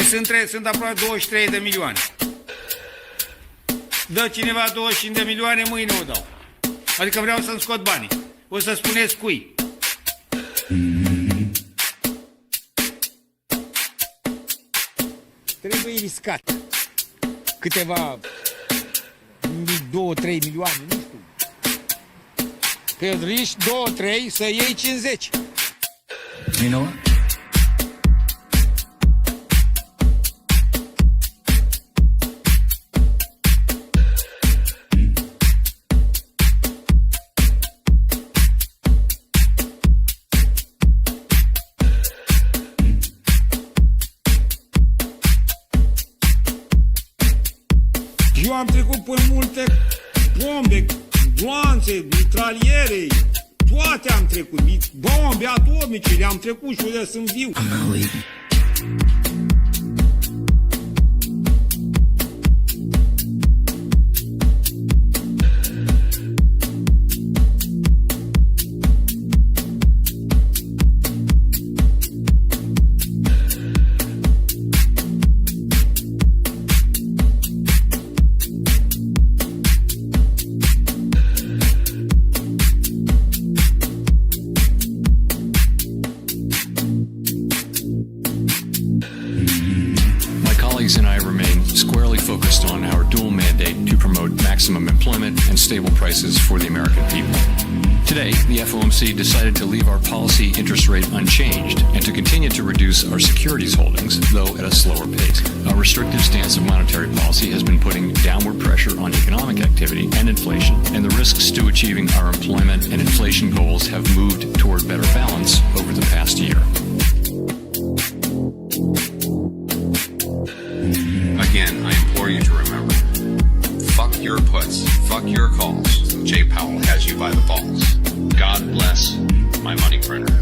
Și sunt aproape 23 de milioane. Dă cineva 25 de milioane, mâine o dau. Adică vreau să-mi scot banii. O să spuneți cui. Trebuie riscat. Câteva 2-3 milioane, nu știu. Că riști 2-3 să iei 50. You know what? Eu am trecut pe multe bombe, gloanțe, mitraliere, toate am trecut, bombe atomice, le-am trecut și unde sunt viu. I'm not leaving. And I remain squarely focused on our dual mandate to promote maximum employment and stable prices for the American people. Today, the FOMC decided to leave our policy interest rate unchanged and to continue to reduce our securities holdings, though at a slower pace. Our restrictive stance of monetary policy has been putting downward pressure on economic activity and inflation, and the risks to achieving our employment and inflation goals have moved toward better balance over the past year. Again, I implore you to remember, fuck your puts, fuck your calls. Jay Powell has you by the balls. God bless my money printer.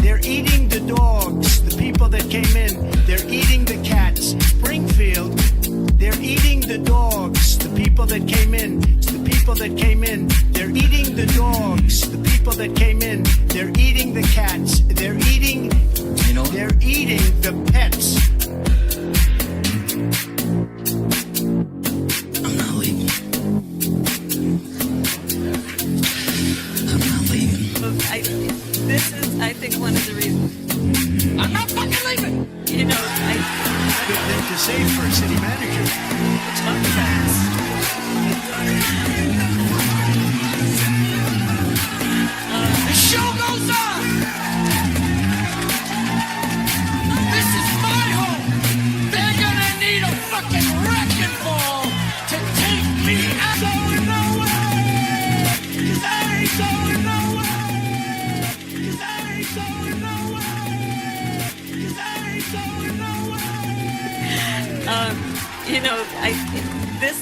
They're eating the dogs, the people that came in. They're eating the cats. Springfield, they're eating the dogs, the people that came in. It's the people that came in. They're eating the dogs, the people that came in. They're eating the cats. They're eating, You know what? they're eating the pets. I'm not leaving. I'm not leaving. This is, I think, one of the reasons. I'm not fucking leaving. You know, They're to save for a city manager. it's not fast. The show goes on. This is my home. They're gonna need a fucking wrecking ball to take me out. Going nowhere. 'Cause I ain't going nowhere. 'Cause I ain't going nowhere. 'Cause I ain't going nowhere. You know, this.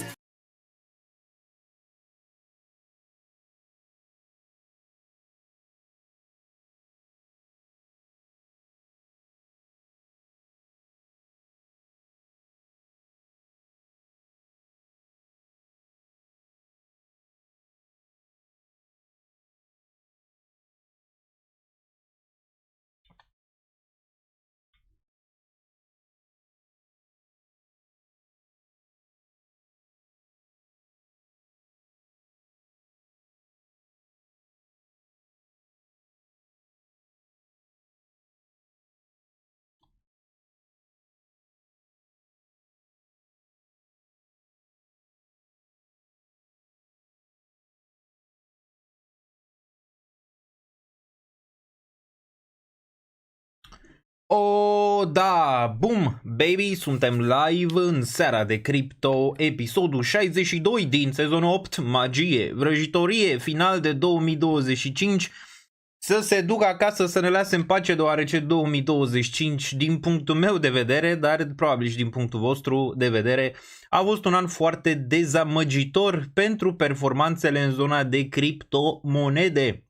O, da, bum, baby, suntem live în seara de cripto, episodul 62 din sezonul 8, magie, vrăjitorie, final de 2025, să se ducă acasă să ne lase în pace, deoarece 2025, din punctul meu de vedere, dar probabil și din punctul vostru de vedere, a fost un an foarte dezamăgitor pentru performanțele în zona de criptomonede.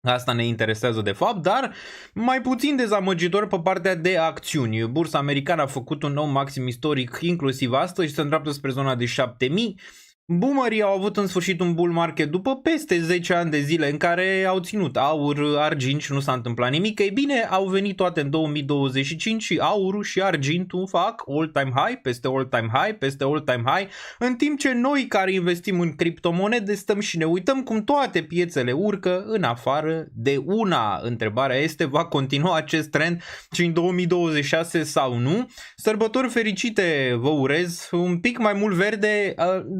Asta ne interesează de fapt, dar mai puțin dezamăgitor pe partea de acțiuni. Bursa americană a făcut un nou maxim istoric inclusiv astăzi și se îndreaptă spre zona de 7000. Boomerii au avut în sfârșit un bull market după peste 10 ani de zile în care au ținut aur, argint și nu s-a întâmplat nimic. Ei bine, au venit toate în 2025 și aurul și argintul fac all-time high, peste all-time high, peste all-time high, în timp ce noi care investim în criptomonede stăm și ne uităm cum toate piețele urcă în afară de una. Întrebarea este, va continua acest trend și în 2026 sau nu? Sărbători fericite vă urez, un pic mai mult verde,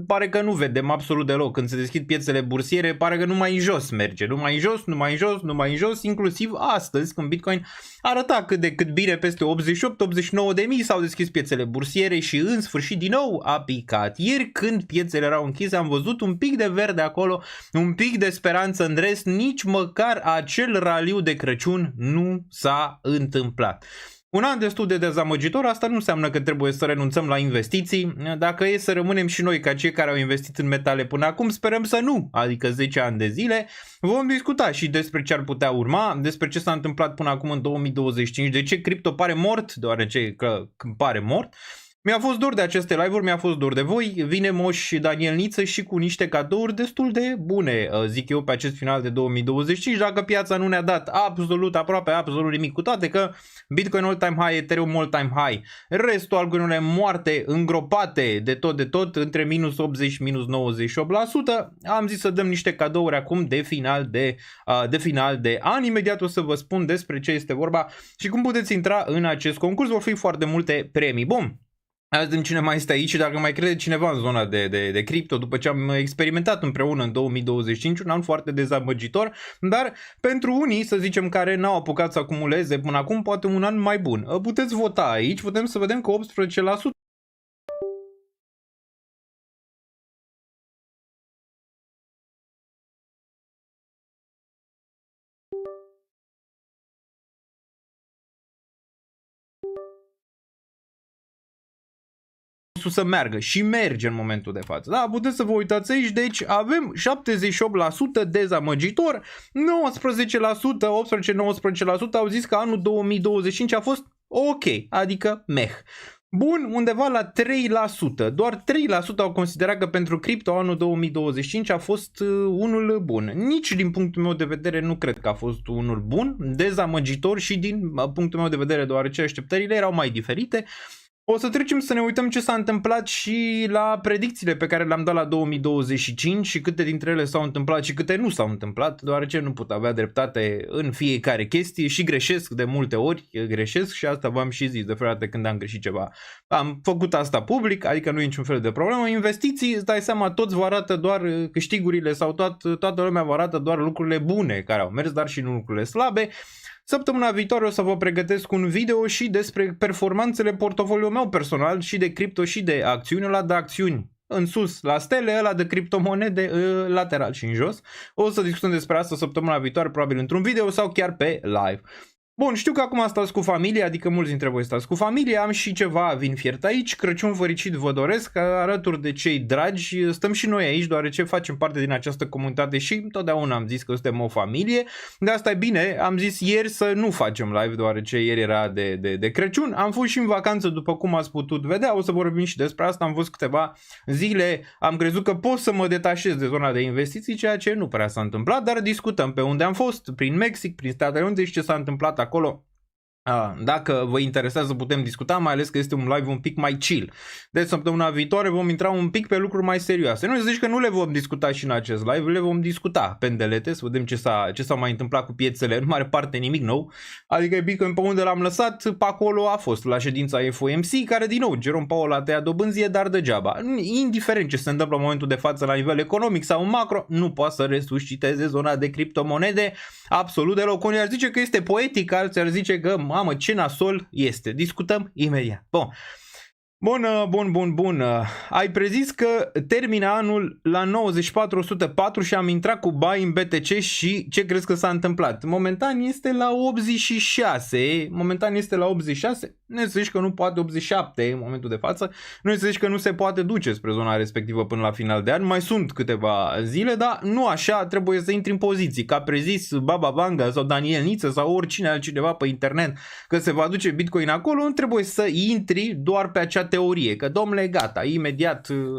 pare că nu vedem absolut deloc. Când se deschid piețele bursiere, pare că numai în jos merge. Numai în jos, numai în jos, numai în jos, inclusiv astăzi, când Bitcoin arăta cât de cât bine peste 88-89 de mii, s-au deschis piețele bursiere și în sfârșit din nou a picat. Ieri când piețele erau închise am văzut un pic de verde acolo, un pic de speranță în rest, nici măcar acel raliu de Crăciun nu s-a întâmplat. Un an destul de dezamăgitor, asta nu înseamnă că trebuie să renunțăm la investiții. Dacă e să rămânem și noi ca cei care au investit în metale până acum, sperăm să nu, adică 10 ani de zile. Vom discuta și despre ce ar putea urma, despre ce s-a întâmplat până acum în 2025, de ce cripto pare mort, deoarece că pare mort. Mi-a fost dor de aceste live-uri, mi-a fost dor de voi, vine Moș Daniel Niță și cu niște cadouri destul de bune, zic eu, pe acest final de 2025, dacă piața nu ne-a dat absolut, aproape absolut nimic, cu toate că Bitcoin all-time high, Ethereum all-time high, restul algoritmele moarte, îngropate de tot, între minus 80 minus 98%, am zis să dăm niște cadouri acum de final de an. Imediat o să vă spun despre ce este vorba și cum puteți intra în acest concurs, vor fi foarte multe premii. Bun. Azi vedem cine mai este aici și dacă mai crede cineva în zona de cripto după ce am experimentat împreună în 2025, un an foarte dezamăgitor, dar pentru unii, să zicem, care n-au apucat să acumuleze până acum, poate un an mai bun. Puteți vota aici, putem să vedem că 18% să meargă și merge în momentul de față. Da, puteți să vă uitați aici, deci avem 78% dezamăgitor, 19%, 18-19% au zis că anul 2025 a fost ok, adică meh. Bun, undeva la 3%, doar 3% au considerat că pentru cripto anul 2025 a fost unul bun. Nici din punctul meu de vedere nu cred că a fost unul bun, dezamăgitor și din punctul meu de vedere, deoarece așteptările erau mai diferite. O să trecem să ne uităm ce s-a întâmplat și la predicțiile pe care le-am dat la 2025 și câte dintre ele s-au întâmplat și câte nu s-au întâmplat, deoarece nu pot avea dreptate în fiecare chestie și greșesc de multe ori, greșesc și asta v-am și zis de fiecare dată când am greșit ceva. Am făcut asta public, adică nu e niciun fel de problemă. Investiții, îți dai seama, toți vă arată doar câștigurile sau toată lumea vă arată doar lucrurile bune care au mers, dar și nu lucrurile slabe. Săptămâna viitoare o să vă pregătesc un video și despre performanțele portofoliului meu personal și de cripto și de acțiuni, ăla de acțiuni în sus la stele, ăla de criptomonede lateral și în jos. O să discutăm despre asta săptămâna viitoare, probabil într-un video sau chiar pe live. Bun, știu că acum stați cu familie, adică mulți dintre voi stați cu familie, am și ceva vin fiert aici, Crăciun fericit vă doresc, alături de cei dragi, stăm și noi aici, deoarece facem parte din această comunitate și întotdeauna am zis că suntem o familie, de asta e bine, am zis ieri să nu facem live, deoarece ieri era de Crăciun, am fost și în vacanță după cum ați putut vedea, o să vorbim și despre asta, am fost câteva zile, am crezut că pot să mă detașez de zona de investiții, ceea ce nu prea s-a întâmplat, dar discutăm pe unde am fost, prin Mexic, prin Statele Unite și ce s-a întâmplat acolo. Dacă vă interesează putem discuta, mai ales că este un live un pic mai chill. Deci săptămâna viitoare vom intra un pic pe lucruri mai serioase. Nu zici că nu le vom discuta și în acest live, le vom discuta pendelete, să vedem ce s-a mai întâmplat cu piețele, în mare parte nimic nou. Adică Bitcoin pe unde l-am lăsat, pe acolo a fost la ședința FOMC, care din nou Jerome Powell a tăiat dobânzie, dar degeaba. Indiferent ce se întâmplă în momentul de față la nivel economic sau macro, nu poate să resusciteze zona de criptomonede absolut deloc. Unii ar zice că este poetic, alții ar zice că mamă, ce nasol este. Discutăm imediat. Bun. Ai prezis că termină anul la 9404 și am intrat cu buy în BTC și ce crezi că s-a întâmplat? Momentan este la 86. Nu zici că nu poate 87 în momentul de față. Nu zici că nu se poate duce spre zona respectivă până la final de an. Mai sunt câteva zile, dar nu așa, trebuie să intri în poziții. Ca prezis Baba Vanga sau Daniel Niță sau oricine altcineva pe internet că se va duce Bitcoin acolo, nu trebuie să intri doar pe acea acea teorie, că domnule, gata,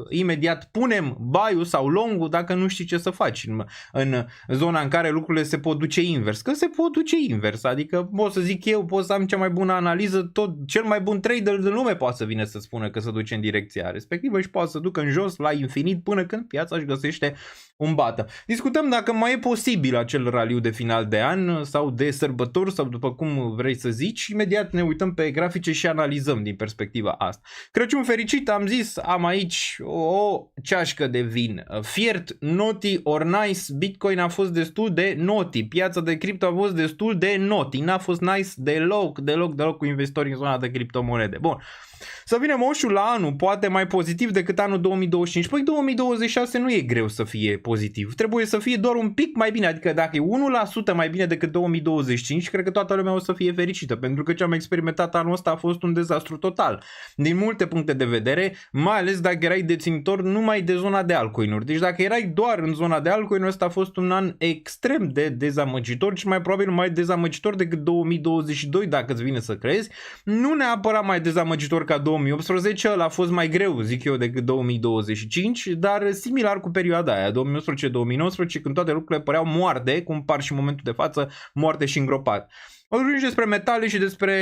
imediat punem buy-ul sau long-ul dacă nu știi ce să faci în zona în care lucrurile se pot duce invers. Că se pot duce invers, adică pot să zic eu, pot să am cea mai bună analiză, tot cel mai bun trader din lume poate să vină să spună că se duce în direcția respectivă și poate să ducă în jos la infinit până când piața își găsește un bată. Discutăm dacă mai e posibil acel raliu de final de an sau de sărbători sau după cum vrei să zici. Imediat ne uităm pe grafice și analizăm din perspectiva asta. Crăciun fericit, am zis, am aici o ceașcă de vin fiert, naughty or nice. Bitcoin a fost destul de naughty, piața de cripto a fost destul de naughty, n-a fost nice deloc cu investitorii în zona de criptomonede. Bun. Să vine moșul la anul, poate mai pozitiv decât anul 2025. Păi 2026 nu e greu să fie pozitiv. Trebuie să fie doar un pic mai bine. Adică dacă e 1% mai bine decât 2025, cred că toată lumea o să fie fericită. Pentru că ce am experimentat anul ăsta a fost un dezastru total. Din multe puncte de vedere, mai ales dacă erai deținător numai de zona de altcoin-uri. Deci dacă erai doar în zona de altcoin-uri, ăsta a fost un an extrem de dezamăgitor și mai probabil mai dezamăgitor decât 2022, dacă îți vine să crezi. Nu neapărat mai dezamăgitor ca 2018, ăla a fost mai greu, zic eu, decât 2025, dar similar cu perioada aia, 2018-2019, când toate lucrurile păreau moarte, cum par și în momentul de față, moarte și îngropate. O să vorbim despre metale și despre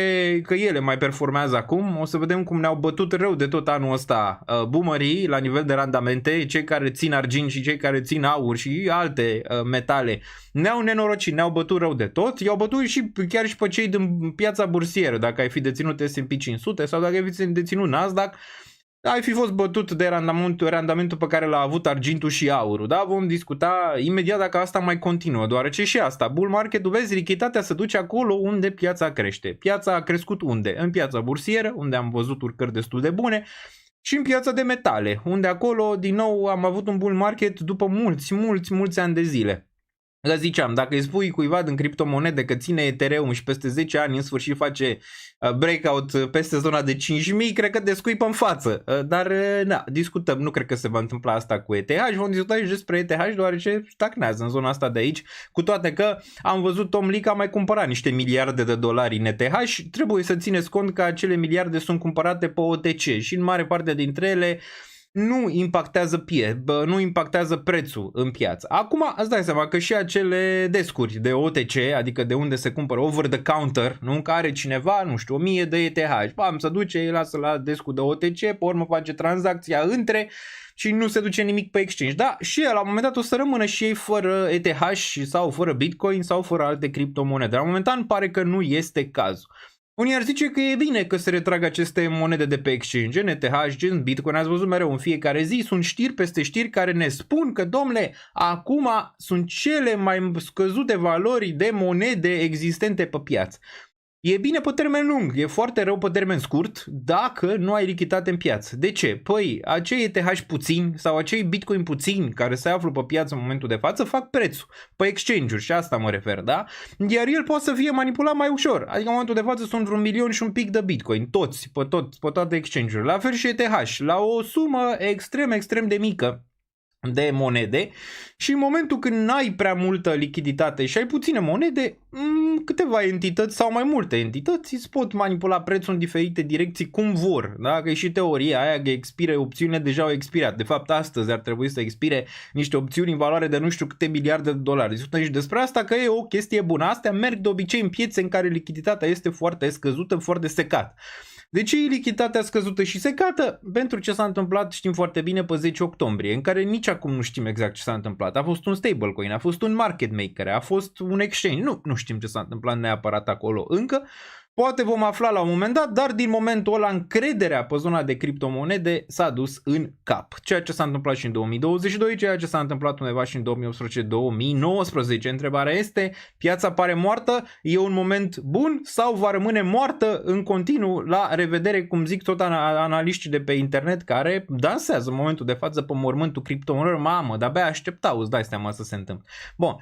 că ele mai performează acum. O să vedem cum ne-au bătut rău de tot anul ăsta boomerii la nivel de randamente, cei care țin argint și cei care țin aur și alte metale. Ne-au nenorocit, ne-au bătut rău de tot. I-au bătut și chiar și pe cei din piața bursieră, dacă ai fi deținut S&P 500 sau dacă ai fi deținut Nasdaq. Ai fi fost bătut de randamentul pe care l-a avut argintul și aurul, da? Vom discuta imediat dacă asta mai continuă, deoarece și asta, bull market-ul, vezi, lichiditatea se duce acolo unde piața crește. Piața a crescut unde? În piața bursieră, unde am văzut urcări destul de bune, și în piața de metale, unde acolo, din nou, am avut un bull market după mulți ani de zile. Dar ziceam, dacă îi spui cuiva din criptomonede că ține Ethereum și peste 10 ani în sfârșit face breakout peste zona de 5.000, cred că descuipă în față. Dar da, discutăm, nu cred că se va întâmpla asta cu ETH. Vom discuta și despre ETH deoarece stagnează în zona asta de aici, cu toate că am văzut Tom Lee că a mai cumpărat niște miliarde de dolari în ETH și trebuie să țineți cont că acele miliarde sunt cumpărate pe OTC și în mare parte dintre ele nu impactează prețul în piață. Acum îți dai seama că și acele descuri de OTC, adică de unde se cumpără over the counter, nu, în care cineva, nu știu, 1000 de ETH, bam, se duce, îi lasă la descul de OTC, pe urmă face tranzacția între și nu se duce nimic pe exchange. Da, și el la un moment dat o să rămână și ei fără ETH sau fără Bitcoin sau fără alte criptomonede. La un moment dat pare că nu este cazul. Unii ar zice că e bine că se retrag aceste monede de pe exchange, ETH, gen Bitcoin, ați văzut mereu în fiecare zi, sunt știri peste știri care ne spun că, domnule, acum sunt cele mai scăzute valori de monede existente pe piață. E bine pe termen lung, e foarte rău pe termen scurt dacă nu ai lichiditate în piață. De ce? Păi, acei ETH puțini sau acei Bitcoin puțini care se află pe piață în momentul de față fac prețul pe exchange-uri și asta mă refer, da? Iar el poate să fie manipulat mai ușor. Adică în momentul de față sunt vreo 1 milion și un pic de Bitcoin, toți, pe toate exchange-urile. La fel și ETH, la o sumă extrem de mică de monede și în momentul când n-ai prea multă lichiditate și ai puține monede, câteva entități sau mai multe entități îți pot manipula prețul în diferite direcții cum vor. Da? Că e și teoria aia că expire opțiunile, deja au expirat. De fapt, astăzi ar trebui să expire niște opțiuni în valoare de nu știu câte miliarde de dolari. Discutăm și despre asta că e o chestie bună. Astea merg de obicei în piețe în care lichiditatea este foarte scăzută, foarte secată. De ce e lichiditatea scăzută și secată? Pentru ce s-a întâmplat știm foarte bine pe 10 octombrie, în care nici acum nu știm exact ce s-a întâmplat. A fost un stablecoin, a fost un market maker, a fost un exchange. Nu știm ce s-a întâmplat neapărat acolo încă. Poate vom afla la un moment dat, dar din momentul ăla încrederea pe zona de criptomonede s-a dus în cap. Ceea ce s-a întâmplat și în 2022, ceea ce s-a întâmplat undeva și în 2018-2019. Întrebarea este, piața pare moartă, e un moment bun sau va rămâne moartă în continuu? La revedere, cum zic tot analiștii de pe internet care dansează în momentul de față pe mormântul criptomonelor. Mamă, de-abia așteptau, îți dai seama să se întâmple. Bun.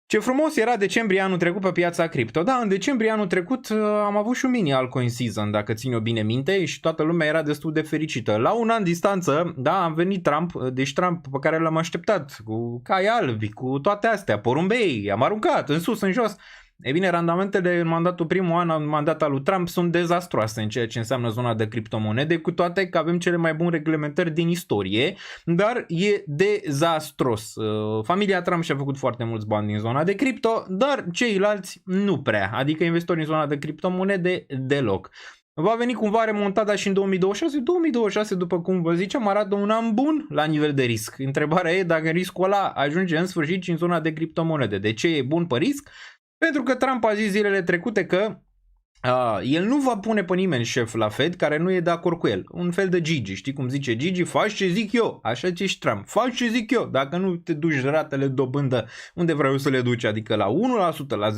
Ce frumos era decembrie anul trecut pe piața cripto. Da, în decembrie anul trecut am avut și un mini altcoin season, dacă țin eu bine minte, și toată lumea era destul de fericită. La un an distanță, da, am venit Trump, deci Trump pe care l-am așteptat, cu cai albi, cu toate astea, porumbei, am aruncat în sus, în jos. E bine, randamentele în mandatul primul an, în mandat al lui Trump, sunt dezastroase în ceea ce înseamnă zona de criptomonede, cu toate că avem cele mai bune reglementări din istorie, dar e dezastros. Familia Trump și-a făcut foarte mulți bani din zona de cripto, dar ceilalți nu prea, adică investitori în zona de criptomonede deloc. Va veni cumva remontada și în 2026. 2026, după cum vă ziceam, arată un an bun la nivel de risc. Întrebarea e dacă riscul ăla ajunge în sfârșit și în zona de criptomonede. De ce e bun pe risc? Pentru că Trump a zis zilele trecute că el nu va pune pe nimeni șef la Fed care nu e de acord cu el. Un fel de Gigi, știi cum zice Gigi? Faci ce zic eu, așa ce și Trump. Faci ce zic eu, dacă nu te duci ratele dobândă unde vreau să le duci, adică la 1%, la 0%,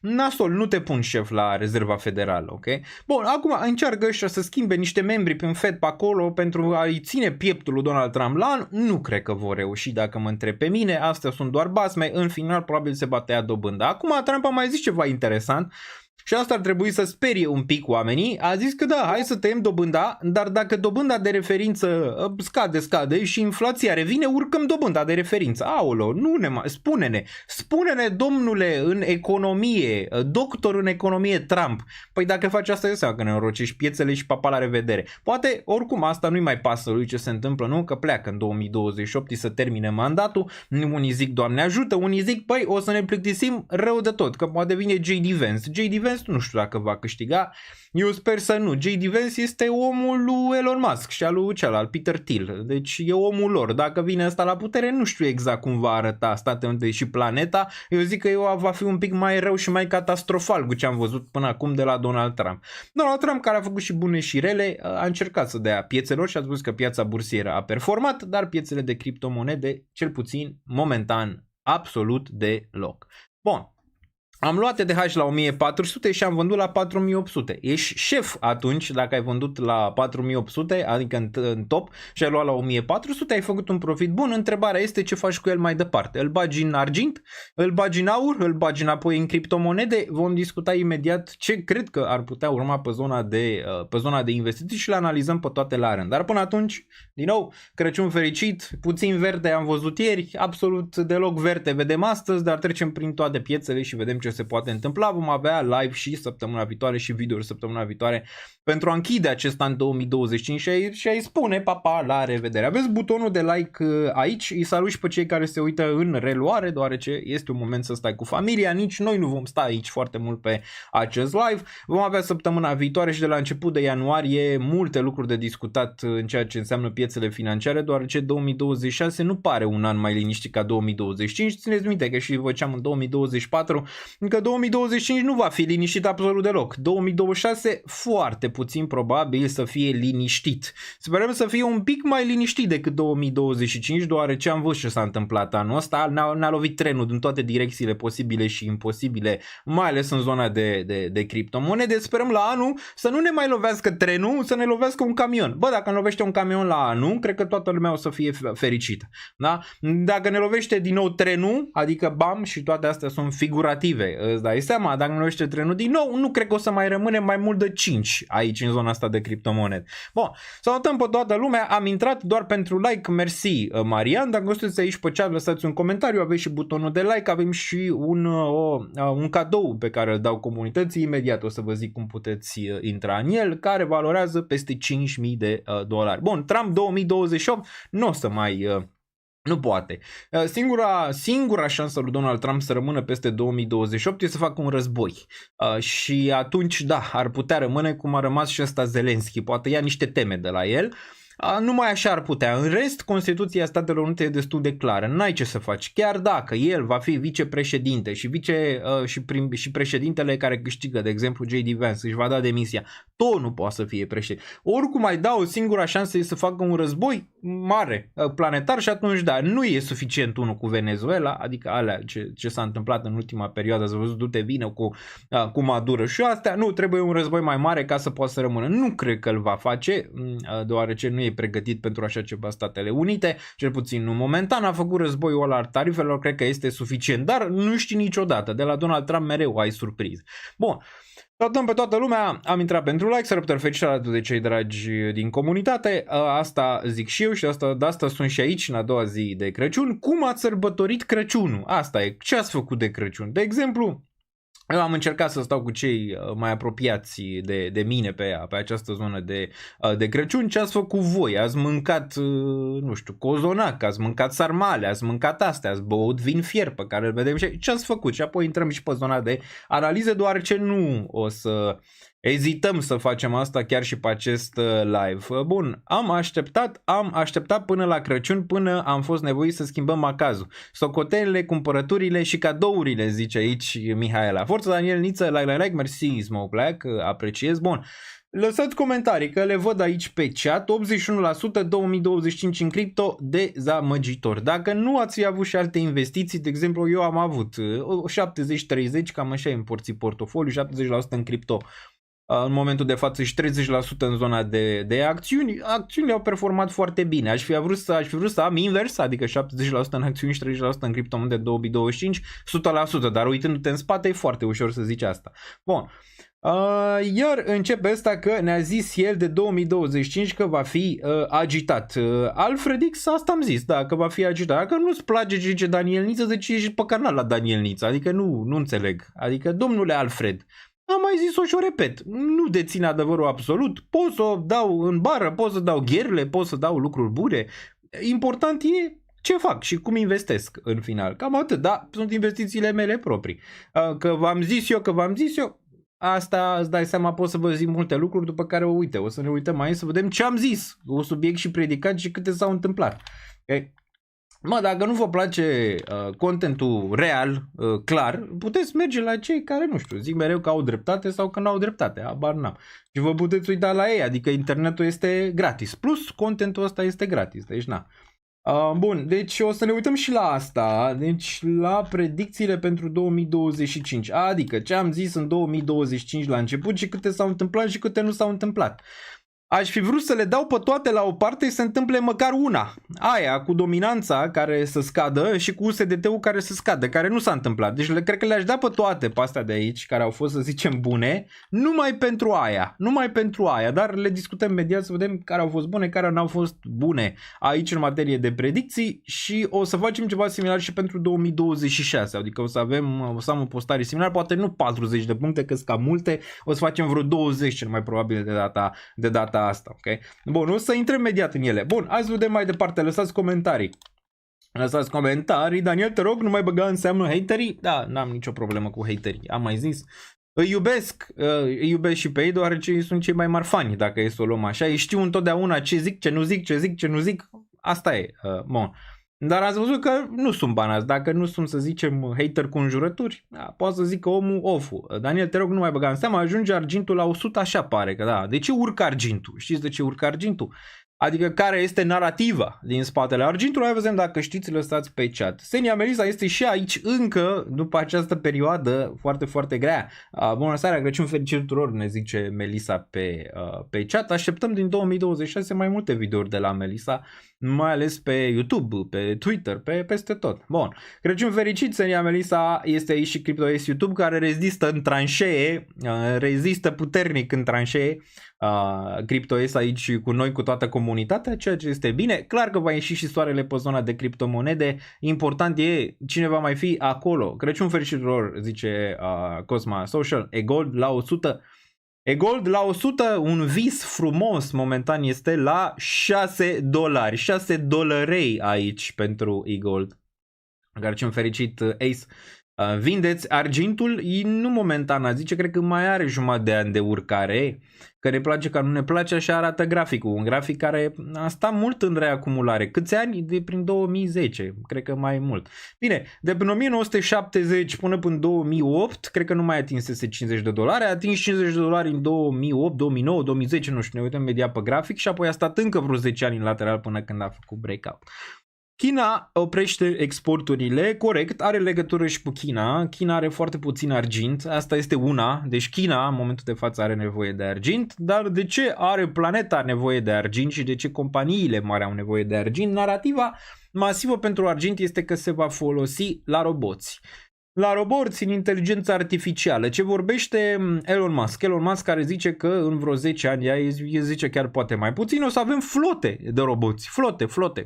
nasol, nu te pun șef la Rezerva Federală, ok? Bun, acum încearcă ăștia să schimbe niște membri prin Fed pe acolo pentru a-i ține pieptul lui Donald Trump la an. Nu cred că vor reuși, dacă mă întreb pe mine, astea sunt doar basme, în final probabil se va tăia dobânda. Acum Trump a mai zis ceva interesant. Și asta ar trebui să sperie un pic oamenii. A zis că da, hai să tăiem dobânda, dar dacă dobânda de referință scade și inflația revine, urcăm dobânda de referință. Aolo, nu ne mai... Spune-ne, domnule, în economie, doctor în economie Trump. Păi dacă faci asta, înseamnă că ne înrocești piețele și papa, la revedere. Poate, oricum, asta nu-i mai pasă lui ce se întâmplă, nu? Că pleacă în 2028 să termine mandatul. Unii zic, Doamne ajută, unii zic, păi, o să ne plictisim rău de tot, că poate vine J.D. Vance. J.D. Vance nu știu dacă va câștiga, eu sper să nu. J.D. Vance este omul lui Elon Musk și al lui celălalt, Peter Thiel, deci e omul lor. Dacă vine ăsta la putere, nu știu exact cum va arăta Statele Unite și planeta. Eu zic că va fi un pic mai rău și mai catastrofal cu ce am văzut până acum de la Donald Trump. Donald Trump, care a făcut și bune și rele, a încercat să dea piețelor și a spus că piața bursieră a performat, dar piețele de criptomonede, cel puțin momentan, absolut deloc. Bun. Am luat ETH la 1400 și am vândut la 4800. Ești șef atunci dacă ai vândut la 4800, adică în top, și ai luat la 1400, ai făcut un profit bun. Întrebarea este ce faci cu el mai departe. Îl bagi în argint? Îl bagi în aur? Îl bagi înapoi în criptomonede? Vom discuta imediat ce cred că ar putea urma pe zona de investiții și le analizăm pe toate la rând. Dar până atunci, din nou, Crăciun fericit, puțin verde am văzut ieri, absolut deloc verde vedem astăzi, dar trecem prin toate piețele și vedem ce se poate întâmpla. Vom avea live și săptămâna viitoare și videouri săptămâna viitoare pentru a închide acest an 2025 și a-i spune papa, la revedere. Aveți butonul de like aici, îi salut și pe cei care se uită în reluare, deoarece este un moment să stai cu familia, nici noi nu vom sta aici foarte mult pe acest live. Vom avea săptămâna viitoare și de la început de ianuarie multe lucruri de discutat în ceea ce înseamnă piețele financiare, deoarece 2026 nu pare un an mai liniștit ca 2025. Țineți minte că și făceam în 2024 că 2025 nu va fi liniștit absolut deloc. 2026 foarte puțin probabil să fie liniștit. Sperăm să fie un pic mai liniștit decât 2025, deoarece am văzut ce s-a întâmplat anul ăsta. Ne-a lovit trenul din toate direcțiile posibile și imposibile, mai ales în zona de criptomonede. Sperăm la anul să nu ne mai lovească trenul, să ne lovească un camion. Bă, dacă ne lovește un camion la anul, cred că toată lumea o să fie fericită. Da? Dacă ne lovește din nou trenul, adică bam, și toate astea sunt figurative, îți dai seama, dacă ne lovește trenul din nou, nu cred că o să mai rămâne mai mult de 5 aici în zona asta de criptomonede. Bun, salutăm pe toată lumea, am intrat doar pentru like, mersi Marian, dacă sunteți aici pe chat, lăsați un comentariu, aveți și butonul de like, avem și un cadou pe care îl dau comunității, imediat o să vă zic cum puteți intra în el, care valorează peste $5.000. Bun, Trump 2028 nu o să mai... Nu poate. Singura șansă lui Donald Trump să rămână peste 2028 e să facă un război. Și atunci, da, ar putea rămâne cum a rămas și ăsta Zelensky. Poate ia niște teme de la el. Numai așa ar putea. În rest, Constituția Statelor Unite e destul de clară. N-ai ce să faci. Chiar dacă el va fi vicepreședinte și președintele care câștigă, de exemplu J.D. Vance, își va da demisia, tot nu poate să fie președinte. Oricum ai da o singură șansă e să facă un război mare, planetar, și atunci da, nu e suficient unul cu Venezuela, adică alea ce s-a întâmplat în ultima perioadă, să văzut du-te vină cu Maduro și astea, nu, trebuie un război mai mare ca să poată să rămână. Nu cred că îl va face, deoarece nu e pregătit pentru așa ceva Statele Unite, cel puțin nu momentan. A făcut războiul ăla al tarifelor, cred că este suficient, dar nu știi niciodată, de la Donald Trump mereu ai surprize. Bun. Salutăm pe toată lumea, am intrat pentru like, sărbători fericite alături de cei dragi din comunitate, asta zic și eu și de asta sunt și aici în a doua zi de Crăciun. Cum ați sărbătorit Crăciunul? Asta e, ce ați făcut de Crăciun? De exemplu, Eu am încercat să stau cu cei mai apropiați de mine pe această zonă de Crăciun. Ce ați făcut voi? Ați mâncat, nu știu, cozonac, ați mâncat sarmale, ați mâncat astea, ați băut vin fier pe care îl vedem și ce ați făcut? Și apoi intrăm și pe zona de analize, deoarece nu o să ezităm să facem asta chiar și pe acest live. Bun, am așteptat până la Crăciun, până am fost nevoiți să schimbăm macazul. Socotelele, cumpărăturile și cadourile, zice aici Mihaela. Forță Daniel Niță, like, mersi Smoke Black, apreciez. Bun, lăsați comentarii că le văd aici pe chat. 81% 2025 în cripto, dezamăgitor. Dacă nu ați fi avut și alte investiții, de exemplu eu am avut 70-30, cam așa împărțit portofoliu, 70% în cripto în momentul de față și 30% în zona de acțiuni. Acțiunile au performat foarte bine. Aș fi vrut să am invers, adică 70% în acțiuni și 30% în criptomonede 2025, 100%, dar uitându-te în spate e foarte ușor să zici asta. Bun. Iar începe asta că ne-a zis el de 2025 că va fi agitat. Alfred X, asta am zis, da, că va fi agitat. Dacă nu-ți place ce zice Daniel Niță, de ce ești pe canal la Daniel Niță? Adică nu înțeleg. Adică, domnule Alfred, am mai zis-o și o repet, nu dețin adevărul absolut, pot să o dau în bară, pot să dau gherle, pot să dau lucruri bune, important e ce fac și cum investesc în final, cam atât, da, sunt investițiile mele proprii, că v-am zis eu, asta îți dai seama, pot să vă zic multe lucruri după care o să ne uităm mai să vedem ce am zis, un subiect și predicat și câte s-au întâmplat. Okay? Mă, dacă nu vă place contentul real, clar, puteți merge la cei care, nu știu, zic mereu că au dreptate sau că nu au dreptate, habar n-am. Și vă puteți uita la ei, adică internetul este gratis, plus contentul ăsta este gratis, deci na. Bun, deci o să ne uităm și la asta, deci la predicțiile pentru 2025, adică ce am zis în 2025 la început și câte s-au întâmplat și câte nu s-au întâmplat. Aș fi vrut să le dau pe toate la o parte și să întâmple măcar una. Aia cu dominanța care să scadă și cu USDT-ul care să scadă, care nu s-a întâmplat. Deci cred că le-aș da pe toate pe astea de aici, care au fost, să zicem, bune, numai pentru aia, dar le discutăm imediat să vedem care au fost bune, care n-au fost bune aici în materie de predicții și o să facem ceva similar și pentru 2026, adică o să am o postare similară, poate nu 40 de puncte, că sunt cam multe, o să facem vreo 20 cel mai probabil de data asta, ok? Bun, o să intrăm imediat în ele. Bun, hai să vedem mai departe, lăsați comentarii. Daniel, te rog, nu mai băga în seamă haterii? Da, n-am nicio problemă cu haterii, am mai zis. Îi iubesc și pe ei, deoarece ei sunt cei mai mari fani, dacă e să o luăm așa. Ei știu întotdeauna ce zic, ce nu zic, asta e. Bun. Dar ați văzut că nu sunt banați, dacă nu sunt, să zicem, hater cu înjurături, da, poate să zică omul ofu. Daniel, te rog, nu mai băga în seama, ajunge argintul la 100, așa pare că da. De ce urcă argintul? Știți de ce urcă argintul? Adică care este narativa din spatele argintului? Hai vedem dacă știți, lăsați pe chat. Xenia Melisa este și aici încă după această perioadă foarte, foarte grea. Bună seara, Crăciun fericit tuturor, ne zice Melisa pe chat. Așteptăm din 2026 mai multe videouri de la Melisa, mai ales pe YouTube, pe Twitter, peste tot. Bun. Crăciun fericit, Xenia Melisa este aici și CryptoS YouTube, care rezistă în tranșee, rezistă puternic în tranșee. CryptoS aici cu noi, cu toată comunitatea, ceea ce este bine. Clar că va ieși și soarele pe zona de criptomonede. Important e cine va mai fi acolo. Crăciun fericit tuturor, zice Cosma Social. E-Gold la 100. E-Gold la 100, un vis frumos momentan este la $6. 6 dolari aici pentru E-Gold. Crăciun fericit, Ace. Vindeți argintul, nu momentan, zice, cred că mai are jumătate de an de urcare, că ne place, că nu ne place, așa arată graficul, un grafic care a stat mult în reacumulare. Câți ani? De prin 2010, cred că mai mult. Bine, de până 1970 până până 2008, cred că nu mai atinsese $50, a atins $50 în 2008, 2009, 2010, nu știu, ne uităm imediat pe grafic și apoi a stat încă vreo 10 ani în lateral până când a făcut breakout. China oprește exporturile, corect, are legătură și cu China. China are foarte puțin argint, asta este una, deci China în momentul de față are nevoie de argint, dar de ce are planeta nevoie de argint și de ce companiile mari au nevoie de argint? Narativa masivă pentru argint este că se va folosi la roboți. la roboți în inteligență artificială. Ce vorbește Elon Musk? Elon Musk care zice că în vreo 10 ani, el zice chiar poate mai puțin, o să avem flote de roboți.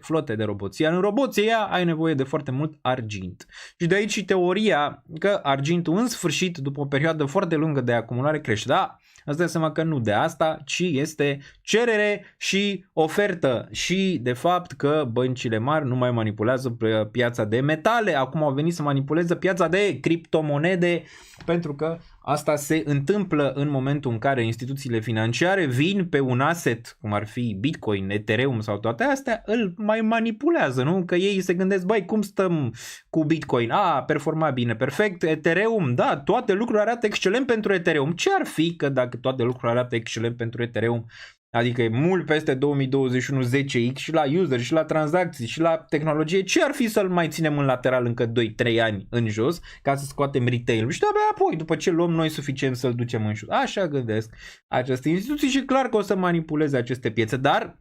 Flote de roboți. Iar în roboții ăia ai nevoie de foarte mult argint. Și de aici teoria că argintul în sfârșit, după o perioadă foarte lungă de acumulare, crește. Da, îți dai seama că nu de asta, ci este cerere și ofertă. Și de fapt că băncile mari nu mai manipulează piața de metale, acum au venit să manipuleze piața de criptomonede, pentru că asta se întâmplă în momentul în care instituțiile financiare vin pe un asset, cum ar fi Bitcoin, Ethereum sau toate astea, îl mai manipulează, nu? Că ei se gândesc, băi, cum stăm cu Bitcoin? Performa bine, perfect, Ethereum, da, toate lucrurile arată excelent pentru Ethereum. Ce ar fi că dacă toate lucrurile arată excelent pentru Ethereum, adică e mult peste 2021 10x și la user și la tranzacții și la tehnologie, ce ar fi să-l mai ținem în lateral încă 2-3 ani în jos ca să scoatem retail-ul și de-abia apoi, după ce luăm noi suficient să-l ducem în jos. Așa gândesc aceste instituții și clar că o să manipuleze aceste piețe, dar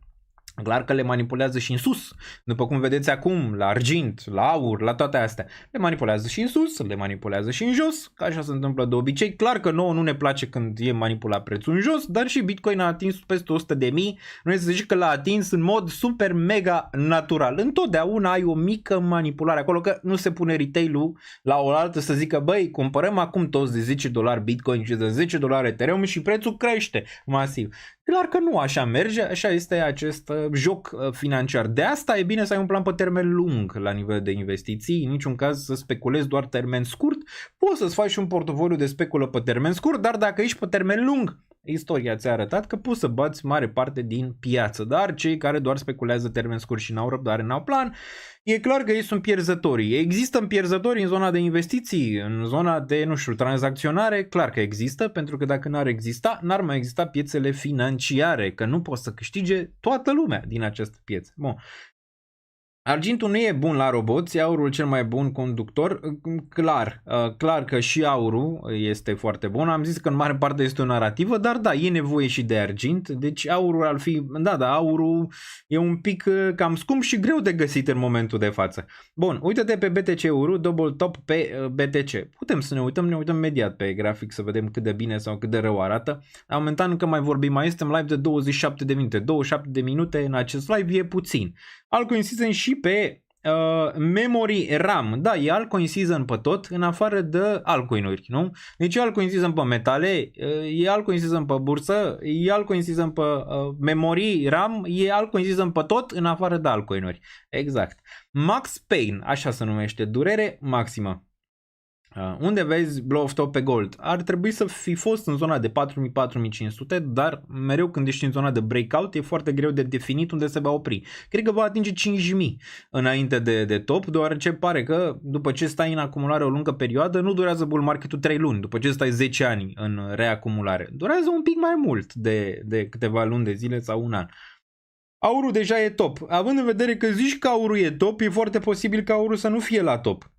clar că le manipulează și în sus. După cum vedeți acum, la argint, la aur, la toate astea. Le manipulează și în sus, le manipulează și în jos, că așa se întâmplă de obicei. Clar că nouă nu ne place când e manipulat prețul în jos, dar și Bitcoin a atins peste 100.000. Noi să zic că l-a atins în mod super mega natural. Întotdeauna ai o mică manipulare acolo, că nu se pune retail-ul la oaltă să zică, băi, cumpărăm acum toți de $10 Bitcoin și de $10 Ethereum și prețul crește masiv. Clar că nu așa merge, așa este acest joc financiar. De asta e bine să ai un plan pe termen lung la nivel de investiții, în niciun caz să speculezi doar termen scurt. Poți să-ți faci un portofoliu de speculă pe termen scurt, dar dacă ești pe termen lung, istoria ți-a arătat că poți să bați mare parte din piață. Dar cei care doar speculează termen scurt și n-au răbdare, n-au plan, e clar că ei sunt pierzători. Există pierzători în zona de investiții, în zona de, nu știu, tranzacționare, clar că există, pentru că dacă n-ar exista, n-ar mai exista piețele financiare, că nu poți să câștige toată lumea din aceste piețe. Bun. Argintul nu e bun la roboți, aurul cel mai bun conductor, clar că și aurul este foarte bun, am zis că în mare parte este o narativă, dar da, e nevoie și de argint, deci aurul ar fi, aurul e un pic cam scump și greu de găsit în momentul de față. Bun, uite-te pe BTC-ul, double top pe BTC, putem să ne uităm imediat pe grafic să vedem cât de bine sau cât de rău arată, momentan încă mai vorbim, mai suntem live de 27 de minute în acest live, e puțin. Altcoin season și pe memory RAM. Da, e altcoin season pe tot, în afară de altcoin-uri, nu? Deci e altcoin season pe metale, e altcoin season pe bursă, e altcoin season pe memory RAM, e altcoin season pe tot, în afară de altcoin-uri. Exact. Max Pain, așa se numește, durere maximă. Unde vezi blow of top pe gold? Ar trebui să fi fost în zona de 4.000-4.500, dar mereu când ești în zona de breakout e foarte greu de definit unde se va opri. Cred că va atinge 5.000 înainte de top, deoarece pare că după ce stai în acumulare o lungă perioadă, nu durează bull market-ul 3 luni, după ce stai 10 ani în reacumulare. Durează un pic mai mult de câteva luni de zile sau un an. Aurul deja e top. Având în vedere că zici că aurul e top, e foarte posibil ca aurul să nu fie la top.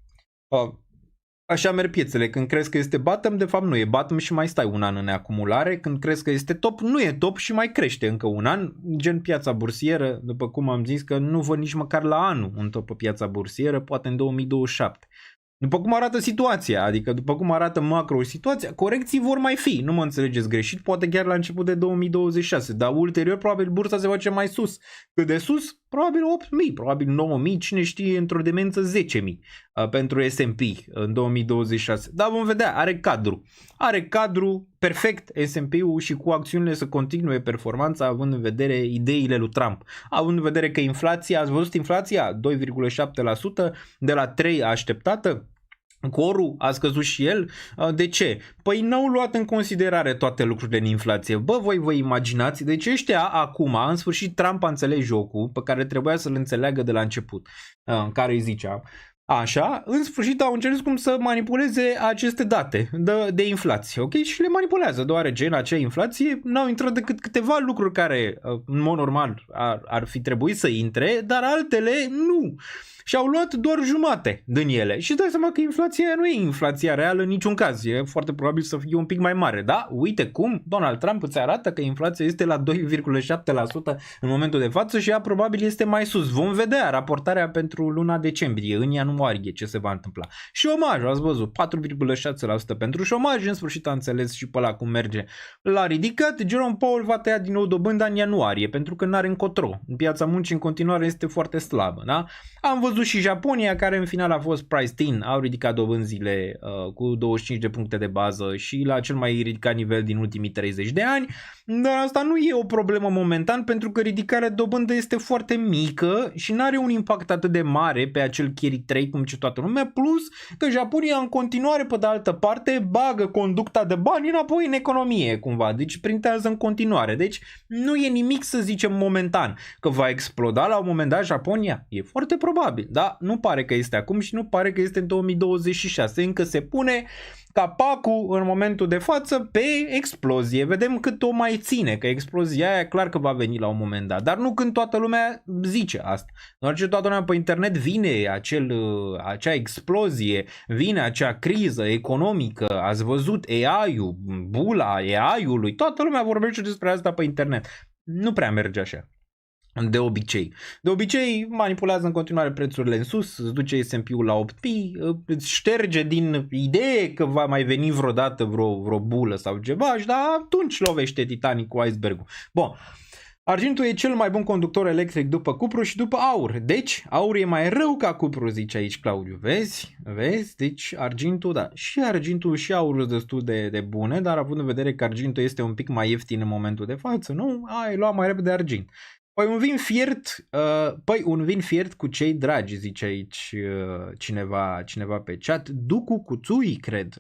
Așa merg piețele, când crezi că este bottom, de fapt nu e bottom și mai stai un an în acumulare, când crezi că este top, nu e top și mai crește încă un an, gen piața bursieră, după cum am zis că nu văd nici măcar la anul un top pe piața bursieră, poate în 2027. După cum arată situația, adică după cum arată macro situația, corecții vor mai fi, nu mă înțelegeți greșit, poate chiar la început de 2026, dar ulterior probabil bursa se face mai sus. Cât de sus? Probabil 8.000, probabil 9.000, cine știe, într-o demență 10.000 pentru S&P în 2026. Dar vom vedea, are cadru perfect S&P-ul și cu acțiunile să continue performanța având în vedere ideile lui Trump. Având în vedere că inflația, ați văzut inflația? 2,7% de la 3 așteptată. Corul a scăzut și el. De ce? Păi n-au luat în considerare toate lucrurile în inflație. Voi vă imaginați? Deci ăștia acum, în sfârșit Trump a înțeles jocul pe care trebuia să-l înțeleagă de la început, în care îi zicea. Așa, în sfârșit au încercat cum să manipuleze aceste date de inflație, ok? Și le manipulează, deoarece în acea inflație n-au intrat decât câteva lucruri care, în mod normal, ar fi trebuit să intre, dar altele nu. și au luat doar jumate din ele. Și dai seama că inflația nu e inflația reală în niciun caz, e foarte probabil să fie un pic mai mare. Da? Uite cum Donald Trump îți arată că inflația este la 2,7% în momentul de față și ea probabil este mai sus. Vom vedea raportarea pentru luna decembrie, în ianuarie, ce se va întâmpla. Șomajul, ați văzut, 4,6% pentru șomaj, în sfârșit a înțeles și pe ăla cum merge la ridicat. Jerome Powell va tăia din nou dobânda în ianuarie, pentru că n-are încotro. Piața muncii în continuare este foarte slabă. Da? Am văzut și Japonia, care în final a fost priced in, au ridicat dobânzile cu 25 de puncte de bază și la cel mai ridicat nivel din ultimii 30 de ani, dar asta nu e o problemă momentan, pentru că ridicarea de dobândă este foarte mică și nu are un impact atât de mare pe acel carry trade cum ce toată lumea, plus că Japonia în continuare, pe de altă parte, bagă conducta de bani înapoi în economie cumva, deci printează în continuare, deci nu e nimic să zicem momentan că va exploda la un moment dat Japonia, e foarte probabil, da? Nu pare că este acum și nu pare că este în 2026, încă se pune capacul în momentul de față pe explozie. Vedem cât o mai ține, că explozia aia clar că va veni la un moment dat, dar nu când toată lumea zice asta. Doar ce toată lumea pe internet vine acea explozie, vine acea criză economică, ați văzut AI-ul, bula AI-ului, toată lumea vorbește despre asta pe internet. Nu prea merge așa. De obicei. De obicei manipulează în continuare prețurile în sus, îți duce S&P-ul la 8.000, îți șterge din idee că va mai veni vreodată vreo bulă sau ceva, dar atunci lovește Titanic cu icebergul. Bun. Argintul e cel mai bun conductor electric după cupru și după aur. Deci, aur e mai rău ca cupru, zice aici Claudiu. Vezi? Deci, argintul, da. Și argintul și aurul sunt destul de bune, dar având în vedere că argintul este un pic mai ieftin în momentul de față, nu? Ai luat mai repede argint. Păi un vin fiert cu cei dragi, zice aici cineva pe chat. Ducu Cuțui, cred.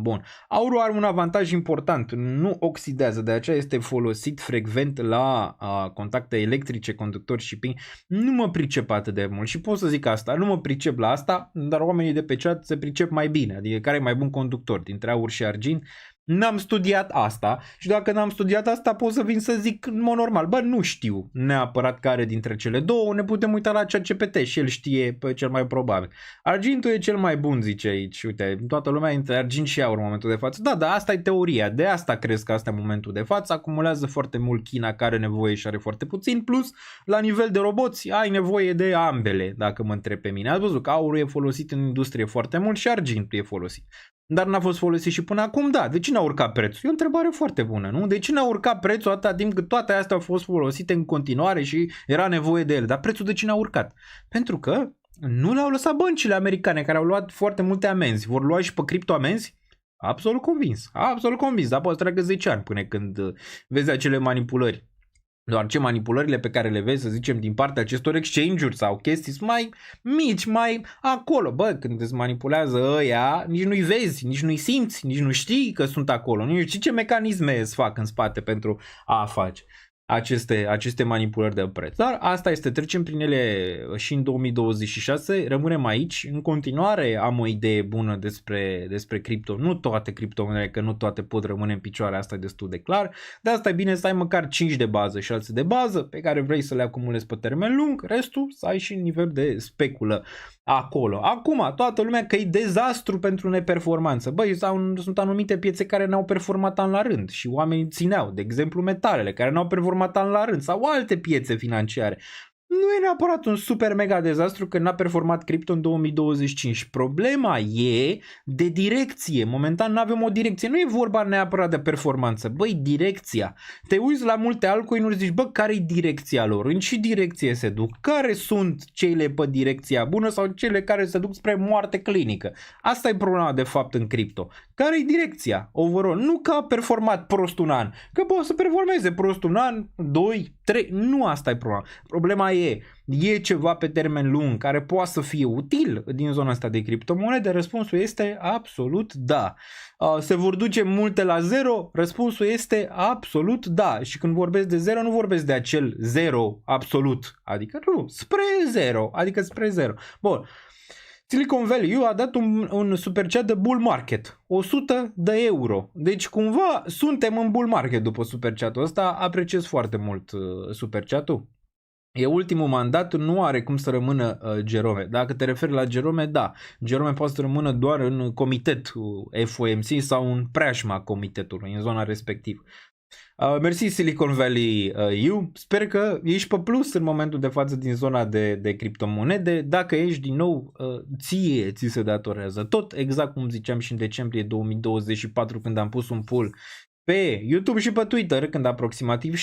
Bun. Aurul are un avantaj important, nu oxidează, de aceea este folosit frecvent la contacte electrice, conductori shipping. Nu mă pricep atât de mult și pot să zic asta, nu mă pricep la asta, dar oamenii de pe chat se pricep mai bine, adică care e mai bun conductor dintre aur și argint. N-am studiat asta și dacă n-am studiat asta pot să vin să zic în mod normal, bă, nu știu neapărat care dintre cele două, ne putem uita la ChatGPT și el știe pe cel mai probabil. Argintul e cel mai bun, zice aici, uite, toată lumea între argint și aur în momentul de față. Da, asta e teoria, de asta crezi că asta e momentul de față, acumulează foarte mult China care are nevoie și are foarte puțin, plus la nivel de roboți ai nevoie de ambele, dacă mă întreb pe mine. Ați văzut că aurul e folosit în industrie foarte mult și argintul e folosit. Dar n-a fost folosit și până acum, da. De ce n-a urcat prețul? E o întrebare foarte bună, nu? De ce n-a urcat prețul atâta timp cât toate astea au fost folosite în continuare și era nevoie de ele? Dar prețul de ce n-a urcat? Pentru că nu le-au lăsat băncile americane care au luat foarte multe amenzi. Vor lua și pe cripto amenzi? Absolut convins. Absolut convins. Dar poate să treacă 10 ani până când vezi acele manipulări. Doar ce manipulările pe care le vezi, să zicem, din partea acestor exchange-uri sau chestii mai mici, mai acolo. Bă, când îți manipulează ăia, nici nu-i vezi, nici nu-i simți, nici nu știi că sunt acolo. Nu știi ce mecanisme îți fac în spate pentru a face aceste manipulări de preț. Dar asta este, trecem prin ele și în 2026, rămânem aici. În continuare am o idee bună despre cripto, nu toate criptomonedele, că nu toate pot rămâne în picioare, asta e destul de clar. De asta e bine să ai măcar 5 de bază și alții de bază pe care vrei să le acumulezi pe termen lung, restul să ai și nivel de speculă acolo. Acum, toată lumea că e dezastru pentru neperformanță. Băi, sunt anumite piețe care n-au performat an la rând și oamenii țineau, de exemplu metalele, care n-au performat an la rând sau alte piețe financiare. Nu e neapărat un super mega dezastru că n-a performat cripto în 2025. Problema e de direcție. Momentan nu avem o direcție. Nu e vorba neapărat de performanță. Băi, direcția. Te uiți la multe altcoin-uri și zici, bă, care-i direcția lor? În ce direcție se duc? Care sunt cele pe direcția bună sau cele care se duc spre moarte clinică? Asta e problema de fapt în cripto. Care-i direcția? Overall. Nu că a performat prost un an. Că poate să performeze prost un an, 2, 3. Nu asta e problema. Problema e ceva pe termen lung care poate să fie util din zona asta de criptomonede? Răspunsul este absolut da. Se vor duce multe la zero? Răspunsul este absolut da. Și când vorbesc de zero, nu vorbesc de acel zero absolut. Adică nu, spre zero. Adică spre zero. Bun. Silicon Valley a dat un super chat de bull market, 100 de euro. Deci cumva suntem în bull market după super chat-ul ăsta. Apreciez foarte mult super chat-ul. E ultimul mandat, nu are cum să rămână Jerome. Dacă te referi la Jerome, da. Jerome poate să rămână doar în comitetul FOMC sau în preajma comitetului, în zona respectivă. Mersi Silicon Valley U. Sper că ești pe plus în momentul de față din zona de criptomonede. Dacă ești din nou, ți se datorează tot, exact cum ziceam și în decembrie 2024 când am pus un poll pe YouTube și pe Twitter, când aproximativ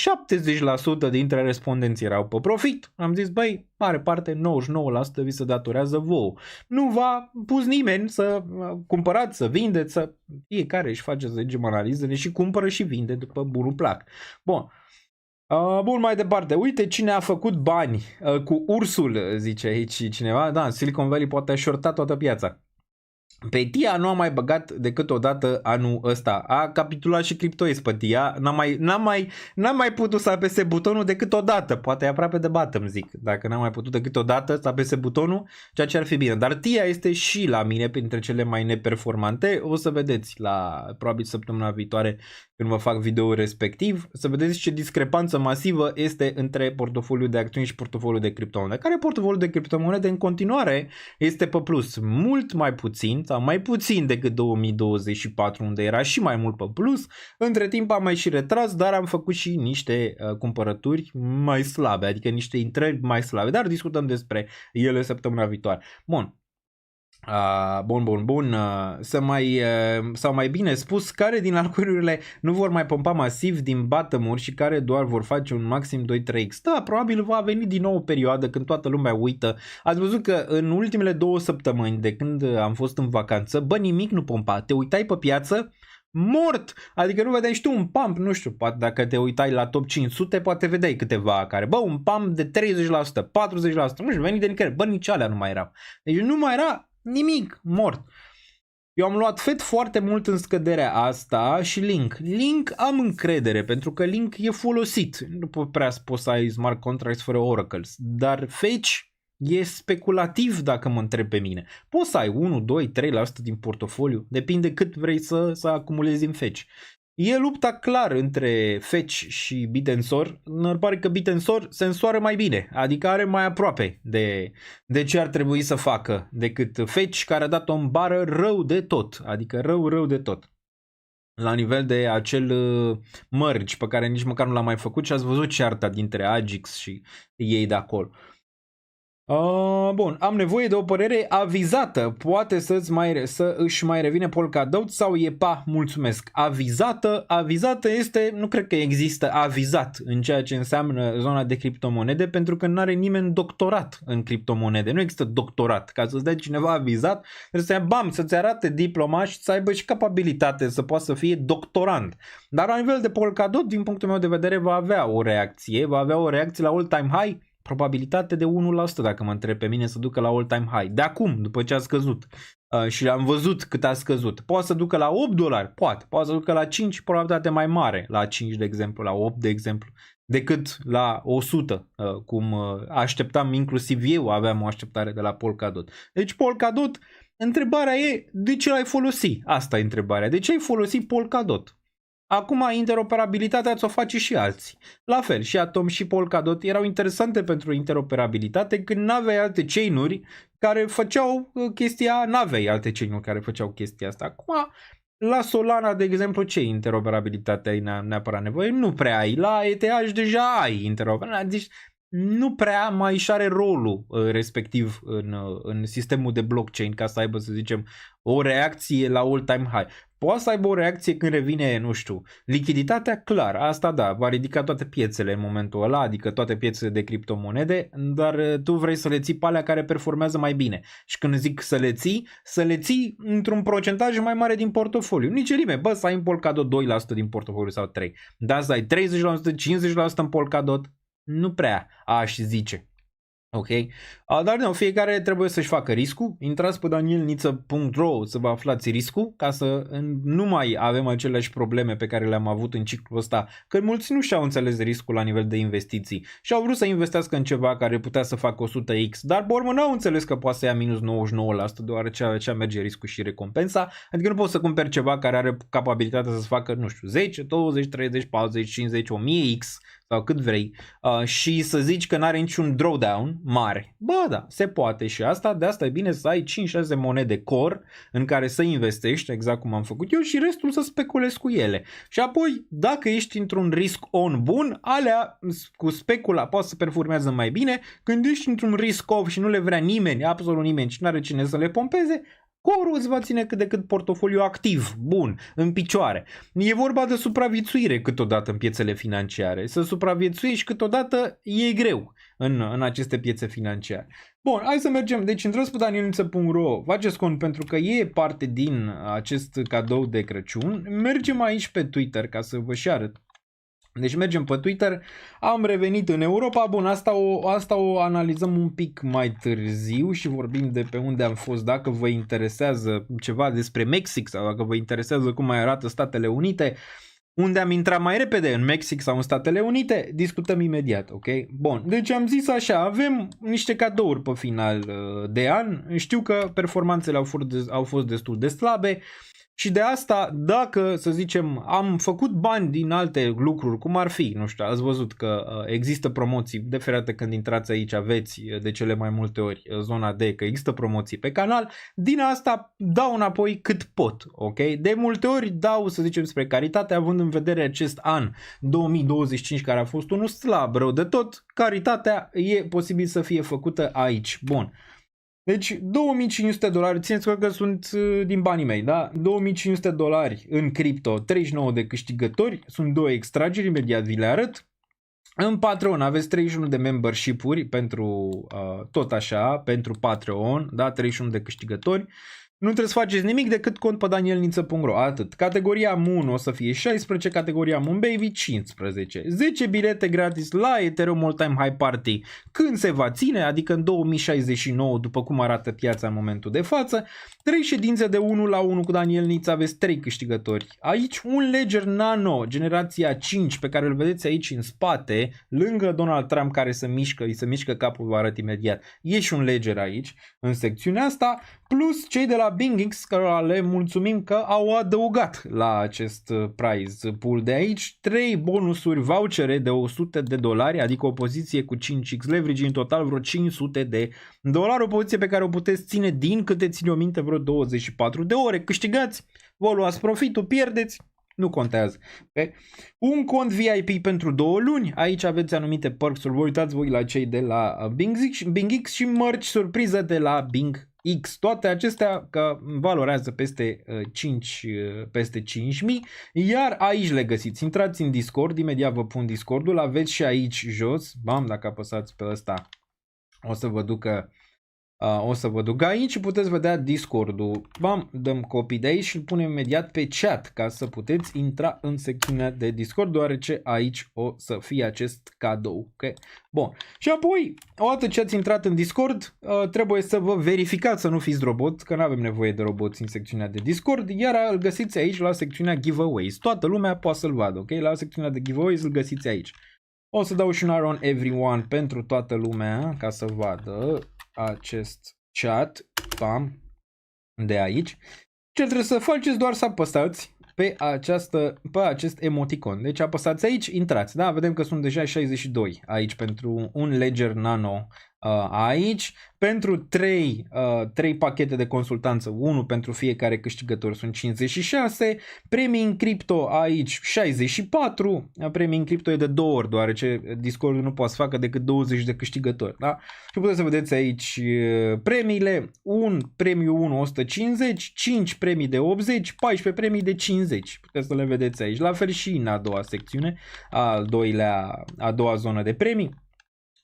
70% dintre respondenți erau pe profit. Am zis, băi, mare parte, 99% vi se datorează vouă. Nu v-a pus nimeni să cumpărați, să vindeți, să fiecare își face, să zicem, analizele și cumpără și vinde după bunul plac. Bun. Bun, mai departe. Uite cine a făcut bani cu ursul, zice aici cineva. Da, Silicon Valley poate a shortat toată piața. Pe TIA nu a mai băgat decât o dată anul ăsta. A capitulat și CryptoES pe TIA. N-a mai putut să apese butonul decât o dată. Poate e aproape de bottom, zic. Dacă n-a mai putut decât o dată să apese butonul, ceea ce ar fi bine. Dar TIA este și la mine printre cele mai neperformante. O să vedeți la probabil săptămâna viitoare când vă fac video respectiv, să vedeți ce discrepanță masivă este între portofoliul de acțiuni și portofoliul de criptomonede. Care portofoliul de criptomonede în continuare este pe plus, mult mai puțin sau mai puțin decât 2024, unde era și mai mult pe plus. Între timp am mai și retras, dar am făcut și niște cumpărături mai slabe, adică niște intrări mai slabe, dar discutăm despre ele săptămâna viitoare. Bun. Bun. Sau mai bine spus, care din altcoin-urile nu vor mai pompa masiv din bottom-uri și care doar vor face un maxim 2-3x. Da, probabil va veni din nou o perioadă când toată lumea uită. Ați văzut că în ultimele 2 săptămâni de când am fost în vacanță, bă, nimic nu pompa. Te uitai pe piață, mort, adică nu vedeai și tu un pump, nu știu, poate dacă te uitai la top 500, poate vedeai câteva care, bă, un pump de 30%, 40%, nu știu, veni de nicăieri, bă, nici alea nu mai erau. Deci nu mai era nimic, mort. Eu am luat FED foarte mult în scăderea asta și Link am încredere pentru că Link e folosit. Nu prea poți să ai smart contracts fără oracles, dar Fetch e speculativ dacă mă întreb pe mine. Poți să ai 1, 2, 3% din portofoliu, depinde cât vrei să acumulezi în Fetch. E lupta clar între Fetch și Bitensor. Îmi pare că Bitensor se însoară mai bine, adică are mai aproape de ce ar trebui să facă decât Fetch, care a dat-o în bară rău de tot, adică rău de tot. La nivel de acel merge pe care nici măcar nu l-am mai făcut și ați văzut cearta dintre Agix și ei de acolo. Bun, am nevoie de o părere avizată. Poate să își mai revine Polkadot sau EPA? Mulțumesc. Avizată este, nu cred că există avizat în ceea ce înseamnă zona de criptomonede, pentru că nu are nimeni doctorat în criptomonede. Nu există doctorat. Ca să-ți dea cineva avizat, trebuie să-ți arate diploma și să aibă și capabilitate să poată să fie doctorand. Dar la nivel de Polkadot, din punctul meu de vedere, va avea o reacție la all-time high. Probabilitate de 1%, dacă mă întreb pe mine, să ducă la all-time high. De acum, după ce a scăzut. Și am văzut cât a scăzut. Poate să ducă la $8, poate să ducă la 5, probabilitate mai mare la 5, de exemplu, la 8, de exemplu, decât la 100, cum așteptam, inclusiv eu aveam o așteptare de la Polkadot. Deci Polkadot, întrebarea e, de ce l-ai folosi? Asta e întrebarea. De ce ai folosit Polkadot? Acum interoperabilitatea ți-o face și alții. La fel, și Atom și Polkadot erau interesante pentru interoperabilitate când n-aveai alte chain-uri care făceau chestia, n-aveai alte chain-uri care făceau chestia asta. Acum, la Solana, de exemplu, ce interoperabilitate ai neapărat nevoie? Nu prea ai. La ETH deja ai interoperabilitate. Deci nu prea mai își are rolul respectiv în sistemul de blockchain ca să aibă, să zicem, o reacție la all-time high. Poate să aibă o reacție când revine, nu știu, lichiditatea, clar, asta da, va ridica toate piețele în momentul ăla, adică toate piețele de criptomonede, dar tu vrei să le ții pe alea care performează mai bine. Și când zic să le ții într-un procentaj mai mare din portofoliu. Nici nimeni, bă, să ai în Polkadot 2% din portofoliu sau 3%. Dar să ai 30%, 50% în Polkadot, nu prea aș zice. Ok? Dar nu, fiecare trebuie să-și facă riscul. Intrați pe danielniță.ro să vă aflați riscul ca să nu mai avem aceleași probleme pe care le-am avut în ciclul ăsta, că mulți nu și-au înțeles riscul la nivel de investiții și au vrut să investească în ceva care putea să facă 100x, dar pe urmă n-au înțeles că poate să ia minus 99%, deoarece așa merge riscul și recompensa, adică nu poți să cumperi ceva care are capabilitatea să facă, nu știu, 10, 20, 30, 40, 50, 1000x sau cât vrei și să zici că n-are niciun drawdown mare. Ba da, se poate și asta, de asta e bine să ai 5-6 monede core în care să investești, exact cum am făcut eu, și restul să speculezi cu ele. Și apoi, dacă ești într-un risk on bun, alea cu specula poate să performează mai bine. Când ești într-un risk off și nu le vrea nimeni, absolut nimeni, și nu are cine să le pompeze, core-ul îți va ține cât de cât portofoliu activ, bun, în picioare. E vorba de supraviețuire câteodată în piețele financiare. Să supraviețuiești câteodată e greu în aceste piețe financiare. Bun, hai să mergem. Deci intrați pe danielniță.ro, faceți cont pentru că e parte din acest cadou de Crăciun. Mergem aici pe Twitter ca să vă și arăt. Deci mergem pe Twitter, am revenit în Europa, bun, asta o analizăm un pic mai târziu și vorbim de pe unde am fost, dacă vă interesează ceva despre Mexic sau dacă vă interesează cum mai arată Statele Unite, unde am intrat mai repede, în Mexic sau în Statele Unite, discutăm imediat, ok? Bun, deci am zis așa, avem niște cadouri pe final de an, știu că performanțele au fost destul de slabe, și de asta, dacă, să zicem, am făcut bani din alte lucruri, cum ar fi, nu știu, ați văzut că există promoții, de ferate când intrați aici aveți de cele mai multe ori zona D, că există promoții pe canal, din asta dau înapoi cât pot, ok? De multe ori dau, să zicem, spre caritate, având în vedere acest an 2025 care a fost unul slab, rău de tot, caritatea e posibil să fie făcută aici, bun. Deci $2500, țineți că sunt din banii mei, da? $2500 în cripto, 39 de câștigători, sunt 2 extrageri, imediat vi le arăt. În Patreon aveți 31 de membership-uri pentru tot așa, pentru Patreon, da? 31 de câștigători. Nu trebuie să faceți nimic decât cont pe danielniță.ro, atât. Categoria Moon o să fie 16, categoria Moon Baby 15. 10 bilete gratis la Ethereum All Time High Party când se va ține, adică în 2069, după cum arată piața în momentul de față. 3 ședințe de 1 la 1 cu Daniel Niță, aveți 3 câștigători. Aici un Ledger Nano, generația 5, pe care îl vedeți aici în spate, lângă Donald Trump care se mișcă capul, vă arăt imediat. E și un Ledger aici, în secțiunea asta, plus cei de la BingX, care le mulțumim că au adăugat la acest prize pool de aici 3 bonusuri vouchere de $100, adică o poziție cu 5x leverage, în total vreo $500, o poziție pe care o puteți ține din câte țin eu minte vreo 24 de ore, câștigați, vă luați profitul, pierdeți, nu contează. Okay? Un cont VIP pentru 2 luni, aici aveți anumite perks-uri, vă uitați voi la cei de la BingX și merch surpriză de la BingX. Toate acestea că valorează peste 5.000, iar aici le găsiți. Intrați în Discord, imediat vă pun Discordul, aveți și aici jos, bam, dacă apăsați pe ăsta o să vă duc aici și puteți vedea Discordul. Bam, dăm copy de aici și îl punem imediat pe chat ca să puteți intra în secțiunea de Discord, deoarece aici o să fie acest cadou. Okay? Bun. Și apoi, odată ce ați intrat în Discord, trebuie să vă verificați să nu fiți robot, că nu avem nevoie de roboți în secțiunea de Discord, iar îl găsiți aici la secțiunea Giveaways. Toată lumea poate să-l vadă, ok? La secțiunea de Giveaways îl găsiți aici. O să dau și un Iron Everyone pentru toată lumea ca să vadă acest chat, bam, de aici. Ce trebuie să faceți doar să apăsați pe acest emoticon. Deci apăsați aici, intrați, da? Vedem că sunt deja 62 aici pentru un Ledger Nano aici. Pentru 3 pachete de consultanță, 1 pentru fiecare câștigător sunt 56, premii în cripto aici 64, premii în cripto e de 2 ori, deoarece Discord nu poate să facă decât 20 de câștigători, da? Și puteți să vedeți aici premiile, un premiu 1 150, 5 premii de 80, 14 premii de 50, puteți să le vedeți aici, la fel și în a doua secțiune, a doua zonă de premii.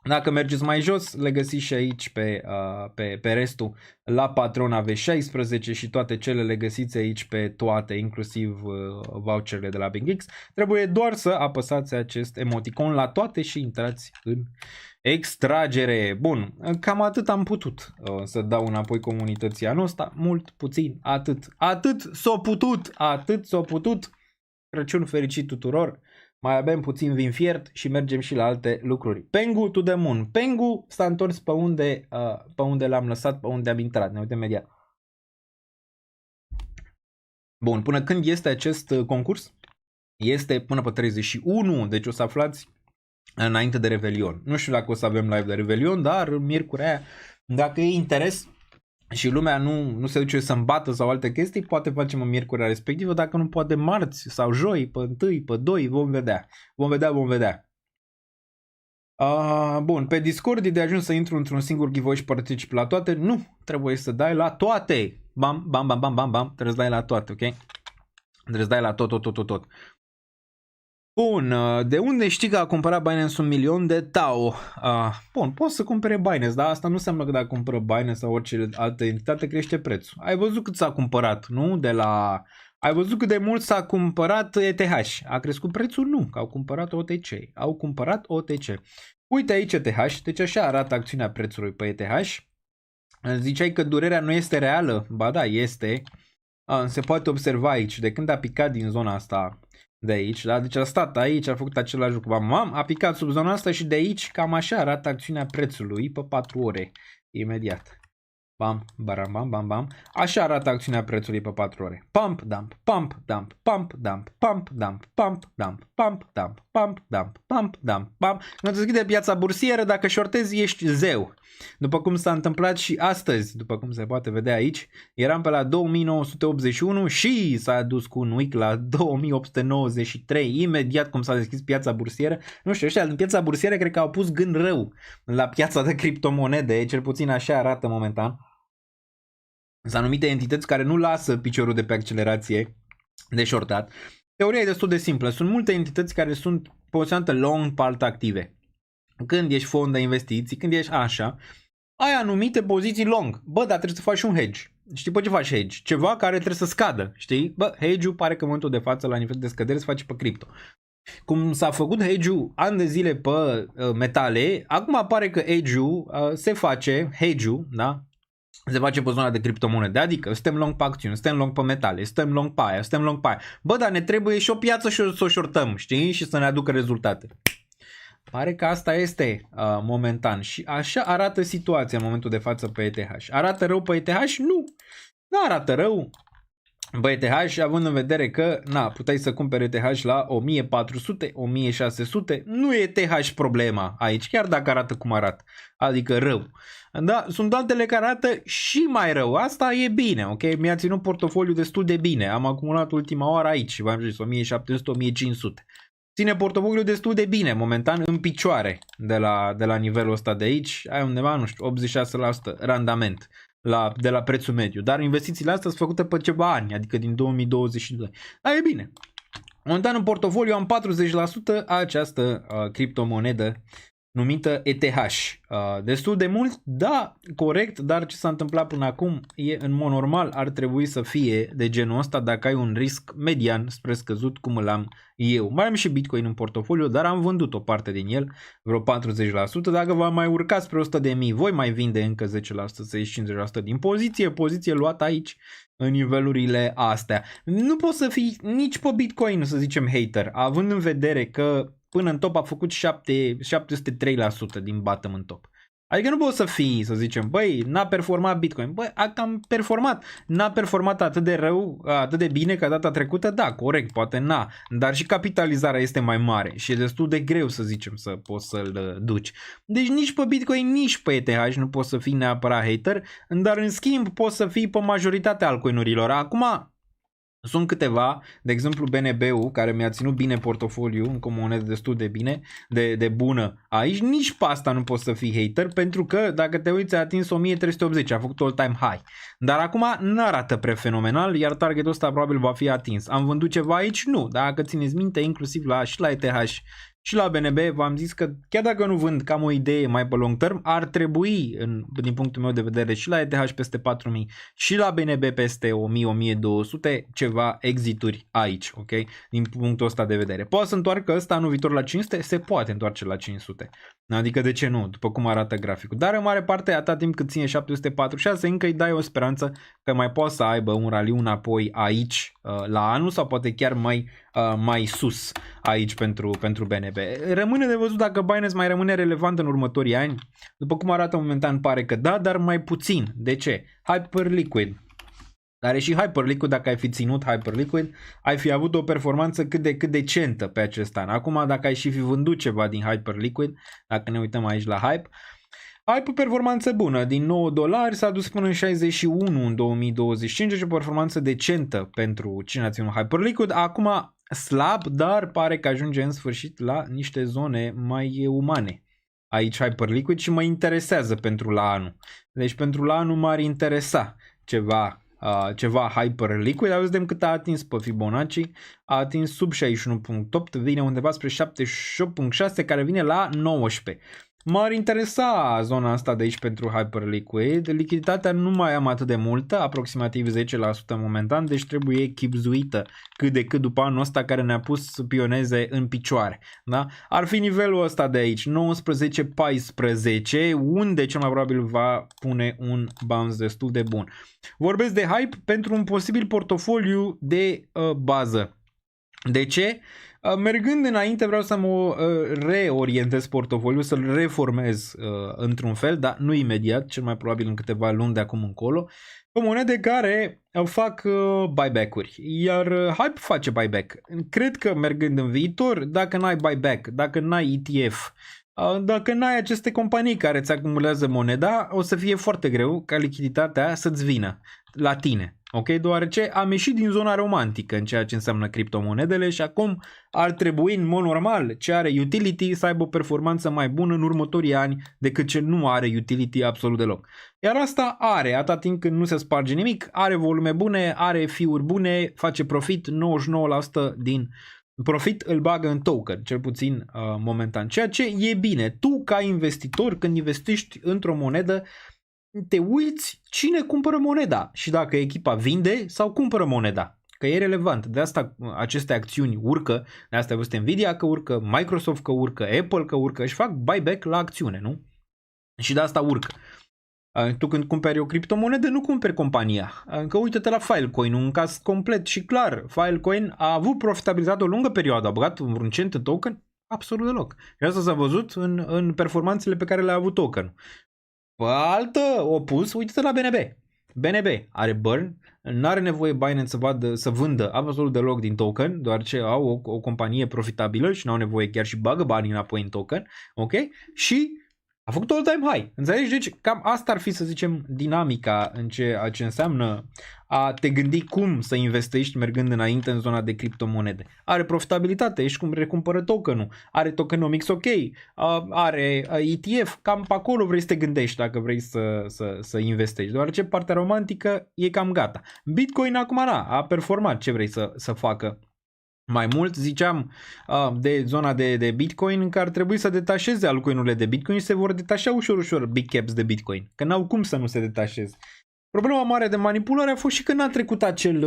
Dacă mergeți mai jos, le găsiți și aici pe restul. La Patreon aveți 16 și toate cele le găsiți aici pe toate, inclusiv voucherele de la BingX. Trebuie doar să apăsați acest emoticon la toate și intrați în extragere. Bun, cam atât am putut să dau înapoi comunității anul ăsta. Mult, puțin, atât s-a putut. Crăciun fericit tuturor. Mai avem puțin vin fiert și mergem și la alte lucruri. Pengu to the moon. Pengu s-a întors pe unde l-am lăsat, pe unde am intrat. Ne uităm imediat. Bun, până când este acest concurs? Este până pe 31, deci o să aflați înainte de Revelion. Nu știu dacă o să avem live de Revelion, dar miercurea aia, dacă e interes și lumea nu se duce să îmbată sau alte chestii, poate facem în miercurea respectivă, dacă nu poate marți sau joi, pe 1, pe 2, vom vedea. Vom vedea. Bun, pe Discord e de ajuns să intru într-un singur giveaway și particip la toate? Nu, trebuie să dai la toate. Bam, bam, bam, bam, bam, bam, trebuie să dai la toate, ok? Trebuie să dai la tot. Bun, de unde știi că a cumpărat Binance 1 milion de TAO? Bun, poți să cumpere Binance, dar asta nu înseamnă că dacă cumpără Binance sau orice altă entitate crește prețul. Ai văzut cât s-a cumpărat, nu? Ai văzut cât de mult s-a cumpărat ETH. A crescut prețul? Nu, că au cumpărat OTC. Uite aici ETH, deci așa arată acțiunea prețului pe ETH. Ziceai că durerea nu este reală? Ba da, este. Se poate observa aici, de când a picat din zona asta de aici, da? Deci a stat aici, a făcut același lucru, a picat sub zona asta și de aici cam așa arată acțiunea prețului pe 4 ore, imediat. Bam, baram, bam, bam, bam. Așa arată acțiunea prețului pe 4 ore. Pump, dump, pump, dump, pump, dump, pump, dump, pump, dump, pump, dump, pump, dump, pump, dump, pump. Când se deschide piața bursieră, dacă shortezi, ești zeu. După cum s-a întâmplat și astăzi, după cum se poate vedea aici, eram pe la 2981 și s-a dus cu un week la 2893, imediat cum s-a deschis piața bursieră. Nu știu, ăștia din piața bursieră cred că au pus gând rău la piața de criptomonede, cel puțin așa arată momentan. Sunt anumite entități care nu lasă piciorul de pe accelerație de shortat. Teoria e destul de simplă. Sunt multe entități care sunt poziționate long pe alte active. Când ești fond de investiții, când ești așa, ai anumite poziții long. Bă, dar trebuie să faci un hedge. Știi pe ce faci hedge? Ceva care trebuie să scadă. Știi? Bă, hedge-ul pare că în momentul de față la nivel de scădere se face pe cripto. Cum s-a făcut hedge-ul ani de zile pe metale, acum pare că hedge-ul se face, da? Se face pe zona de criptomonede, adică suntem long pe acțiuni, suntem long pe metale, suntem long pe aia, suntem long pe aia. Bă, dar ne trebuie și o piață și să o shortăm, știi? Și să ne aducă rezultate. Pare că asta este momentan și așa arată situația în momentul de față pe ETH. Arată rău pe ETH? Nu arată rău. Pe ETH, având în vedere că puteai să cumperi ETH la 1400, 1600, nu e ETH problema aici, chiar dacă arată cum arată, adică rău. Da, sunt altele care arată și mai rău, asta e bine, ok? Mi-a ținut portofoliul destul de bine, am acumulat ultima oară aici, v-am zis 1700, 1500. Ține portofoliul destul de bine, momentan în picioare de la nivelul ăsta de aici, ai undeva, nu știu, 86% randament de la prețul mediu, dar investițiile astea sunt făcute pe ceva ani, adică din 2022. Dar e bine. Momentan în portofoliu am 40% această criptomonedă numită ETH. Destul de mult, da, corect, dar ce s-a întâmplat până acum în mod normal ar trebui să fie de genul ăsta dacă ai un risc median spre scăzut cum îl am eu. Mai am și Bitcoin în portofoliu, dar am vândut o parte din el, vreo 40%. Dacă va mai urca spre 100.000, voi mai vinde încă 10%, 50% din poziție luată aici în nivelurile astea. Nu poți să fii nici pe Bitcoin, să zicem, hater, având în vedere că până în top a făcut 703% din bottom în top. Adică nu poți să fii, să zicem, băi, n-a performat Bitcoin. Băi, a cam performat. N-a performat atât de rău, atât de bine ca data trecută, da, corect, poate n-a. Dar și capitalizarea este mai mare și e destul de greu, să zicem, să poți să-l duci. Deci nici pe Bitcoin, nici pe ETH nu poți să fii neapărat hater, dar în schimb poți să fii pe majoritatea altcoin-urilor. Acum, sunt câteva, de exemplu BNB-ul, care mi-a ținut bine portofoliu, încă o monedă destul de bine, de bună. Aici nici pe asta nu poți să fii hater, pentru că dacă te uiți a atins 1380, a făcut all-time high. Dar acum nu arată fenomenal, iar targetul ăsta probabil va fi atins. Am vândut ceva aici? Nu. Dacă țineți minte, inclusiv și la ETH și la BNB, v-am zis că chiar dacă nu vând cam o idee mai pe long term, ar trebui, din punctul meu de vedere, și la ETH peste 4000 și la BNB peste 1000-1200, ceva exituri aici, ok? Din punctul ăsta de vedere. Poate să întoarcă ăsta anul viitor la 500? Se poate întoarce la 500. Adică de ce nu? După cum arată graficul. Dar în mare parte, atâta timp cât ține 746, încă îi dai o speranță că mai poate să aibă un raliu înapoi aici la anul sau poate chiar mai sus aici pentru BNB. Rămâne de văzut dacă Binance mai rămâne relevant în următorii ani. După cum arată momentan pare că da, dar mai puțin. De ce? Hyperliquid. Care și Hyperliquid, dacă ai fi ținut Hyperliquid, ai fi avut o performanță cât de decentă pe acest an. Acum, dacă ai și fi vândut ceva din Hyperliquid, dacă ne uităm aici la Hype, ai o performanță bună. Din $9 s-a dus până în 61 în 2025, deci o performanță decentă pentru cine a ținut Hyperliquid. Acum slab, dar pare că ajunge în sfârșit la niște zone mai umane. Aici Hyperliquid și mă interesează pentru la anul. Deci pentru la anul m-ar interesa ceva Hyperliquid. Vedem cât a atins pe Fibonacci. A atins sub 61.8, vine undeva spre 78.6, care vine la 19. M-ar interesa zona asta de aici pentru Hyperliquid. Lichiditatea nu mai am atât de multă, aproximativ 10% momentan, deci trebuie chibzuită cât de cât după anul ăsta care ne-a pus să pioneze în picioare. Da? Ar fi nivelul ăsta de aici, 19-14, unde cel mai probabil va pune un bounce destul de bun. Vorbesc de hype pentru un posibil portofoliu de bază. De ce? Mergând înainte vreau să mă reorientez portofoliul, să-l reformez într-un fel, dar nu imediat, cel mai probabil în câteva luni de acum încolo, pe monede care fac buyback-uri, iar Hype face buyback. Cred că mergând în viitor, dacă n-ai buyback, dacă n-ai ETF, dacă n-ai aceste companii care îți acumulează moneda, o să fie foarte greu ca lichiditatea să-ți vină la tine. Ok? Deoarece am ieșit din zona romantică în ceea ce înseamnă criptomonedele și acum ar trebui în mod normal ce are utility să aibă o performanță mai bună în următorii ani decât ce nu are utility absolut deloc. Iar asta are, atâta timp când nu se sparge nimic, are volume bune, are fee-uri bune, face profit, 99% din profit îl bagă în token, cel puțin momentan, ceea ce e bine. Tu ca investitor, când investești într-o monedă, te uiți cine cumpără moneda și dacă echipa vinde sau cumpără moneda, că e relevant. De asta aceste acțiuni urcă, de asta ai văzut Nvidia că urcă, Microsoft că urcă, Apple că urcă, își fac buyback la acțiune, nu? Și de asta urcă. Tu când cumperi o criptomonedă, nu cumperi compania. Că uite-te la Filecoin, un caz complet și clar. Filecoin a avut profitabilitate o lungă perioadă, a băgat vreun cent în token? Absolut deloc. Și asta s-a văzut în performanțele pe care le-a avut token. Pe altă opus, uite-te la BNB. BNB are burn, nu are nevoie Binance să vândă absolut deloc din token, deoarece au o companie profitabilă și nu au nevoie chiar și bagă banii înapoi în token, ok? Și a făcut all-time high, înțelegi? Deci cam asta ar fi, să zicem, dinamica în ceea ce înseamnă a te gândi cum să investești mergând înainte în zona de criptomonede. Are profitabilitate, ești cum recumpără tokenul, are tokenomics ok, are ETF, cam pe acolo vrei să te gândești dacă vrei să investești, deoarece partea romantică e cam gata. Bitcoin acum a performat, ce vrei să facă? Mai mult ziceam de zona de Bitcoin în care ar trebui să detașeze altcoin-urile de Bitcoin și se vor detașa ușor big caps de Bitcoin, că n-au cum să nu se detașeze. Problema mare de manipulare a fost și că n-a trecut acel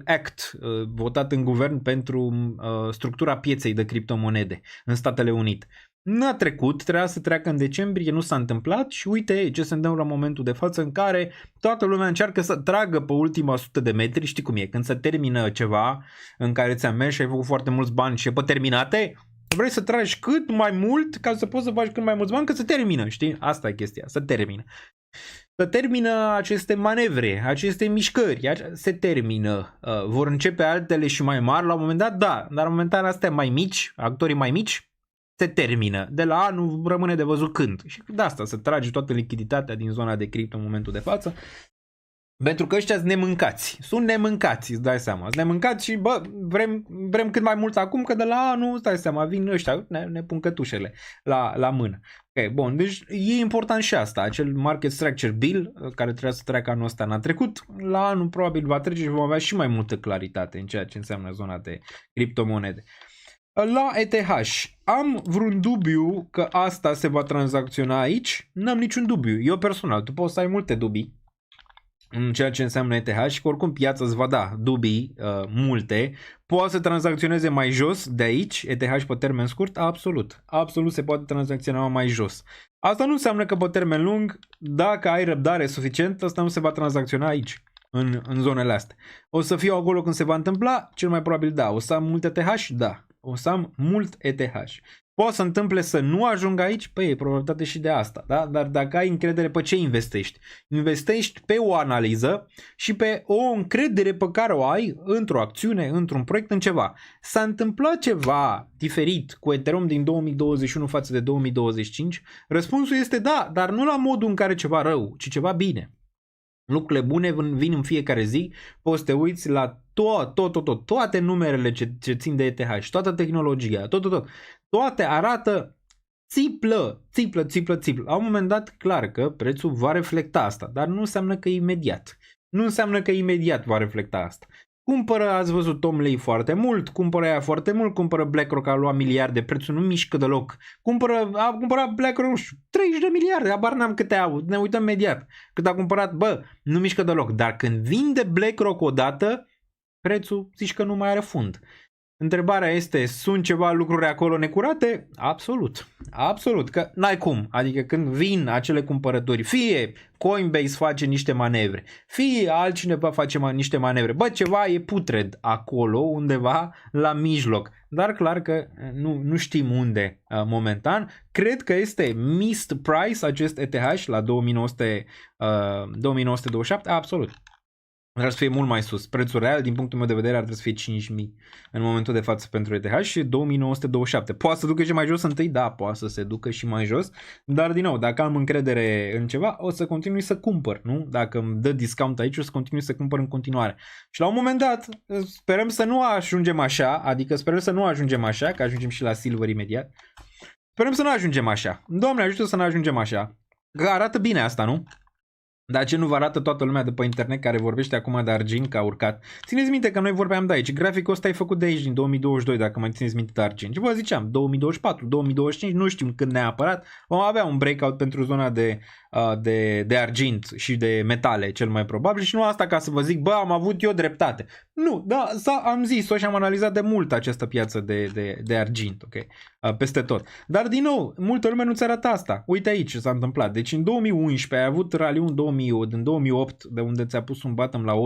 act votat în guvern pentru structura pieței de criptomonede în Statele Unite. N-a trecut, trebuia să treacă în decembrie, nu s-a întâmplat și uite ce se întâmplă la momentul de față în care toată lumea încearcă să tragă pe ultima 100 de metri, știi cum e, când se termină ceva în care ți-am mers și ai făcut foarte mulți bani și e pe terminate, vrei să tragi cât mai mult ca să poți să faci cât mai mulți bani, că se termină, știi? Asta e chestia, se termină. Se termină aceste manevre, aceste mișcări, se termină. Vor începe altele și mai mari la un moment dat, da, dar momentan astea mai mici, actorii mai mici, se termină. De la anul rămâne de văzut când. Și de asta se trage toată lichiditatea din zona de cripto în momentul de față. Pentru că ăștia sunt nemâncați. Sunt nemâncați, îți dai seama. Sunt nemâncați și vrem cât mai mult acum, că de la anul, îți dai seama, vin ăștia, ne pun cătușele la mână. Ok, bun, deci e important și asta. Acel market structure bill, care trebuia să treacă anul ăsta, n-a trecut. La anul probabil va trece și vom avea și mai multă claritate în ceea ce înseamnă zona de criptomonede. La ETH, am vreun dubiu că asta se va tranzacționa aici? N-am niciun dubiu. Eu personal, tu poți să ai multe dubii în ceea ce înseamnă ETH și că oricum piața îți va da dubii multe. Poate să tranzacționeze mai jos de aici, ETH pe termen scurt? Absolut. Absolut se poate tranzacționa mai jos. Asta nu înseamnă că pe termen lung, dacă ai răbdare suficient, asta nu se va tranzacționa aici. În zonele astea. O să fiu acolo când se va întâmpla? Cel mai probabil da. O să am mult ETH? Da. O să am mult ETH. Poate să întâmple să nu ajung aici? Păi e probabilitate și de asta, da? Dar dacă ai încredere, pe ce investești? Investești pe o analiză și pe o încredere pe care o ai într-o acțiune, într-un proiect, în ceva. S-a întâmplat ceva diferit cu Ethereum din 2021 față de 2025? Răspunsul este da, dar nu la modul în care ceva rău, ci ceva bine. Lucrurile bune vin în fiecare zi, poți să te uiți la toate numerele ce țin de ETH, toată tehnologia, toate arată țiplă. La un moment dat, clar că prețul va reflecta asta, dar nu înseamnă că imediat. Nu înseamnă că imediat va reflecta asta. Cumpără, ați văzut Tom Lay foarte mult, cumpără aia foarte mult, cumpără BlackRock, a luat miliarde, prețul nu mișcă deloc. A cumpărat BlackRock, nu știu, 30 de miliarde, habar n-am câte au, ne uităm imediat. Cât a cumpărat, nu mișcă deloc. Dar când vinde BlackRock odată, prețul zici că nu mai are fund. Întrebarea este, sunt ceva lucruri acolo necurate? Absolut, că n-ai cum. Adică când vin acele cumpărături, fie Coinbase face niște manevre, fie altcineva face niște manevre, ceva e putred acolo, undeva la mijloc. Dar clar că nu știm unde momentan. Cred că este missed price acest ETH la 2927, absolut. Ar să fie mult mai sus. Prețul real, din punctul meu de vedere, ar trebui să fie 5.000 în momentul de față pentru ETH și 2927. Poate să ducă și mai jos întâi? Da, poate să se ducă și mai jos, dar din nou, dacă am încredere în ceva, o să continui să cumpăr, nu? Dacă îmi dă discount aici, o să continui să cumpăr în continuare. Și la un moment dat, sperăm să nu ajungem așa, că ajungem și la silver imediat. Sperăm să nu ajungem așa. Doamne ajută să nu ajungem așa. Că arată bine asta, nu? Dar ce nu vă arată toată lumea de pe internet care vorbește acum de argint că a urcat? Țineți minte că noi vorbeam de aici. Graficul ăsta e făcut de aici din 2022, dacă mai țineți minte de argint. Și vă ziceam, 2024, 2025, nu știm când neapărat, vom avea un breakout pentru zona de argint și de metale, cel mai probabil. Și nu asta ca să vă zic, am avut eu dreptate. Nu, da, am zis-o și am analizat de mult această piață de argint, ok? Peste tot. Dar din nou, multă lume nu-ți arată asta. Uite aici ce s-a întâmplat. Deci în 2011 ai avut raliu din 2008, de unde ți-a pus un bottom la $8.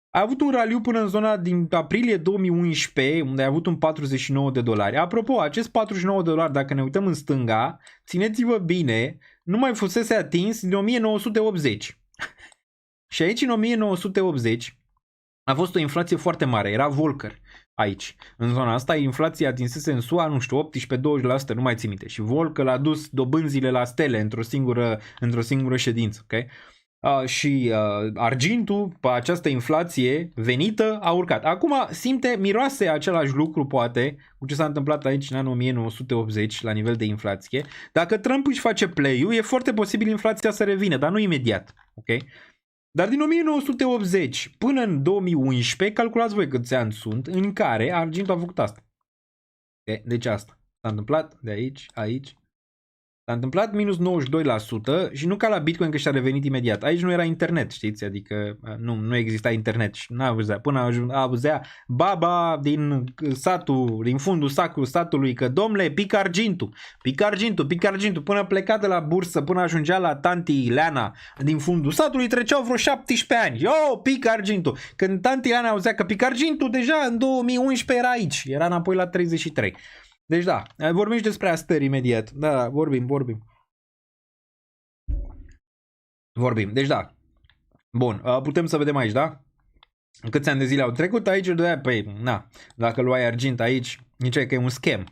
Ai avut un raliu până în zona din aprilie 2011, unde ai avut un $49. Apropo, acest $49, dacă ne uităm în stânga, țineți-vă bine, nu mai fusese atins din 1980. Și aici în 1980 a fost o inflație foarte mare, era Volcker aici. În zona asta inflația atinsese în SUA, nu știu, 18-20%, nu mai țin minte. Și Volcker a dus dobânzile la stele într-o singură ședință, ok? Și argintul, pe această inflație venită, a urcat. Acum miroase același lucru, poate, cu ce s-a întâmplat aici în anul 1980, la nivel de inflație. Dacă Trump își face play-ul, e foarte posibil inflația să revină, dar nu imediat, ok? Dar din 1980 până în 2011, calculați voi câți ani sunt, în care argintul a făcut asta. Okay? Deci asta s-a întâmplat de aici. S-a întâmplat minus 92% și nu ca la Bitcoin că și-a revenit imediat. Aici nu era internet, știți? Adică nu exista internet și n-a auzea. Până auzea baba din fundul satului că domnule, pic argintul, până pleca de la bursă, până ajungea la tanti Leana din fundul satului, treceau vreo 17 ani. Pic argintul. Când tanti Leana auzea că pic argintul, deja în 2011 era aici. Era înapoi la 33. Deci da, vorbim și despre astări imediat. Da, vorbim. Deci da. Bun, putem să vedem aici, da? Câți ani de zile au trecut aici? Dacă luai argint aici, nici că e un scam.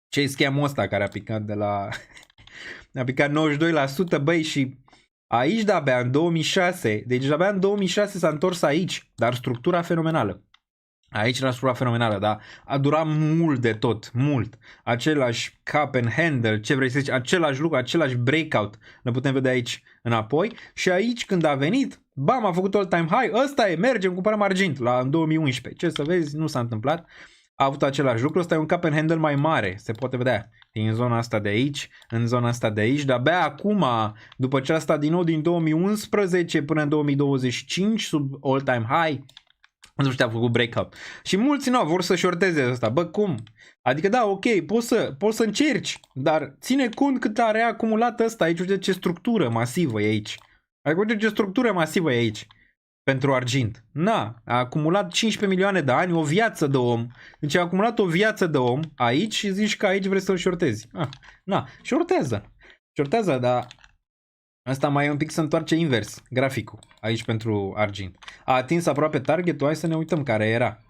Ce e scamul ăsta care a picat de la... a picat 92%, băi, și aici de-abia în 2006, deci de-abia în 2006 s-a întors aici, dar structura fenomenală. Aici era structura fenomenală, da? A durat mult de tot, mult. Același cup and handle, ce vrei să zici, același lucru, același breakout. Le putem vedea aici înapoi. Și aici când a venit, bam, a făcut all-time high. Ăsta e, mergem, cumpărăm argint în 2011. Ce să vezi, nu s-a întâmplat. A avut același lucru, ăsta e un cup and handle mai mare, se poate vedea. Din zona asta de aici, în zona asta de aici, de-abia acum, după ce a stat din nou din 2011 până în 2025, sub all-time high, nu știu, a făcut breakout. Și mulți vor să shorteze asta. Cum? Adică da, ok, poți să încerci, dar ține cont cât are acumulat ăsta aici. Uite ce structură masivă e aici. Adică uite ce structură masivă e aici. pentru argint. A acumulat 15 milioane de ani, o viață de om. Deci a acumulat o viață de om aici și zici că aici vrei să-l șortezi. Șortează, dar asta mai e un pic să întoarce invers graficul aici pentru argint. A atins aproape targetul, hai să ne uităm care era.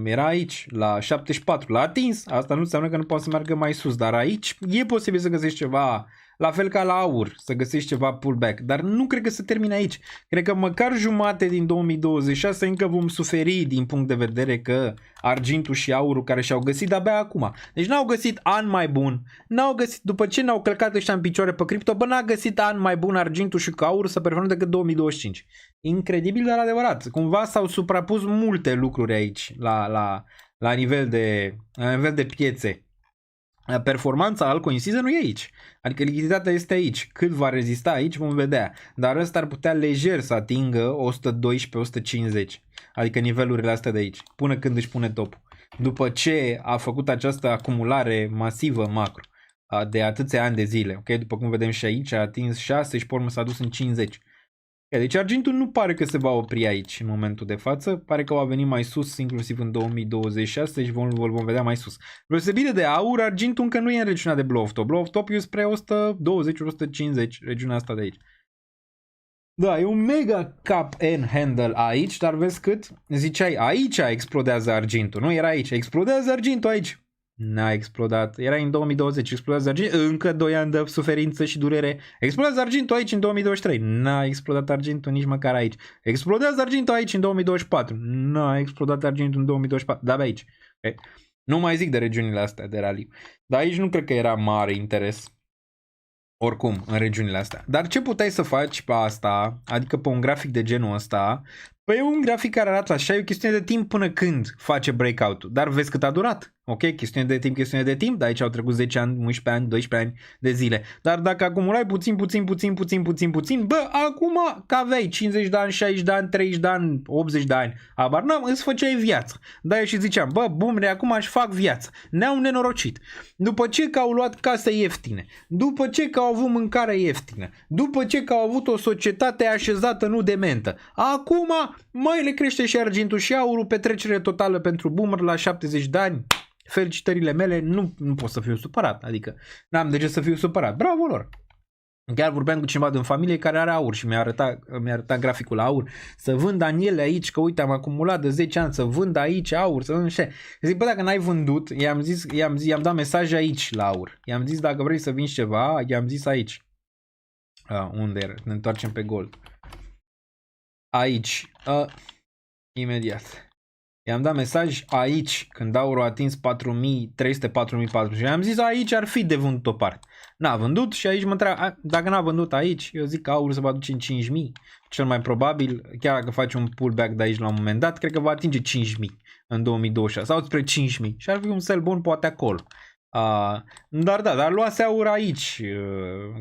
Era aici, la 74, l-a atins, asta nu înseamnă că nu poate să meargă mai sus, dar aici e posibil să găsești ceva, la fel ca la aur, să găsești ceva pullback, dar nu cred că se termină aici. Cred că măcar jumate din 2026 încă vom suferi din punct de vedere că argintul și aurul care și-au găsit de-abia acum. Deci n-au găsit an mai bun, n-au găsit, după ce n-au călcat ăștia în picioare pe cripto, n-a găsit an mai bun argintul și cu aurul să performă decât 2025. Incredibil, dar adevărat. Cumva s-au suprapus multe lucruri aici la nivel de piețe. Performanța altcoin season nu e aici. Adică lichiditatea este aici. Cât va rezista aici vom vedea. Dar ăsta ar putea lejer să atingă 112-150. Adică nivelurile astea de aici. Până când își pune topul. După ce a făcut această acumulare masivă macro de atâția ani de zile. Ok? După cum vedem și aici a atins 6 și pe urmă s-a dus în 50. Deci argintul nu pare că se va opri aici în momentul de față, pare că va veni mai sus inclusiv în 2026 și vom vedea mai sus. Deosebire de aur, argintul încă nu e în regiunea de blow-off top. Blow-off top e spre 120-150, regiunea asta de aici. Da, e un mega cap and handle aici, dar vezi cât? Ziceai, aici explodează argintul, nu? Era aici, explodează argintul aici. N-a explodat. Era în 2020. Explodează argintul. Încă 2 ani de suferință și durere. Explodează argintul aici în 2023. N-a explodat argintul nici măcar aici. Explodează argintul aici în 2024. N-a explodat argintul în 2024. Da, aici. Okay. Nu mai zic de regiunile astea de raliu. Dar aici nu cred că era mare interes. Oricum, în regiunile astea. Dar ce puteai să faci pe asta, adică pe un grafic de genul ăsta? Păi e un grafic care arată așa, e o chestiune de timp până când face breakout-ul. Dar vezi cât a durat. Ok, chestiune de timp, dar aici au trecut 10 ani, 11 ani, 12 ani de zile. Dar dacă acumulai puțin, bă, acum că aveai 50 de ani, 60 de ani, 30 de ani, 80 de ani, abar n-am, îți făceai viață. Da, eu și ziceam, bă, bumre, acum aș fac viață. Ne-au nenorocit. După ce că au luat case ieftine, după ce că au avut mâncare ieftină, după ce că au avut o societate așezată, nu dementă, acum mai le crește și argintul și aurul, petrecere totală pentru boomer la 70 de ani. Felicitările mele, nu pot să fiu supărat, adică n-am de ce să fiu supărat, bravo lor. Chiar vorbeam cu cineva din familie care are aur și mi-a arătat graficul aur, să vând Daniele aici, că uite am acumulat de 10 ani, să vând aici aur, să vând așa. Zic, bă, dacă n-ai vândut, i-am dat mesaje aici la aur, i-am zis dacă vrei să vinzi ceva, i-am zis aici. Unde era? Ne întoarcem pe gold. Aici, imediat. I-am dat mesaj aici, când aurul a atins 4.300-4.400 și am zis aici ar fi de vândut o parte. N-a vândut și aici mă întreb, dacă n-a vândut aici, eu zic că aurul se va duce în 5.000. Cel mai probabil, chiar dacă face un pullback de aici la un moment dat, cred că va atinge 5.000 în 2026 sau spre 5.000 și ar fi un sell bun poate acolo. Dar luase aur aici,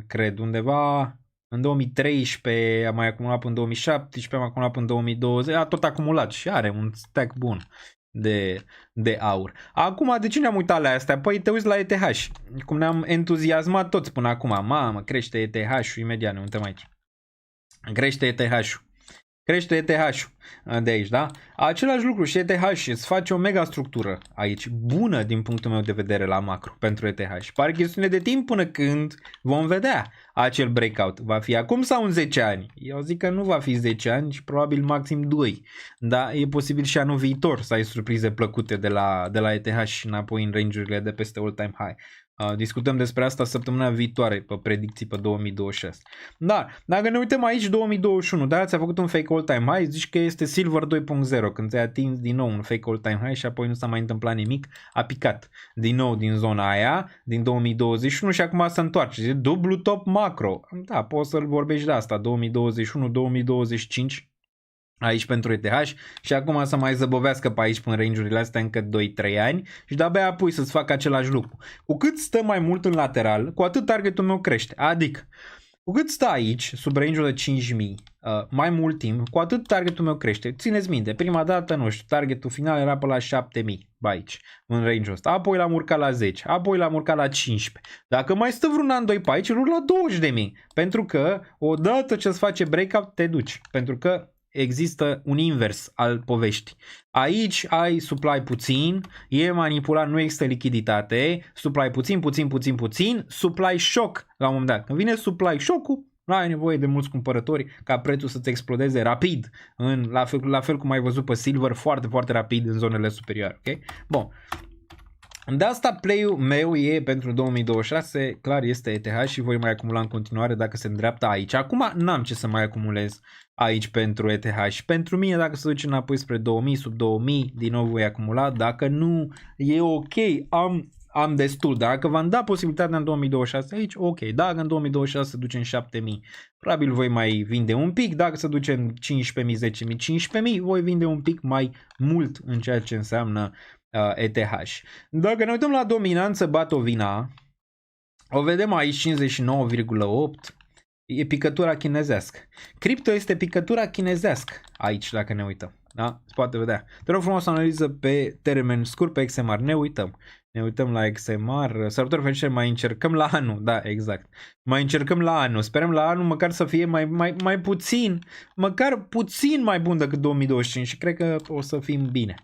cred, undeva... În 2013 am mai acumulat până în 2017, am acumulat până în 2020, a tot acumulat și are un stack bun de aur. Acum, de ce ne-am uitat la astea? Păi te uiți la ETH, cum ne-am entuziasmat toți până acum. Mamă, crește ETH-ul, imediat ne uităm aici. Crește ETH-ul. Crește ETH-ul de aici, da? Același lucru și ETH îți face o mega structură aici, bună din punctul meu de vedere la macro pentru ETH. Pare chestiune de timp până când vom vedea acel breakout. Va fi acum sau în 10 ani? Eu zic că nu va fi 10 ani și probabil maxim 2. Dar e posibil și anul viitor să ai surprize plăcute de la ETH și înapoi în range-urile de peste all-time high. Discutăm despre asta săptămâna viitoare pe predicții pe 2026. Dar dacă ne uităm aici 2021, da, ți-a făcut un fake all-time high, zici că este Silver 2.0, când ți-ai atins din nou un fake all-time high și apoi nu s-a mai întâmplat nimic, a picat din nou din zona aia, din 2021 și acum se întoarce. E dublu top macro. Da, poți să-l vorbești de asta, 2021-2025. Aici pentru ETH și acum să mai zăbovească pe aici până range-urile astea încă 2-3 ani și de-abia apoi să-ți facă același lucru. Cu cât stă mai mult în lateral, cu atât targetul meu crește. Adică, cu cât stă aici, sub range-ul de 5.000, mai mult timp, cu atât targetul meu crește. Țineți minte, prima dată, nu știu, targetul final era pe la 7.000 aici, în range-ul ăsta. Apoi l-am urcat la 10, apoi l-am urcat la 15. Dacă mai stă vreun an, 2 pe aici, îl urc la 20.000. Pentru că, odată ce îți face breakout, te duci. Pentru că există un invers al poveștii. Aici ai supply puțin, e manipulat, nu există lichiditate, supply puțin, supply shock la un moment dat. Când vine supply shock-ul, nu ai nevoie de mulți cumpărători ca prețul să-ți explodeze rapid, la fel cum ai văzut pe silver, foarte, foarte rapid în zonele superioare. Okay? Bun. De asta play-ul meu e pentru 2026, clar este ETH și voi mai acumula în continuare dacă se îndreaptă aici. Acum n-am ce să mai acumulez aici pentru ETH și pentru mine dacă se duce înapoi spre 2000, sub 2000, din nou voi acumula, dacă nu e ok, am destul. Dacă v-am dat posibilitatea în 2026 aici, ok. Dacă în 2026 se duce în 7000, probabil voi mai vinde un pic. Dacă se duce în 15.000, 10.000, 15.000, voi vinde un pic mai mult în ceea ce înseamnă ETH. Dacă ne uităm la dominanță Batovina, o vedem aici 59,8. E picătura chinezească. Cripto este picătura chinezească aici, dacă ne uităm. Da? Se poate vedea. Te rog frumos, analiză pe termen scurt pe XMR. Ne uităm la XMR. Sărbători fericite, mai încercăm la anul. Da, exact. Mai încercăm la anul. Sperăm la anul măcar să fie mai puțin, măcar puțin mai bun decât 2025 și cred că o să fim bine.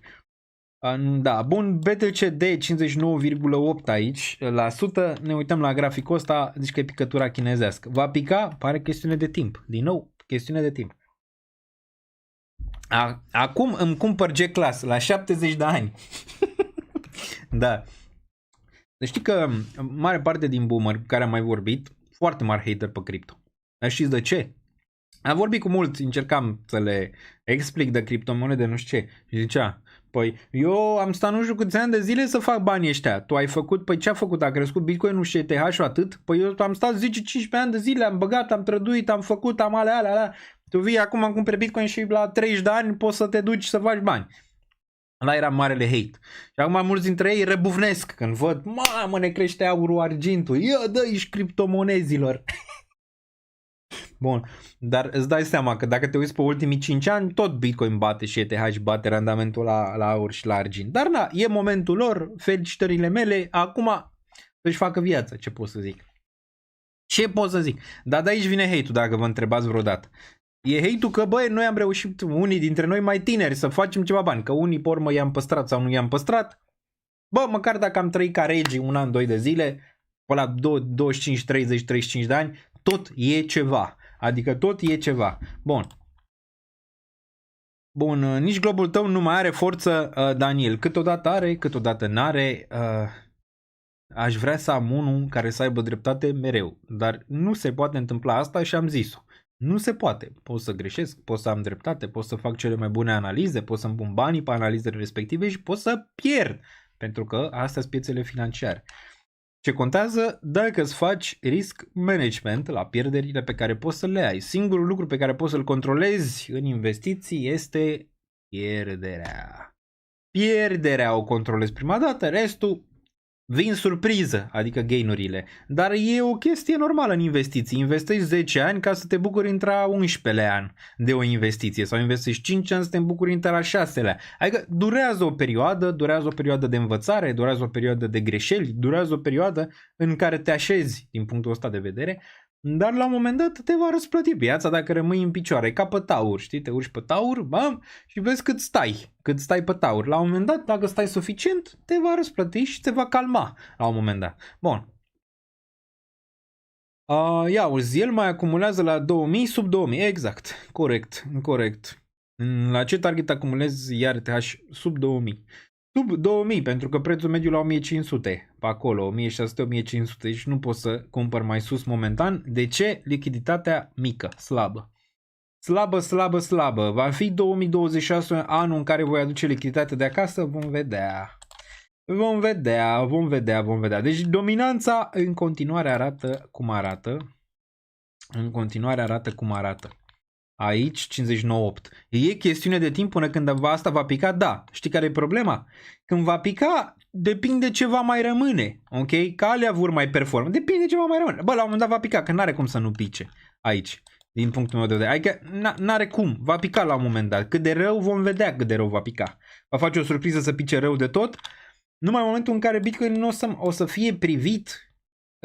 Da, bun, BTCD 59,8 aici la 100, ne uităm la graficul ăsta, zici că e picătura chinezească. Va pica? Pare chestiune de timp. Din nou, chestiune de timp. Acum îmi cumpăr G-Class la 70 de ani. Da. Deci știi că mare parte din boomer cu care am mai vorbit, foarte mari hater pe cripto. Dar știți de ce? Am vorbit cu mulți, încercam să le explic de criptomonede, nu știu ce. Și zicea, păi eu am stat nu știu câți ani de zile să fac banii ăștia. Tu ai făcut, păi ce a făcut? A crescut Bitcoin-ul și ETH-ul atât? Păi eu am stat 10-15 ani de zile, am băgat, am trăduit, am făcut, am alea. Tu vii acum, am cumpărat Bitcoin și la 30 de ani poți să te duci să faci bani. Ăla era marele hate. Și acum mulți dintre ei răbufnesc când văd, mamă, ne crește aurul, argintul, ia dă-i criptomonezilor. Bun, dar îți dai seama că dacă te uiți pe ultimii 5 ani, tot Bitcoin bate și ETH bate randamentul la aur și la argint. Dar na, e momentul lor, felicitările mele, acum să-și facă viața, ce pot să zic. Ce pot să zic? Dar de aici vine hate-ul, dacă vă întrebați vreodată. E hate-ul că, băi, noi am reușit, unii dintre noi mai tineri, să facem ceva bani, că unii pe urmă i-am păstrat sau nu i-am păstrat. Bă, măcar dacă am trăit ca regii un an, 2 de zile, pe la 25, 30, 35 de ani, tot e ceva. Adică tot e ceva. Bun. Bun, nici globul tău nu mai are forță, Daniel. Câteodată are, câteodată n-are. Aș vrea să am unul care să aibă dreptate mereu. Dar nu se poate întâmpla asta și am zis-o. Nu se poate. Pot să greșesc, pot să am dreptate, pot să fac cele mai bune analize, pot să-mi pun banii pe analizele respective și pot să pierd. Pentru că astea sunt piețele financiare. Ce contează dacă îți faci risk management la pierderile pe care poți să le ai. Singurul lucru pe care poți să-l controlezi în investiții este pierderea. Pierderea o controlezi prima dată, restul vin surpriză, adică gain-urile. Dar e o chestie normală în investiții. Investești 10 ani ca să te bucuri între 11-lea an de o investiție sau investești 5 ani să te bucuri între la 6-lea. Adică durează o perioadă de învățare, durează o perioadă de greșeli, durează o perioadă în care te așezi din punctul ăsta de vedere, dar la un moment dat te va răsplăti viața dacă rămâi în picioare, ca pe taur, știi? Te urci pe taur, bam, și vezi cât stai pe taur. La un moment dat, dacă stai suficient, te va răsplăti și te va calma la un moment dat. Bun. Ia uzi, el mai acumulează la 2000, sub 2000, exact, corect. La ce target acumulezi iar ETH sub 2000? Sub 2000, pentru că prețul mediu la 1500, pe acolo, 1600-1500, deci nu poți să cumpăr mai sus momentan. De ce? Lichiditatea mică, slabă. Slabă. Va fi 2026 anul în care voi aduce lichiditate de acasă? Vom vedea. Deci dominanța în continuare arată cum arată. Aici 59,8. E chestiune de timp până când asta va pica? Da. Știi care e problema? Când va pica, depinde ce va mai rămâne. Ok? Că alea vor mai performa. Depinde ce va mai rămâne. Bă, la un moment dat va pica, că n-are cum să nu pice. Aici. Din punctul meu de vedere. Adică n-are cum. Va pica la un moment dat. Cât de rău vom vedea cât de rău va pica. Va face o surpriză să pice rău de tot. Numai în momentul în care Bitcoin o să fie privit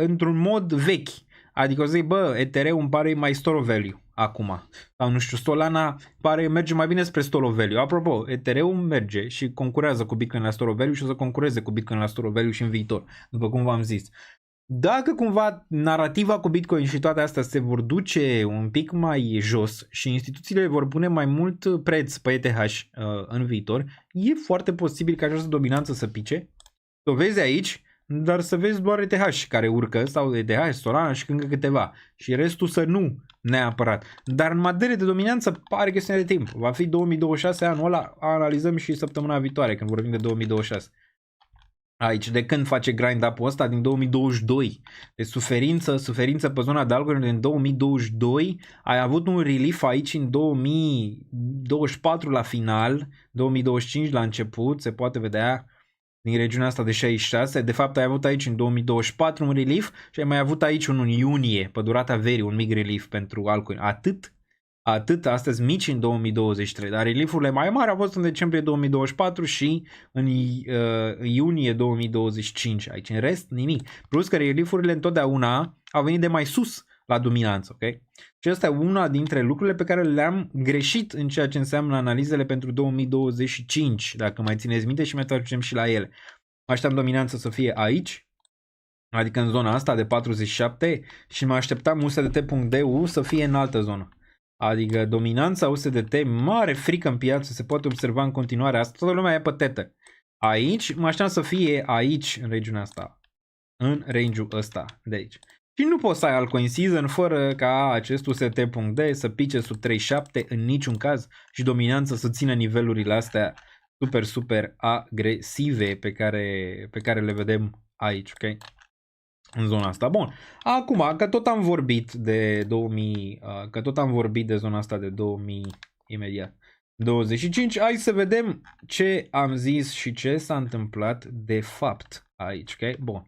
într-un mod vechi. Adică o să zic, bă, Ethereum îmi pare mai store of value. acum. Sau nu știu, Solana pare merge mai bine spre Store of Value. Apropo, Ethereum merge și concurează cu Bitcoin la Store of Value și o să concureze cu Bitcoin la Store of Value și în viitor, după cum v-am zis. Dacă cumva narativa cu Bitcoin și toate astea se vor duce un pic mai jos și instituțiile vor pune mai mult preț pe ETH în viitor, e foarte posibil ca această dominanță să pice. O vezi aici, dar să vezi doar ETH care urcă, sau ETH, Solana și încă câteva. Și restul să nu neapărat. Dar în materie de dominanță pare chestiune de timp. Va fi 2026 anul ăla, analizăm și săptămâna viitoare când vorbim de 2026. Aici, de când face grind up-ul ăsta? Din 2022. De suferință pe zona de algoritmi din 2022. Ai avut un relief aici în 2024 la final, 2025 la început, se poate vedea din regiunea asta de 66. De fapt ai avut aici în 2024 un relief și ai mai avut aici unul în iunie, pe durata verii, un mic relief pentru altcoin. Atât, astăzi mici în 2023, dar relief-urile mai mari au fost în decembrie 2024 și în iunie 2025. Aici în rest nimic. Plus că relief-urile întotdeauna au venit de mai sus la dominanță, ok? Și asta e una dintre lucrurile pe care le-am greșit în ceea ce înseamnă analizele pentru 2025, dacă mai țineți minte, și mai trecem și la ele. Așteptam dominanță să fie aici, adică în zona asta de 47, și mă așteptam USDT.DU să fie în altă zonă. Adică dominanța USDT, mare frică în piață, se poate observa în continuare. Asta toată lumea e pe tetă. Aici, mă așteptam să fie aici, în regiunea asta. În range-ul ăsta de aici. Și nu poți să ai altcoin season fără ca acest USDT.D să pice sub 37 în niciun caz și dominanța să țină nivelurile astea super agresive pe care le vedem aici, ok? În zona asta. Bun. Acum, că tot am vorbit de 2000, că tot am vorbit de zona asta de 2000 imediat 25, hai să vedem ce am zis și ce s-a întâmplat de fapt aici, ok? Bun.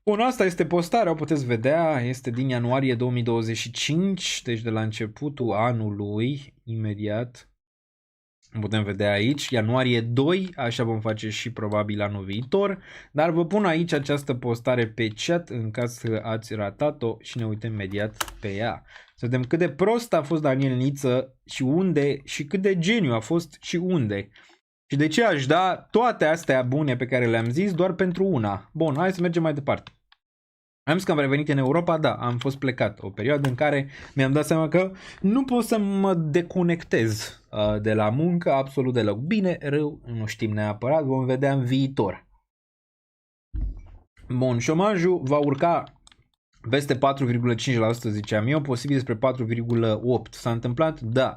Bun, asta este postarea, o puteți vedea, este din ianuarie 2025, deci de la începutul anului, imediat. Putem vedea aici, ianuarie 2, așa vom face și probabil anul viitor, dar vă pun aici această postare pe chat în caz că ați ratat-o și ne uităm imediat pe ea. Să vedem cât de prost a fost Daniel Niță și unde, și cât de geniu a fost și unde. Și de ce aș da toate astea bune pe care le-am zis doar pentru una. Bun, hai să mergem mai departe. Am zis că am revenit în Europa, da, am fost plecat. O perioadă în care mi-am dat seama că nu pot să mă deconectez de la muncă absolut deloc. Bine, rău, nu știm neapărat, vom vedea în viitor. Bun, șomajul va urca peste 4,5%, ziceam eu, posibil spre 4,8%. S-a întâmplat? Da.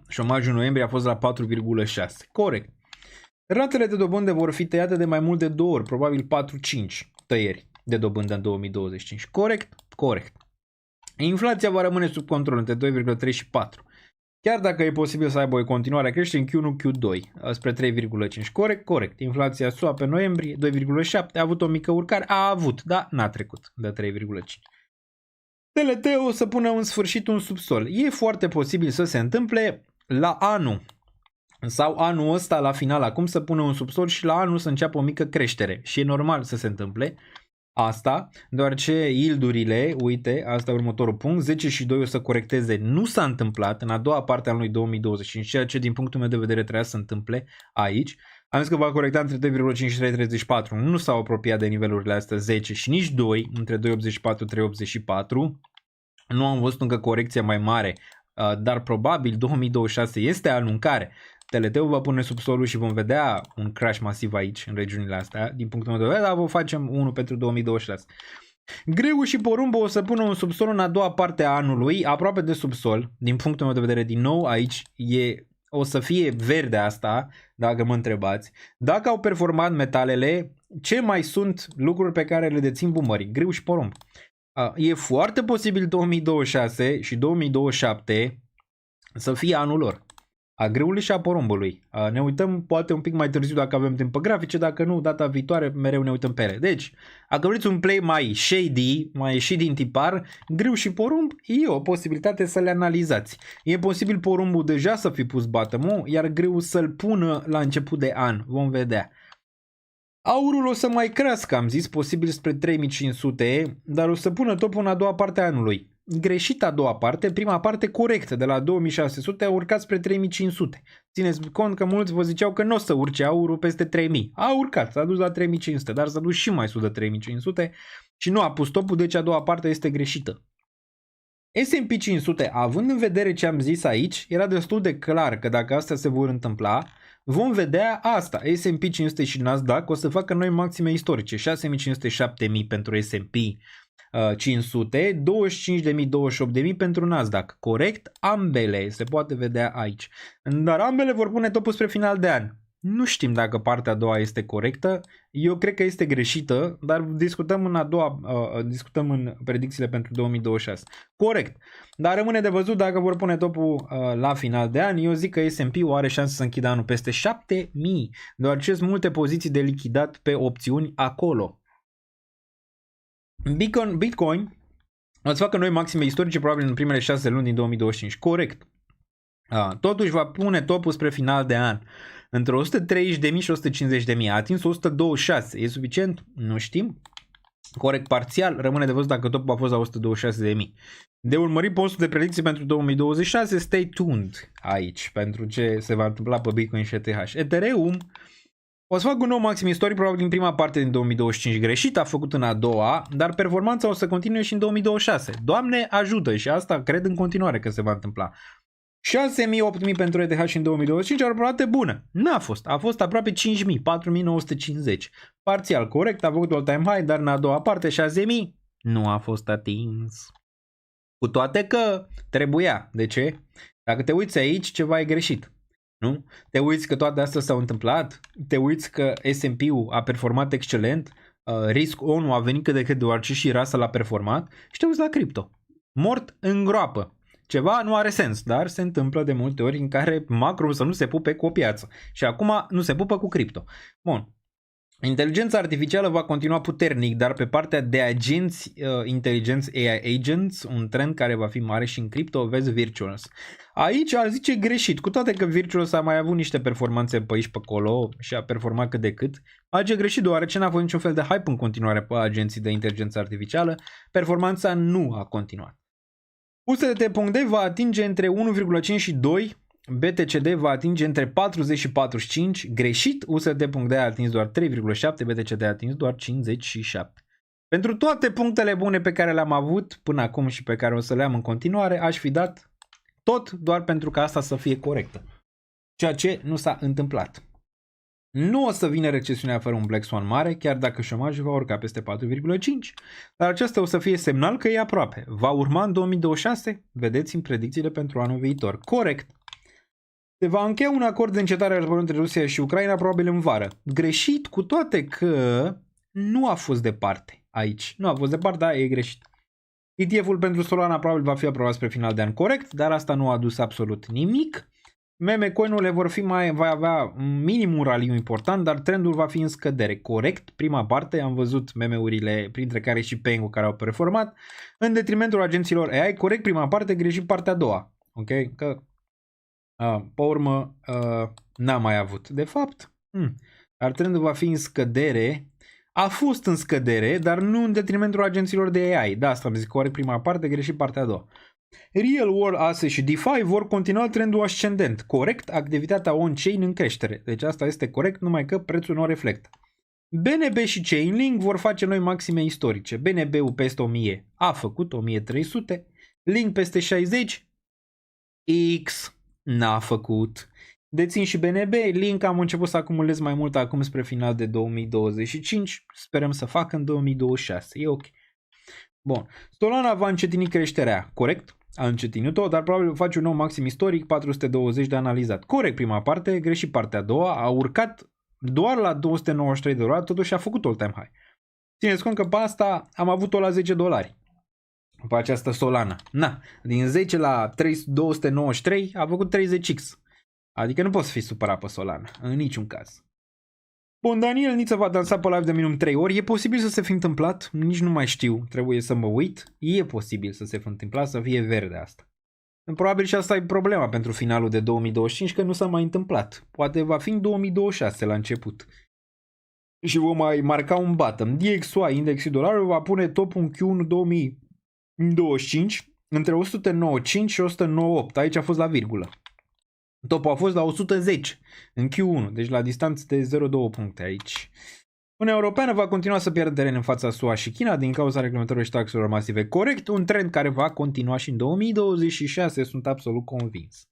Șomajul în noiembrie a fost la 4,6%. Corect. Ratele de dobândă vor fi tăiate de mai mult de 2 ori, probabil 4-5 tăieri de dobândă în 2025. Corect? Corect. Inflația va rămâne sub control între 2,3 și 4. Chiar dacă e posibil să aibă o continuare a creșterii în Q1, Q2 spre 3,5. Corect? Corect. Inflația SUA pe noiembrie 2,7 a avut o mică urcare. A avut, dar n-a trecut de 3,5. TLT o să pună în sfârșit un subsol. E foarte posibil să se întâmple la anul sau anul ăsta la final acum să pună un subsol și la anul să înceapă o mică creștere. Și e normal să se întâmple asta, deoarece yieldurile, uite, asta e următorul punct, 10 și 2 o să corecteze, nu s-a întâmplat în a doua parte a anului 2025, ceea ce din punctul meu de vedere trebuia să se întâmple aici. Am zis că va corecta între 2,5 și 3,34, nu s-au apropiat de nivelurile astea 10 și nici 2, între 2,84-3,84. Nu am văzut încă corecția mai mare, dar probabil 2026 este anul în care TLT-ul va pune subsolul și vom vedea un crash masiv aici, în regiunile astea, din punctul meu de vedere, dar vă facem unul pentru 2026. Greu și porumbul o să pună un subsol în a doua parte a anului, aproape de subsol, din punctul meu de vedere, din nou aici o să fie verde asta, dacă mă întrebați. Dacă au performat metalele, ce mai sunt lucruri pe care le dețin bumării? Greu și porumb. E foarte posibil 2026 și 2027 să fie anul lor. A greului și a porumbului. Ne uităm poate un pic mai târziu dacă avem timp pe grafice, dacă nu, data viitoare mereu ne uităm pe ele. Deci, dacă vreți un play mai shady, mai ieșit din tipar, greu și porumb, e o posibilitate să le analizați. E posibil porumbul deja să fi pus bottom-ul, iar greu să-l pună la început de an. Vom vedea. Aurul o să mai crească, am zis, posibil spre 3500, dar o să pună topul în a doua parte a anului. greșită a doua parte, prima parte corectă, de la 2600 a urcat spre 3500. Țineți cont că mulți vă ziceau că nu o să urce aurul peste 3000. A urcat, s-a dus la 3500, dar s-a dus și mai sus de 3500 și nu a pus topul, deci a doua parte este greșită. S&P 500, având în vedere ce am zis aici, era destul de clar că dacă astea se vor întâmpla, vom vedea asta. S&P 500 și Nasdaq o să facă noi maxime istorice. 6500-7000 pentru S&P 500, 25.000-28.000 pentru Nasdaq. Corect? Ambele se poate vedea aici. Dar ambele vor pune topul spre final de an. Nu știm dacă partea a doua este corectă. Eu cred că este greșită, dar discutăm în a doua, discutăm în predicțiile pentru 2026. Corect. Dar rămâne de văzut dacă vor pune topul la final de an. Eu zic că S&P-ul are șanse să închidă anul peste 7000, deoarece sunt multe poziții de lichidat pe opțiuni acolo. Bitcoin o să facă noi maxime istorice probabil în primele 6 luni din 2025. Corect. Totuși va pune topul spre final de an între 130.000 și 150.000. A atins 126. E suficient? Nu știm. Corect parțial. Rămâne de văzut dacă topul a fost la 126.000. De urmărit postul de predicții pentru 2026. Stay tuned aici pentru ce se va întâmpla pe Bitcoin și ETH. Ethereum o să fac un nou maxim istoric probabil din prima parte din 2025 greșit, a făcut în a doua, dar performanța o să continue și în 2026. Doamne ajută și asta cred în continuare că se va întâmpla. 6.000, 8.000 pentru ETH și în 2025 ar aproape bună. N-a fost. A fost aproape 5.000, 4.950. Parțial corect, a făcut all-time high, dar în a doua parte 6.000 nu a fost atins. Cu toate că trebuia. De ce? Dacă te uiți aici, ceva e greșit. Nu? Te uiți că toate astea s-au întâmplat, te uiți că S&P-ul a performat excelent, Risk ONU a venit cât de cât deoarece și Russell a performat și te uiți la cripto. Mort în groapă. Ceva nu are sens, dar se întâmplă de multe ori în care macro să nu se pupe cu o piață. Și acum nu se pupă cu cripto. Bun. Inteligența artificială va continua puternic, dar pe partea de agenți inteligenți AI agents, un trend care va fi mare și în cripto, vezi Virtuous. Aici ar zice greșit, cu toate că Virtuous a mai avut niște performanțe pe aici pe acolo și a performat cât de cât. Aici e greșit deoarece n-a fost niciun fel de hype în continuare pe agenții de inteligență artificială, performanța nu a continuat. USDT.D va atinge între 1,5 și 2, BTCD va atinge între 40 și 45, greșit, USD.D a atins doar 3,7, BTCD a atins doar 57. Pentru toate punctele bune pe care le-am avut până acum și pe care o să le am în continuare, aș fi dat tot doar pentru ca asta să fie corectă. Ceea ce nu s-a întâmplat. Nu o să vină recesiunea fără un Black Swan mare, chiar dacă șomajul va urca peste 4,5, dar acesta o să fie semnal că e aproape. Va urma în 2026? Vedeți în predicțiile pentru anul viitor. Corect. Se va încheia un acord de încetare a războiului între Rusia și Ucraina probabil în vară. Greșit, cu toate că nu a fost departe aici. Nu a fost departe, dar e greșit. ETF-ul pentru Solana probabil va fi aprobat spre final de an, corect, dar asta nu a adus absolut nimic. Meme coin-urile va avea minim un raliu important, dar trendul va fi în scădere. Corect, prima parte am văzut meme-urile, printre care și Pengu, care au performat, în detrimentul agenților AI. Corect, prima parte, greșit partea a doua. Ok? Că pe urmă n-am mai avut. De fapt, dar trendul va fi în scădere. A fost în scădere, dar nu în detrimentul agenților de AI. Da, asta am zis, corect prima parte, greșit partea a doua. Real World Assets și DeFi vor continua trendul ascendent. Corect, activitatea on-chain în creștere. Deci asta este corect, numai că prețul nu o reflectă. BNB și Chainlink vor face noi maxime istorice. BNB-ul peste 1000 a făcut 1300, Link peste 60, X n-a făcut. Dețin și BNB, Link am început să acumulez mai mult acum spre final de 2025, sperăm să facă în 2026, e ok. Bun, Solana va încetini creșterea, corect? A încetinit-o, dar probabil face un nou maxim istoric, 420 de analizat. Corect prima parte, greșit partea a doua, a urcat doar la $293, totuși a făcut all-time high. Țineți cont că pe asta am avut-o la $10. Pe această Solana. Na, din 10 la 293 a făcut 30x. Adică nu poți fi supărat pe Solana, în niciun caz. Bun, Daniel Niță va dansa pe live de minimum 3 ori. E posibil să se fi întâmplat, nici nu mai știu, trebuie să mă uit. E posibil să se fi întâmplat, să fie verde asta. Probabil și asta e problema pentru finalul de 2025, că nu s-a mai întâmplat. Poate va fi în 2026 la început. Și vom mai marca un bottom. DXY, indexul dolarului, va pune top în Q1 2025. între 109.5 și 109.8. Aici a fost la virgulă. Topul a fost la 110 în Q1, deci la distanță de 0,2 puncte aici. Uniunea Europeană va continua să pierdă teren în fața SUA și China din cauza reglementărilor și taxelor masive. Corect, un trend care va continua și în 2026, sunt absolut convins.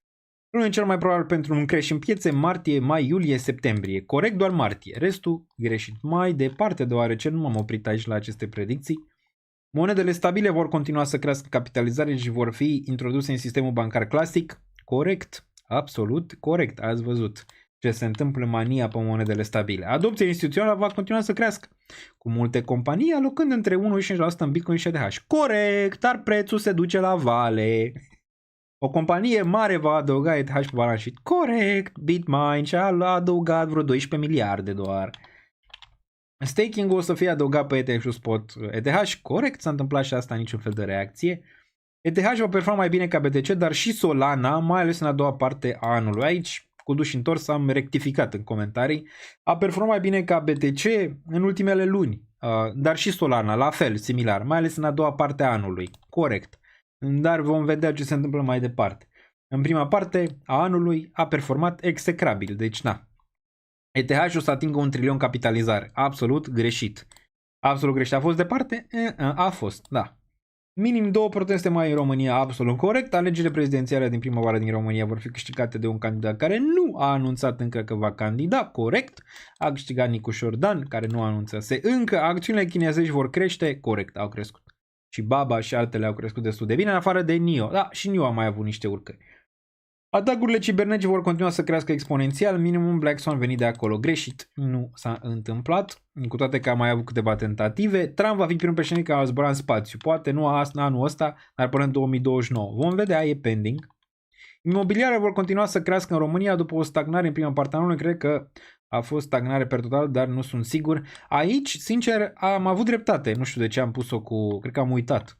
Unul cel mai probabil pentru un creș în piețe martie, mai, iulie, septembrie. Corect, doar martie. Restul greșit. Mai departe, deoarece nu m-am oprit aici la aceste predicții. Monedele stabile vor continua să crească capitalizarea și vor fi introduse în sistemul bancar clasic. Corect, absolut corect. Ați văzut ce se întâmplă, mania pe monedele stabile. Adopția instituțională va continua să crească, cu multe companii alocând între 1 și 5% în Bitcoin și ETH. Corect, dar prețul se duce la vale. O companie mare va adăuga ETH pe balance sheet. Corect, Bitmain și-a adăugat vreo 12 miliarde doar. Staking-ul o să fie adăugat pe ETH și spot ETH. Corect, s-a întâmplat și asta, niciun fel de reacție. ETH va performa mai bine ca BTC, dar și Solana, mai ales în a doua parte a anului. Aici, cu duș întors, am rectificat în comentarii. A performat mai bine ca BTC în ultimele luni, dar și Solana, la fel, similar, mai ales în a doua parte a anului. Corect. Dar vom vedea ce se întâmplă mai departe. În prima parte a anului a performat execrabil, deci na. ETH o să atingă 1 trilion capitalizare. Absolut greșit. Absolut greșit. A fost departe? A fost, da. Minim 2 proteste mai în România, absolut corect. Alegerile prezidențiale din primăvară din România vor fi câștigate de un candidat care nu a anunțat încă că va candida, corect. A câștigat Nicu Șordan, care nu anunțase încă. Acțiunile chinezești vor crește, corect, au crescut. Și Baba și altele au crescut destul de bine, în afară de NIO. Da, și NIO a mai avut niște urcări. Atacurile cibernetice vor continua să crească exponențial, minimum Black Swan venit de acolo. Greșit, nu s-a întâmplat, cu toate că a mai avut câteva tentative. Trump va fi primul președinte care a zburat în spațiu, poate nu anul ăsta, dar până în 2029. Vom vedea, e pending. Imobiliare vor continua să crească în România după o stagnare în prima parte a anului, cred că a fost stagnare per total, dar nu sunt sigur. Aici, sincer, am avut dreptate, nu știu de ce am pus-o cu, cred că am uitat.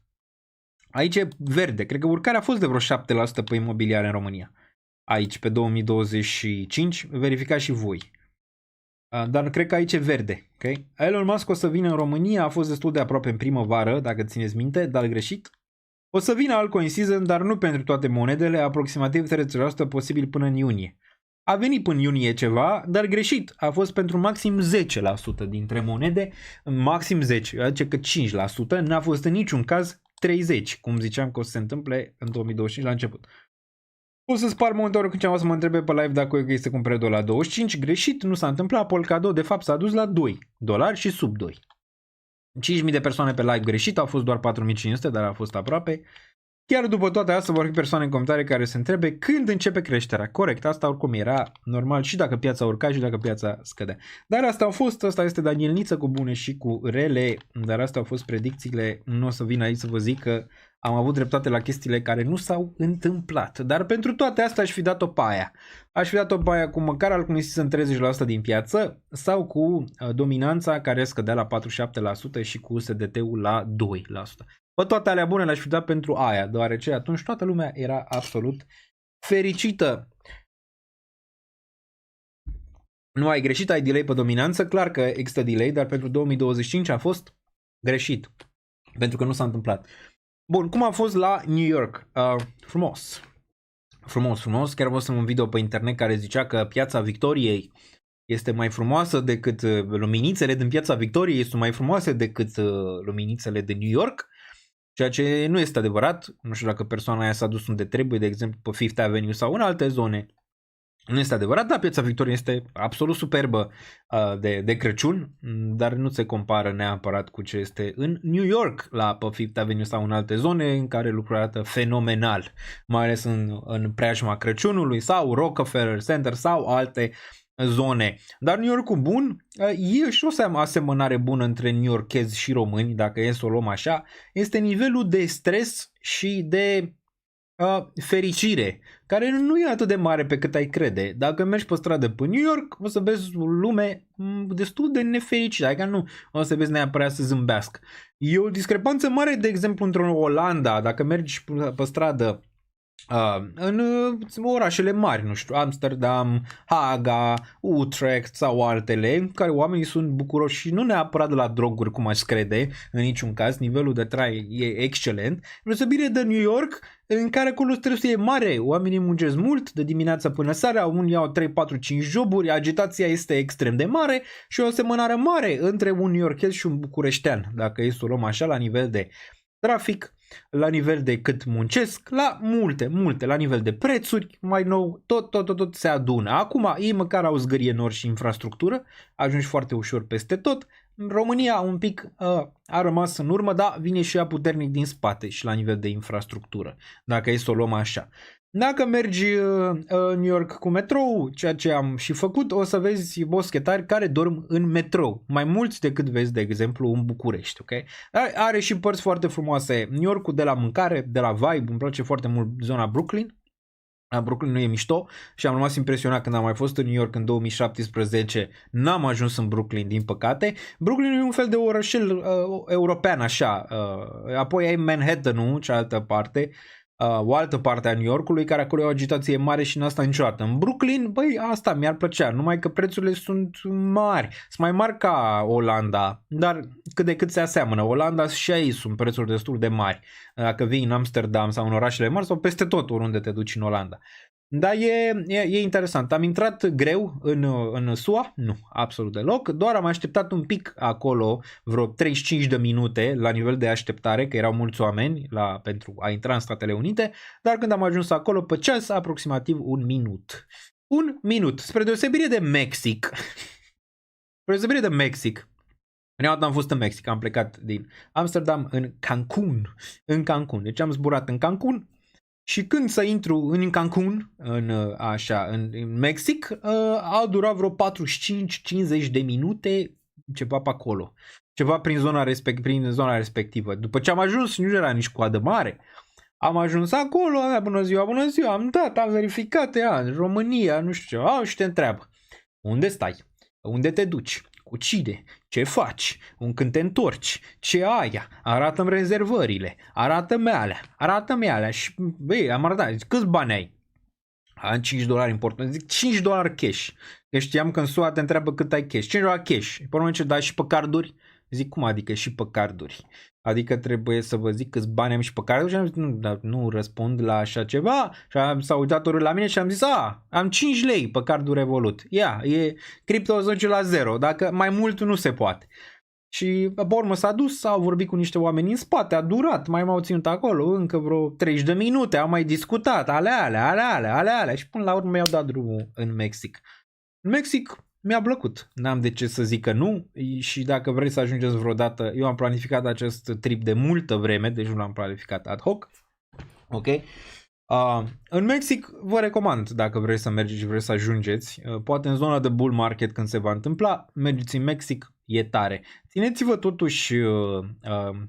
Aici e verde, cred că urcarea a fost de vreo 7% pe imobiliare în România. Aici, pe 2025, verificați și voi. Dar cred că aici e verde. Okay? Elon Musk o să vină în România, a fost destul de aproape în primăvară, dacă țineți minte, dar greșit. O să vină altcoin season, dar nu pentru toate monedele, aproximativ 30% posibil până în iunie. A venit până în iunie ceva, dar greșit. A fost pentru maxim 10% dintre monede, maxim 10, adică că 5%, n-a fost în niciun caz 30%, cum ziceam că o să se întâmple în 2025 la început. O să spar momentul când cineva să mă întrebe pe live dacă e să cumpere $25, greșit, nu s-a întâmplat, Polkadot de fapt s-a dus la $2 și sub 2. 5.000 de persoane pe live greșit, au fost doar 4.500, dar a fost aproape. Chiar după toate astea vor fi persoane în comentarii care se întrebe când începe creșterea. Corect, asta oricum era normal și dacă piața urca și dacă piața scădea. Dar asta au fost, asta este Daniel Niță cu bune și cu rele, dar astea au fost predicțiile. Nu o să vin aici să vă zic că am avut dreptate la chestiile care nu s-au întâmplat. Dar pentru toate astea aș fi dat-o pe aia. Aș fi dat-o pe aia cu măcar altcum în 30% din piață sau cu dominanța care scădea la 47% și cu USDT-ul la 2%. Pe toate alea bune le-aș fi dat pentru aia, deoarece atunci toată lumea era absolut fericită. Nu ai greșit, ai delay pe dominanță, clar că există delay, dar pentru 2025 a fost greșit, pentru că nu s-a întâmplat. Bun, cum a fost la New York? Frumos. Frumos. Chiar văzusem un video pe internet care zicea că Piața Victoriei este mai frumoasă decât luminițele din Piața Victoriei sunt mai frumoase decât luminițele de New York. Ceea ce nu este adevărat, nu știu dacă persoana aia s-a dus unde trebuie, de exemplu pe Fifth Avenue sau în alte zone. Nu este adevărat, dar Piața Victoriei este absolut superbă de Crăciun, dar nu se compară neapărat cu ce este în New York, pe Fifth Avenue sau în alte zone în care lucrurile arată fenomenal, mai ales în preajma Crăciunului sau Rockefeller Center sau alte zone. Dar New York-ul bun, e și o asemănare bună între newyorkezi și români, dacă e să o luăm așa, este nivelul de stres și de fericire, care nu e atât de mare pe cât ai crede. Dacă mergi pe stradă pe New York, o să vezi o lume destul de nefericită, adică nu o să vezi neapărat să zâmbească. E o discrepanță mare, de exemplu, într-o Olanda, dacă mergi pe stradă în orașele mari, nu știu, Amsterdam, Haga, Utrecht sau altele, în care oamenii sunt bucuroși și nu neapărat de la droguri, cum aș crede, în niciun caz, nivelul de trai e excelent, deosebire de New York, în care acolo stresul e mare, oamenii muncesc mult, de dimineața până seara, unii au 3, 4, 5 joburi, agitația este extrem de mare și o asemănare mare între un newyorkez și un bucureștean, dacă e să o luăm așa la nivel de trafic, la nivel de cât muncesc, la multe, la nivel de prețuri, mai nou, tot se adună. Acum ei măcar au zgârie nori și infrastructură, ajungi foarte ușor peste tot. România un pic a rămas în urmă, dar vine și ea puternic din spate și la nivel de infrastructură, dacă e să o luăm așa. Dacă mergi în New York cu metrou, ceea ce am și făcut, o să vezi boschetari care dorm în metrou, mai mulți decât vezi, de exemplu, în București, ok? Are și părți foarte frumoase. New Yorkul de la mâncare, de la vibe, îmi place foarte mult zona Brooklyn. Brooklyn nu e mișto și am rămas impresionat când am mai fost în New York în 2017, n-am ajuns în Brooklyn, din păcate. Brooklyn e un fel de orășel european, așa. Apoi ai Manhattan-ul, cealaltă parte, o altă parte a New Yorkului, care acolo e o agitație mare și n-a stat niciodată. În Brooklyn, băi, asta mi-ar plăcea, numai că prețurile sunt mari. Sunt mai mari ca Olanda, dar cât de cât se aseamănă. Olanda și aici sunt prețuri destul de mari. Dacă vii în Amsterdam sau în orașele mari sau peste tot oriunde te duci în Olanda. Dar e interesant. Am intrat greu în SUA? Nu, absolut deloc. Doar am așteptat un pic acolo, vreo 35 de minute la nivel de așteptare, că erau mulți oameni pentru a intra în Statele Unite, dar când am ajuns acolo pe ceas, aproximativ un minut. Un minut. Spre deosebire de Mexic. Spre deosebire de Mexic. Prima dată am fost în Mexic, am plecat din Amsterdam în Cancun. În Cancun. Deci am zburat în Cancun. Și când să intru în Cancun, în Mexic, a durat vreo 45-50 de minute, ceva pe acolo. Ceva prin zona respectivă. După ce am ajuns, nu era nici coadă mare. Am ajuns acolo, bună ziua, am dat, am verificat, România, nu știu ce, și te întreabă. Unde stai? Unde te duci? Cu cine? Ce faci? Când te întorci? Ce aia? Arată-mi rezervările. Arată-mi alea. Și, băi, am arătat. Câți bani ai? Am $5 important. Zic $5 cash. Că știam că în SUA te întreabă cât ai cash. $5 cash. Pe urmă ce dai și pe carduri? Zic, cum adică și pe carduri? Adică trebuie să vă zic câți bani am și pe carduri? Și am zis, nu răspund la așa ceva. Și s-a uitat la mine și am zis, am 5 lei pe cardul Revolut. E cripto 10 la 0. Dacă mai mult nu se poate. Și pe urmă s-a dus, au vorbit cu niște oameni în spate, a durat, mai m-au ținut acolo încă vreo 30 de minute, au mai discutat, alea și până la urmă mi-au dat drumul în Mexic. În Mexic mi-a plăcut, n-am de ce să zic că nu și dacă vreți să ajungeți vreodată, eu am planificat acest trip de multă vreme, deci nu l-am planificat ad hoc, ok? În Mexic vă recomand dacă vreți să mergeți și vreți să ajungeți, poate în zona de bull market când se va întâmpla, mergeți în Mexic, e tare. Țineți-vă totuși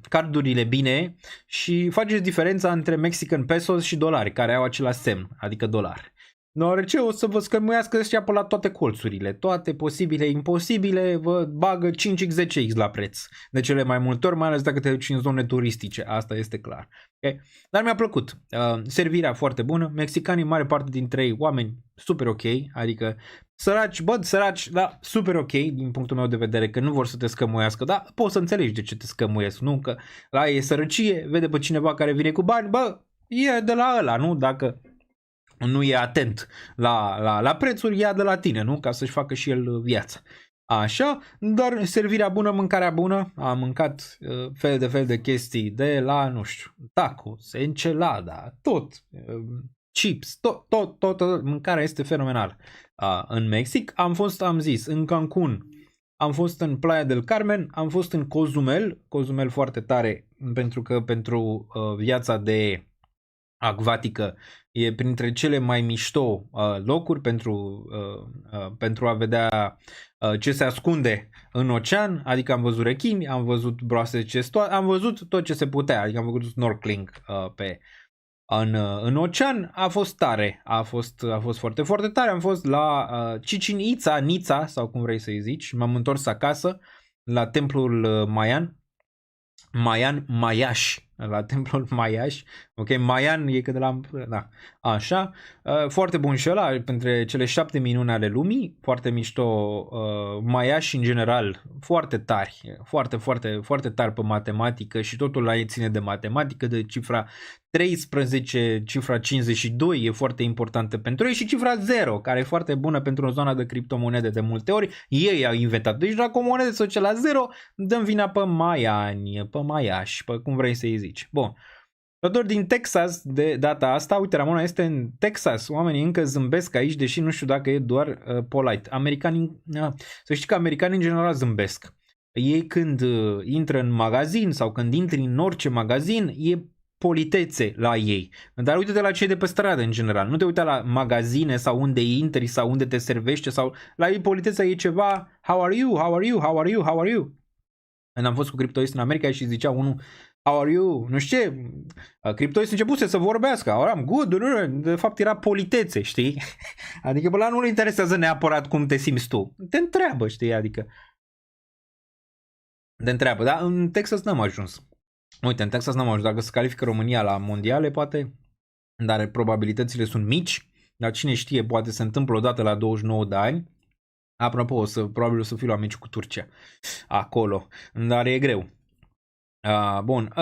cardurile bine și faceți diferența între Mexican pesos și dolari, care au același semn, adică dolar. Deoarece o să vă scămuiască ăștia pe la toate colțurile, toate posibile, imposibile, vă bagă 5x, 10x la preț. De cele mai multe ori, mai ales dacă te duci în zone turistice, asta este clar. Okay? Dar mi-a plăcut. Servirea foarte bună, mexicanii, mare parte dintre ei, oameni super ok, adică săraci, dar super ok din punctul meu de vedere, că nu vor să te scămuiască, dar poți să înțelegi de ce te scămuiesc, nu? Că la ei e sărăcie, vede pe cineva care vine cu bani, e de la ăla, nu? Dacă nu e atent la prețuri, ia de la tine, nu? Ca să-și facă și el viața. Așa, dar servirea bună, mâncarea bună, am mâncat fel de chestii de la, nu știu, tacos, enchilada, tot, chips, tot, mâncarea este fenomenală. În Mexic am zis, în Cancun, am fost în Playa del Carmen, am fost în Cozumel foarte tare, pentru că pentru viața de acvatică e printre cele mai mișto locuri pentru a vedea ce se ascunde în ocean, adică am văzut rechini, am văzut broase cestoase, am văzut tot ce se putea, adică am făcut snorkeling în ocean, a fost tare, a fost foarte, foarte tare, am fost la Chichen Itza sau cum vrei să-i zici, m-am întors acasă la templul Mayan Mayash, la templul Maiaș. Ok, Maian e că de la... Da, așa. Foarte bun și ăla, între cele 7 minuni ale lumii. Foarte mișto. Maiaș în general, foarte tari. Foarte, foarte, foarte tari pe matematică și totul la ei ține de matematică, de cifra 13, cifra 52 e foarte importantă pentru ei și cifra 0, care e foarte bună pentru o zonă de criptomonede de multe ori. Ei au inventat. Deci dacă o monedă se duce la 0, dăm vina pe maiani, pe maiași, pe cum vrei să-i zici. Bun. Tot din Texas de data asta, uite, Ramona este în Texas, oamenii încă zâmbesc aici, deși nu știu dacă e doar polite. Americanii, să știi că americanii în general zâmbesc. Ei când intră în magazin sau când intri în orice magazin, e politețe la ei. Dar uite-te la cei de pe stradă în general. Nu te uita la magazine sau unde intri sau unde te servește sau la ei politețea e ceva how are you, how are you, how are you, how are you. Când am fost cu criptoist în America și zicea unul how are you, nu știu ce, criptoist începuse să vorbească, am good, de fapt era politețe, știi? Adică pe la nu-l interesează neapărat cum te simți tu. Te întreabă, știi, adică te întreabă, dar în Texas n-am ajuns. Uite, în Texas n-am ajuns. Dacă se califică România la mondiale, poate, dar probabilitățile sunt mici, dar cine știe, poate se întâmplă odată la 29 de ani. Apropo, probabil o să fiu la meci cu Turcia acolo, dar e greu. Bun,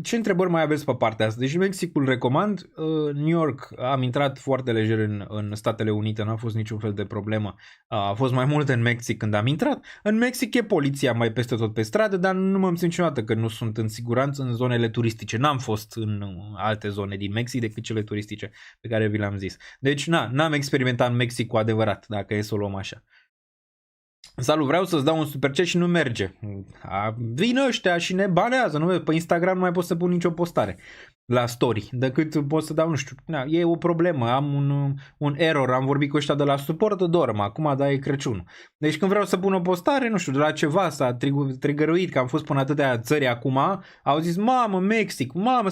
ce întrebări mai aveți pe partea asta? Deci Mexicul recomand, New York am intrat foarte lejer în Statele Unite, n-a fost niciun fel de problemă, a fost mai mult în Mexic când am intrat. În Mexic e poliția mai peste tot pe stradă, dar nu m-am simțit niciodată că nu sunt în siguranță în zonele turistice. N-am fost în alte zone din Mexic decât cele turistice pe care vi le-am zis. Deci n-am experimentat în Mexic cu adevărat, dacă e să o luăm așa. Salut, vreau să-ți dau un superchat și nu merge. Vin ăștia și ne banează. Nu? Pe Instagram nu mai pot să pun nicio postare la story, decât pot să dau, nu știu, e o problemă, am un error, am vorbit cu ăștia de la suport, dorm, acum da, e Crăciunul. Deci când vreau să pun o postare, nu știu, de la ceva s-a trigăruit, că am fost până atâtea țări acum, au zis, mamă, Mexic, mamă,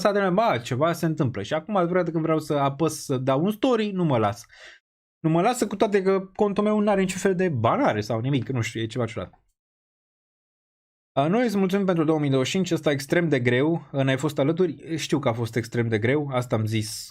ceva se întâmplă. Și acum, când vreau să apăs să dau un story, nu mă las. Nu mă lasă, cu toate că contul meu nu are niciun fel de banare sau nimic, nu știu, e ceva ciudat. Noi îți mulțumim pentru 2025, ăsta extrem de greu, n-ai fost alături, știu că a fost extrem de greu, asta am zis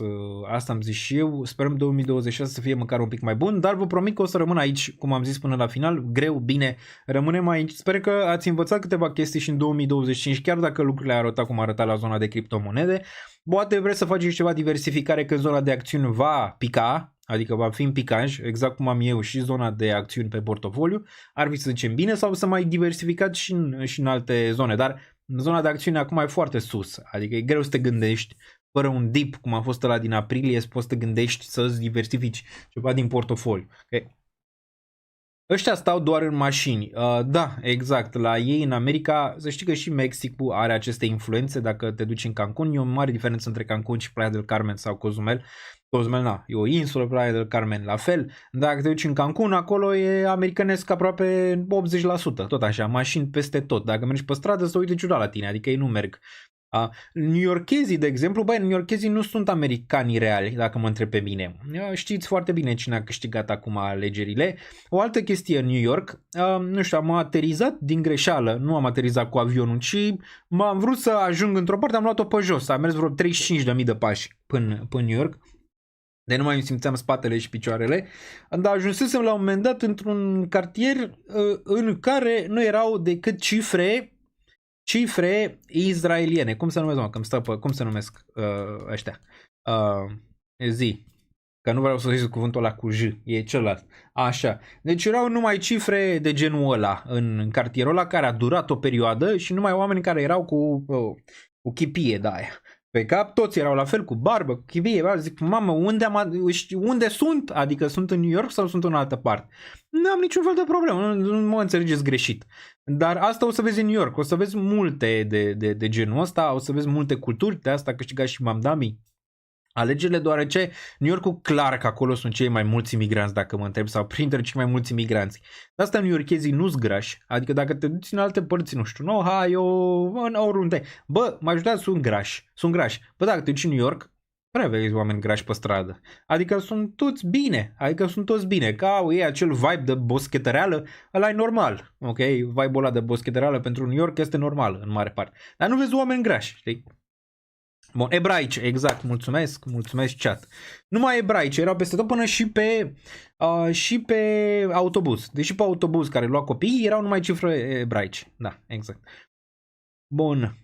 și eu, sperăm 2026 să fie măcar un pic mai bun, dar vă promit că o să rămân aici, cum am zis până la final, greu, bine, rămânem aici, sper că ați învățat câteva chestii și în 2025, chiar dacă lucrurile arăta cum arăta la zona de criptomonede, poate vreți să faceți ceva diversificare când zona de acțiuni va pica, adică va fi în picaj, exact cum am eu și zona de acțiuni pe portofoliu, ar fi să zicem bine sau să mai diversificați și în alte zone, dar zona de acțiune acum e foarte sus, adică e greu să te gândești, fără un dip, cum a fost ăla din aprilie, să poți să te gândești să-ți diversifici ceva din portofoliu. Okay. Ăștia stau doar în mașini. Da, exact. La ei în America, să știi că și Mexicul are aceste influențe. Dacă te duci în Cancun, e o mare diferență între Cancun și Playa del Carmen sau Cozumel. Cozumel, e o insulă, Playa del Carmen la fel. Dacă te duci în Cancun, acolo e americanesc aproape 80%. Tot așa, mașini peste tot. Dacă mergi pe stradă, să uite ciudat la tine, adică ei nu merg. New-Yorkezii, de exemplu, New-Yorkezii nu sunt americanii reali, dacă mă întreb pe mine. Știți foarte bine cine a câștigat acum alegerile. O altă chestie în New York, nu știu, am aterizat din greșeală, nu am aterizat cu avionul, ci am vrut să ajung într-o parte, am luat-o pe jos, am mers vreo 35.000 de pași până New York. De nu mai îmi simțeam spatele și picioarele, dar ajunsesem la un moment dat într-un cartier în care nu erau decât cifre izraeliene. Cum se numesc, cum se numesc ăștia? Zi. Că nu vreau să zic cuvântul ăla cu J, e celălalt. Așa. Deci erau numai cifre de genul ăla în cartierul ăla care a durat o perioadă și numai oameni care erau cu chipie de aia. Pe cap, toți erau la fel, cu barbă, cu chivie, zic, mamă, unde sunt? Adică sunt în New York sau sunt în altă parte? Nu am niciun fel de problemă, nu mă înțelegeți greșit. Dar asta o să vezi în New York, o să vezi multe de genul ăsta, o să vezi multe culturi, de asta câștiga și Mamdami alegerile, deoarece New Yorkul clar că acolo sunt cei mai mulți imigranți, dacă mă întreb, sau printre cei mai mulți imigranți. De asta New-Yorkezii nu-s grași, adică dacă te duci în alte părți, nu știu, oriunde, bă, majoritatea sunt grași. Bă, dacă te duci în New York, prea vezi oameni grași pe stradă. Adică sunt toți bine, că au ei acel vibe de boschetăreală, ăla e normal, ok? Vibe-ul ăla de boschetăreală pentru New York este normal, în mare parte. Dar nu vezi oameni grași, știi? Bun, ebraice, exact, mulțumesc chat. Numai ebraice, erau peste tot până și pe autobuz. Deși pe autobuz care lua copiii erau numai cifre ebraice. Da, exact. Bun.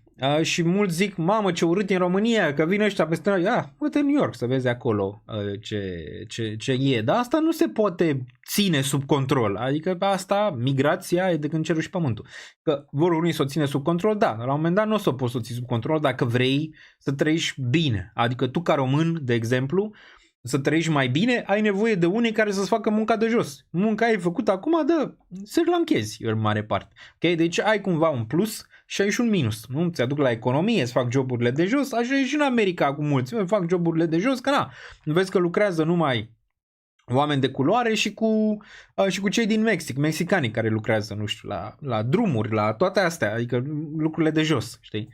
Și mulți zic, mamă, ce urât e în România, că vin ăștia peste noi. Uite în New York să vezi acolo ce e. Dar asta nu se poate ține sub control. Adică asta, migrația, e de când cerul și pământul. Că vor unii să o ține sub control, da, dar la un moment dat nu o să o poți să o ții sub control dacă vrei să trăiești bine. Adică tu ca român, de exemplu, să trăiești mai bine, ai nevoie de unii care să-ți facă munca de jos. Munca ai făcut acum, sârlanchezi în mare parte. Okay? Deci ai cumva un plus și ai și un minus. Nu? Ți-aduc la economie, îți fac joburile de jos, așa e și în America cu mulți. Fac joburile de jos, că vezi că lucrează numai oameni de culoare și cu cei din Mexic, mexicanii care lucrează, nu știu, la drumuri, la toate astea, adică lucrurile de jos, știi?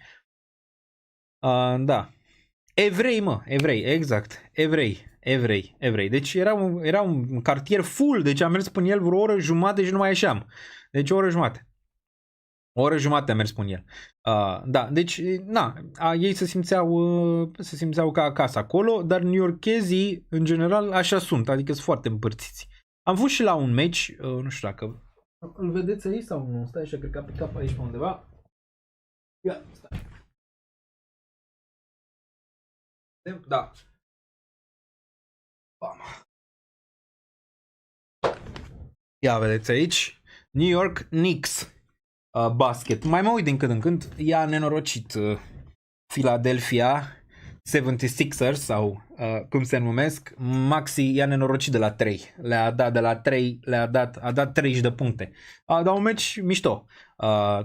Da. Evrei, exact. Evrei. Deci era un cartier full, deci am mers până el vreo oră jumate și nu mai ieșeam. Deci o oră jumate. O oră jumate am mers până el. Da, deci, ei se simțeau ca acasă acolo, dar newyorkezii, în general, așa sunt, adică sunt foarte împărțiți. Am fost și la un meci, nu știu dacă îl vedeți aici sau nu, stai așa, cred că a picat aici pe undeva. Ia, stai. Da. Ia vedeți aici, New York Knicks basket. Mai mă uit din când în când, i-a nenorocit Philadelphia 76ers sau cum se numesc, Maxi i-a nenorocit de la 3. Le-a dat de la 3, a dat 30 de puncte. Dar un meci mișto,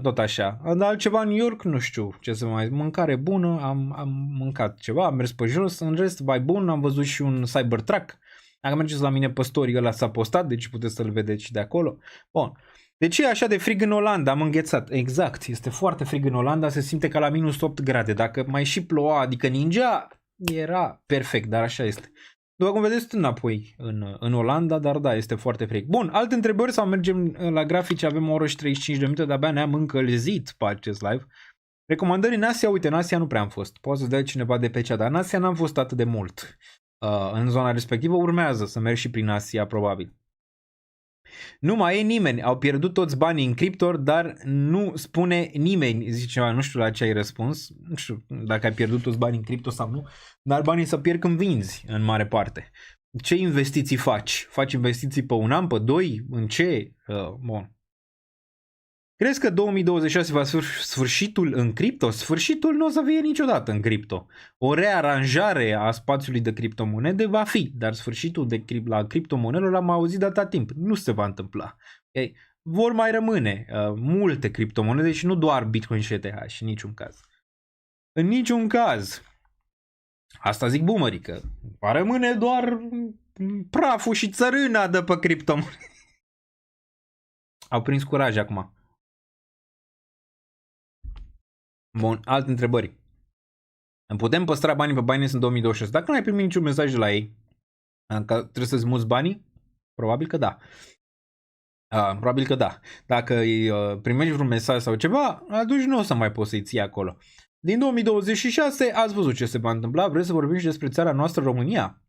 tot așa. Dar altceva în New York, nu știu ce să mai zic. Mâncare bună, am mâncat ceva, am mers pe jos, în rest, vai bun, am văzut și un Cybertruck. Dacă mergeți la mine pe story, ăla s-a postat, deci puteți să-l vedeți și de acolo. Bun. De ce e așa de frig în Olanda? Am înghețat. Exact, este foarte frig în Olanda, se simte ca la minus 8 grade. Dacă mai și ploua, adică ningea, era perfect, dar așa este. După cum vedeți, înapoi în Olanda, dar da, este foarte frig. Bun, alte întrebări sau mergem la grafice? Avem o oră și 35 de minute, de-abia ne-am încălzit pe acest live. Recomandări în Asia, uite, în Asia nu prea am fost. Poate să dea cineva de pe cea, dar în Asia n-am fost atât de mult. În zona respectivă urmează să merg și prin Asia, probabil. Nu mai e nimeni, au pierdut toți banii în cripto, dar nu spune nimeni, zice ceva, nu știu la ce ai răspuns, nu știu dacă ai pierdut toți banii în cripto sau nu, dar banii să pierd când vinzi, în mare parte. Ce investiții faci? Faci investiții pe un an, pe 2? În ce? Bun. Crezi că 2026 va fi sfârșitul în cripto? Sfârșitul nu o să fie niciodată în cripto. O rearanjare a spațiului de criptomonede va fi, dar sfârșitul la criptomonedelor l-am auzit de atâta timp. Nu se va întâmpla. Okay? Vor mai rămâne multe criptomonede și nu doar Bitcoin și ETH, în niciun caz. În niciun caz. Asta zic boomerii, că va rămâne doar praful și țărâna de pe criptomonede. Au prins curaj acum. Bun, alte întrebări. Putem păstra banii pe Binance în 2026? Dacă nu ai primit niciun mesaj de la ei, că trebuie să-ți muți banii, probabil că da. Probabil că da. Dacă primești vreun mesaj sau ceva, atunci nu o să mai poți să-i ții acolo. Din 2026 ați văzut ce se va întâmpla. Vreți să vorbim și despre țara noastră, România?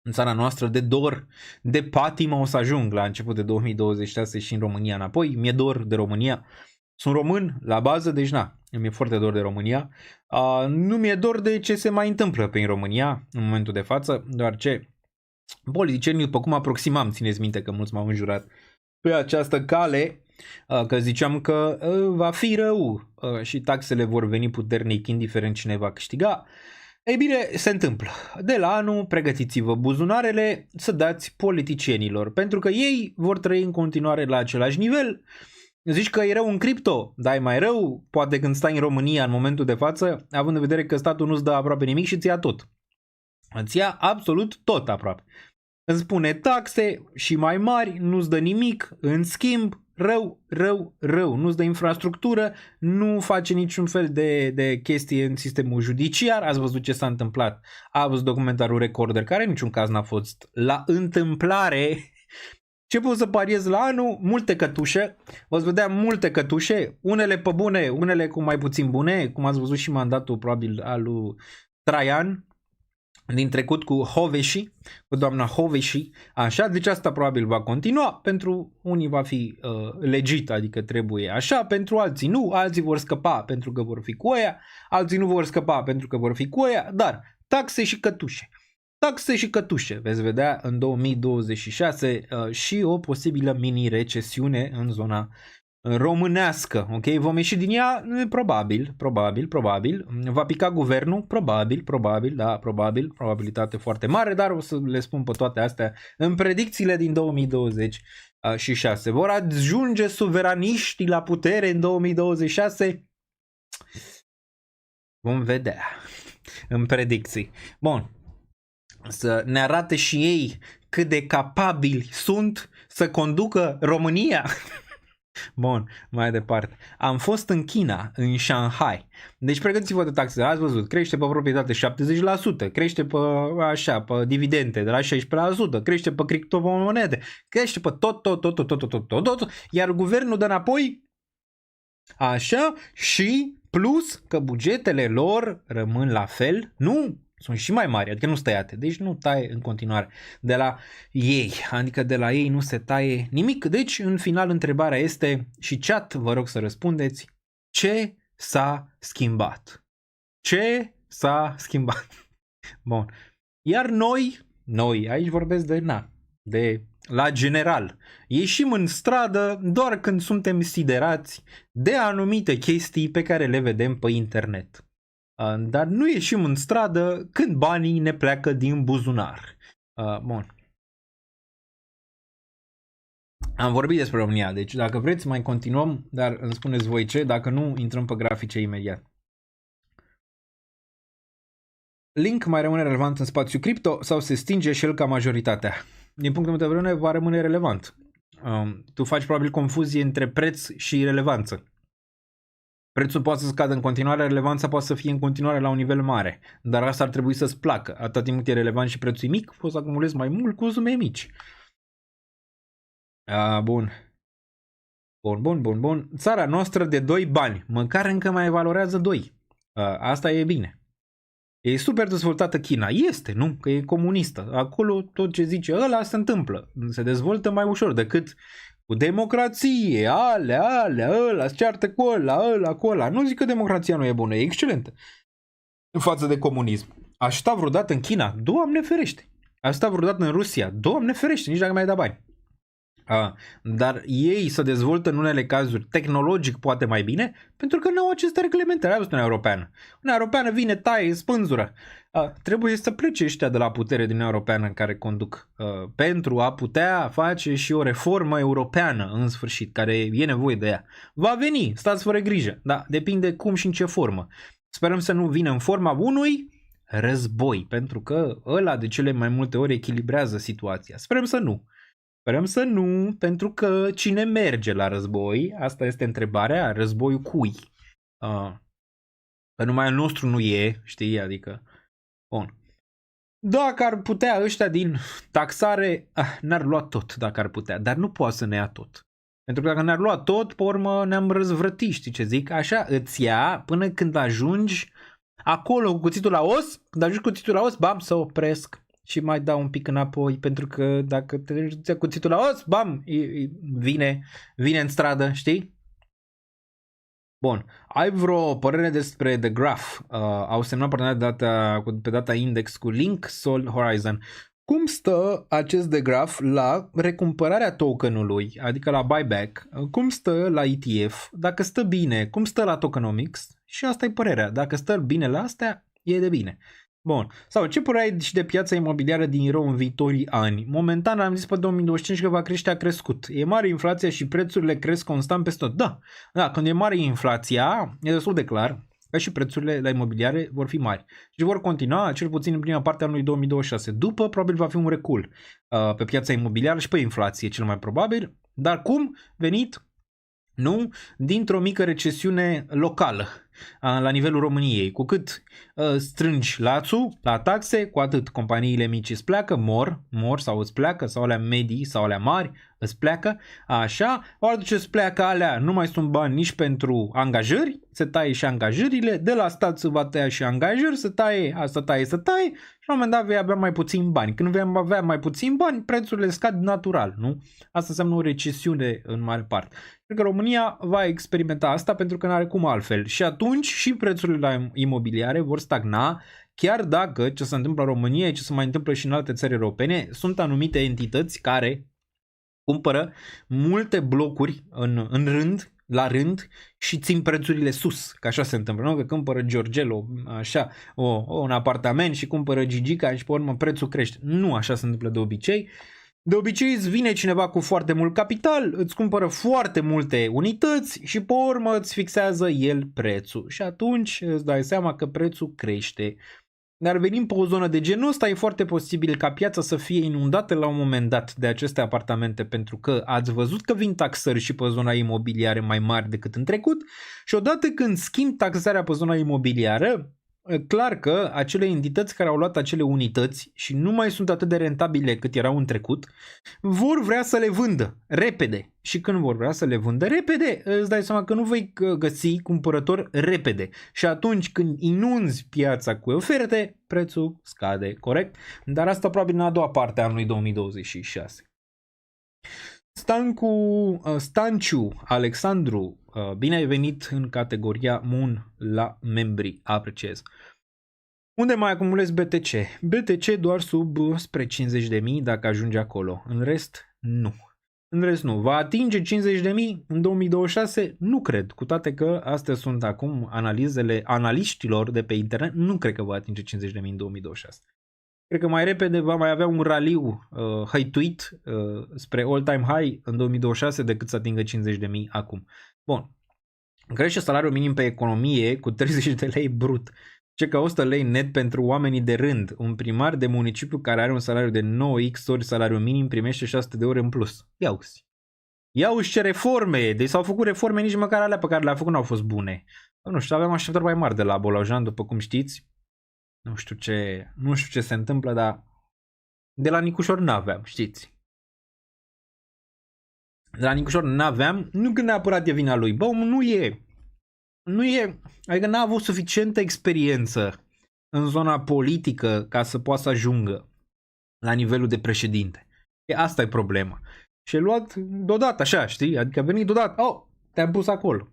În țara noastră de dor, de patimă o să ajung la început de 2026 și în România înapoi. Mi-e dor de România. Sunt român la bază, deci mi-e foarte dor de România. Nu mi-e dor de ce se mai întâmplă pe în România în momentul de față, deoarece politicienii, după cum aproximam, țineți minte că mulți m-au înjurat pe această cale, că ziceam că va fi rău și taxele vor veni puternic indiferent cine va câștiga. Ei bine, se întâmplă. De la anul, pregătiți-vă buzunarele să dați politicienilor, pentru că ei vor trăi în continuare la același nivel. Zici că e rău în cripto, dar e mai rău, poate când stai în România în momentul de față, având în vedere că statul nu-ți dă aproape nimic și îți ia tot. Îți ia absolut tot aproape. Îți pune taxe și mai mari, nu-ți dă nimic, în schimb, rău. Nu-ți dă infrastructură, nu face niciun fel de chestie în sistemul judiciar. Ați văzut ce s-a întâmplat. A văzut documentarul Recorder, care în niciun caz n-a fost la întâmplare. Ce pot să pariez la anul? Multe cătușe. O să vedea multe cătușe. Unele pe bune, unele cu mai puțin bune. Cum ați văzut și mandatul probabil al lui Traian din trecut cu Hoveshi, cu doamna Hoveshi. Așa, deci asta probabil va continua. Pentru unii va fi legit, adică trebuie așa. Pentru alții nu. Alții vor scăpa pentru că vor fi cu ăia. Alții nu vor scăpa pentru că vor fi cu ăia. Dar taxe și cătușe. Taxe și cătușe, veți vedea în 2026 și o posibilă mini-recesiune în zona românească. Ok, vom ieși din ea? Probabil. Va pica guvernul? Probabil, da, probabilitate foarte mare, dar o să le spun pe toate astea în predicțiile din 2026. Vor ajunge suveraniștii la putere în 2026? Vom vedea în predicții. Bun. Să ne arate și ei cât de capabili sunt să conducă România. Bun, mai departe. Am fost în China, în Shanghai. Deci pregătiți-vă de taxe. Ați văzut, crește pe proprietate 70%, crește pe așa, pe dividende de la 16%, crește pe criptomonede, crește pe tot, iar guvernul dă înapoi așa și plus că bugetele lor rămân la fel, nu sunt și mai mari, adică nu sunt tăiate, deci nu taie în continuare de la ei, adică de la ei nu se taie nimic. Deci în final întrebarea este, și chat vă rog să răspundeți, ce s-a schimbat? Ce s-a schimbat? Bun, iar noi aici vorbesc de la general, ieșim în stradă doar când suntem siderați de anumite chestii pe care le vedem pe internet. Dar nu ieșim în stradă când banii ne pleacă din buzunar. Bun. Am vorbit despre România, deci dacă vreți mai continuăm, dar îmi spuneți voi ce, dacă nu intrăm pe grafice imediat. Link mai rămâne relevant în spațiu cripto sau se stinge și el ca majoritatea? Din punctul meu de vedere va rămâne relevant. Tu faci probabil confuzie între preț și relevanță. Prețul poate să scadă în continuare, relevanța poate să fie în continuare la un nivel mare, dar asta ar trebui să-ți placă. Atât timp cât e relevant și prețul e mic, poți să acumulezi mai mult cu sume mici. Bun. Țara noastră de 2 bani, măcar încă mai valorează 2. Asta e bine. E super dezvoltată China. Este, nu? Că e comunistă. Acolo tot ce zice ăla se întâmplă. Se dezvoltă mai ușor decât cu democrație, ăla, se ceartă cu ăla, cu ăla. Nu zic că democrația nu e bună, e excelentă în față de comunism. Aș sta vreodată în China? Doamne ferește. Aș sta vreodată în Rusia? Doamne ferește, nici dacă mai da bani. Dar ei se dezvoltă în unele cazuri tehnologic poate mai bine pentru că nu au aceste reglementări. Ai văzut Uniunea Europeană. Uniunea Europeană vine, taie, spânzură. Trebuie să plece ăștia de la putere din Uniunea Europeană în care conduc pentru a putea face și o reformă europeană în sfârșit, care e nevoie de ea. Va veni, stați fără grijă, da, depinde cum și în ce formă. Sperăm să nu vină în forma unui război, pentru că ăla de cele mai multe ori echilibrează situația. Sperăm să nu, pentru că cine merge la război, asta este întrebarea, războiul cui? Că numai al nostru nu e, știi, adică, bun. Dacă ar putea ăștia din taxare, n-ar lua tot dacă ar putea, dar nu poate să ne ia tot. Pentru că dacă ne-ar lua tot, pe urmă ne-am răzvrătit, știi ce zic? Așa îți ia până când ajungi acolo cu cuțitul la os, când ajungi cu cuțitul la os, bam, să opresc. Și mai dau un pic înapoi, pentru că dacă te duci cuțitul la os, bam, vine în stradă, știi? Bun, ai vreo părere despre The Graph? Au semnat parteneriat pe data index cu Link, Sol, Horizon. Cum stă acest The Graph la recumpărarea tokenului, adică la buyback? Cum stă la ETF? Dacă stă bine, cum stă la tokenomics? Și asta e părerea. Dacă stă bine la astea, e de bine. Bun. Sau ce părere ai și de piața imobiliară din rău în viitorii ani? Momentan am zis pe 2025 că va crește, a crescut. E mare inflația și prețurile cresc constant peste tot. Da, când e mare inflația, e destul de clar că și prețurile la imobiliare vor fi mari. Și vor continua, cel puțin în prima parte a anului 2026. După, probabil va fi un recul pe piața imobiliară și pe inflație, cel mai probabil. Dar cum? Venit? Nu? Dintr-o mică recesiune locală. la nivelul României. Cu cât strângi lațul la taxe, cu atât companiile mici îți pleacă, mor sau îți pleacă, sau alea medii sau alea mari îți pleacă, așa, ori ce îți pleacă alea, nu mai sunt bani nici pentru angajări, se taie și angajările, de la stat se va tăia și angajări, se taie și la un moment dat vei avea mai puțin bani. Când vei avea mai puțin bani, prețurile scad natural, nu? Asta înseamnă o recesiune în mare parte. Cred că România va experimenta asta pentru că nu are cum altfel. Și atunci și prețurile la imobiliare vor stagna, chiar dacă ce se întâmplă în România, ce se mai întâmplă și în alte țări europene, sunt anumite entități care cumpără multe blocuri în rând, la rând și țin prețurile sus, că așa se întâmplă, nu? Că cumpără Giorgello, așa, un apartament și cumpără Gigica și pe urmă prețul crește. Nu așa se întâmplă de obicei. De obicei îți vine cineva cu foarte mult capital, îți cumpără foarte multe unități și pe urmă îți fixează el prețul și atunci îți dai seama că prețul crește. Dar venim pe o zonă de genul ăsta, e foarte posibil ca piața să fie inundată la un moment dat de aceste apartamente pentru că ați văzut că vin taxări și pe zona imobiliară mai mari decât în trecut și odată când schimb taxarea pe zona imobiliară, clar că acele entități care au luat acele unități și nu mai sunt atât de rentabile cât erau în trecut, vor vrea să le vândă repede. Și când vor vrea să le vândă repede, îți dai seama că nu vei găsi cumpărător repede. Și atunci când inunzi piața cu oferte, prețul scade, corect? Dar asta probabil în a doua parte a anului 2026. Stanciu Alexandru, bine ai venit în categoria Moon la membri, apreciez. Unde mai acumulezi BTC? BTC doar sub spre 50.000 dacă ajunge acolo, în rest nu. Va atinge 50.000 în 2026? Nu cred, cu toate că astea sunt acum analizele analiștilor de pe internet, nu cred că va atinge 50.000 în 2026. Cred că mai repede va mai avea un raliu hăituit spre all-time high în 2026 decât să atingă 50.000 acum. Bun. Crește salariul minim pe economie cu 30 de lei brut. Ce că 100 lei net pentru oamenii de rând. Un primar de municipiu care are un salariu de 9x ori salariul minim primește 600 de ore în plus. Ia-uzi ce reforme! Deci s-au făcut reforme, nici măcar alea pe care le-a făcut n-au fost bune. Nu știu, aveam așteptări mai mari de la Bolojan, după cum știți. Nu știu ce se întâmplă, dar de la Nicușor n-aveam, știți. De la Nicușor n-aveam, nu că neapărat e vina lui. Bă, nu e, adică n-a avut suficientă experiență în zona politică ca să poată să ajungă la nivelul de președinte. Asta e problema. Și e luat deodată, așa, știi? Adică a venit deodată, te-am pus acolo.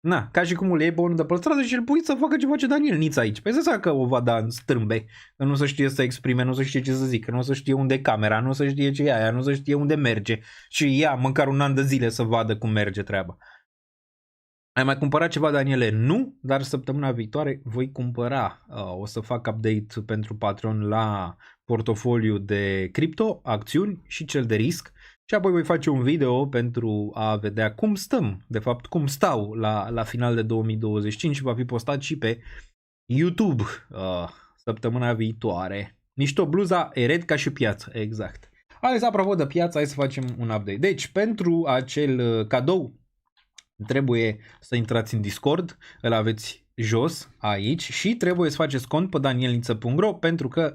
Na, ca și cum îl iei pe unul de pe stradă și îl pui să facă ce face Daniel Niț aici. Păi să că o va da în strâmbe, că nu se știe să exprime, nu se știe ce să zică, nu se știe unde e camera, nu se știe ce e aia, nu se știe unde merge. Și ia măcar un an de zile să vadă cum merge treaba. Ai mai cumpărat ceva, Daniele? Nu, dar săptămâna viitoare voi cumpăra. O să fac update pentru Patreon la portofoliu de cripto, acțiuni și cel de risc. Și apoi voi face un video pentru a vedea cum stăm, de fapt cum stau la final de 2025 și va fi postat și pe YouTube săptămâna viitoare. Mișto, bluza e red ca și piață, exact. Hai, apropo de piață, hai să facem un update. Deci, pentru acel cadou trebuie să intrați în Discord, îl aveți jos aici și trebuie să faceți cont pe danielniță.ro pentru că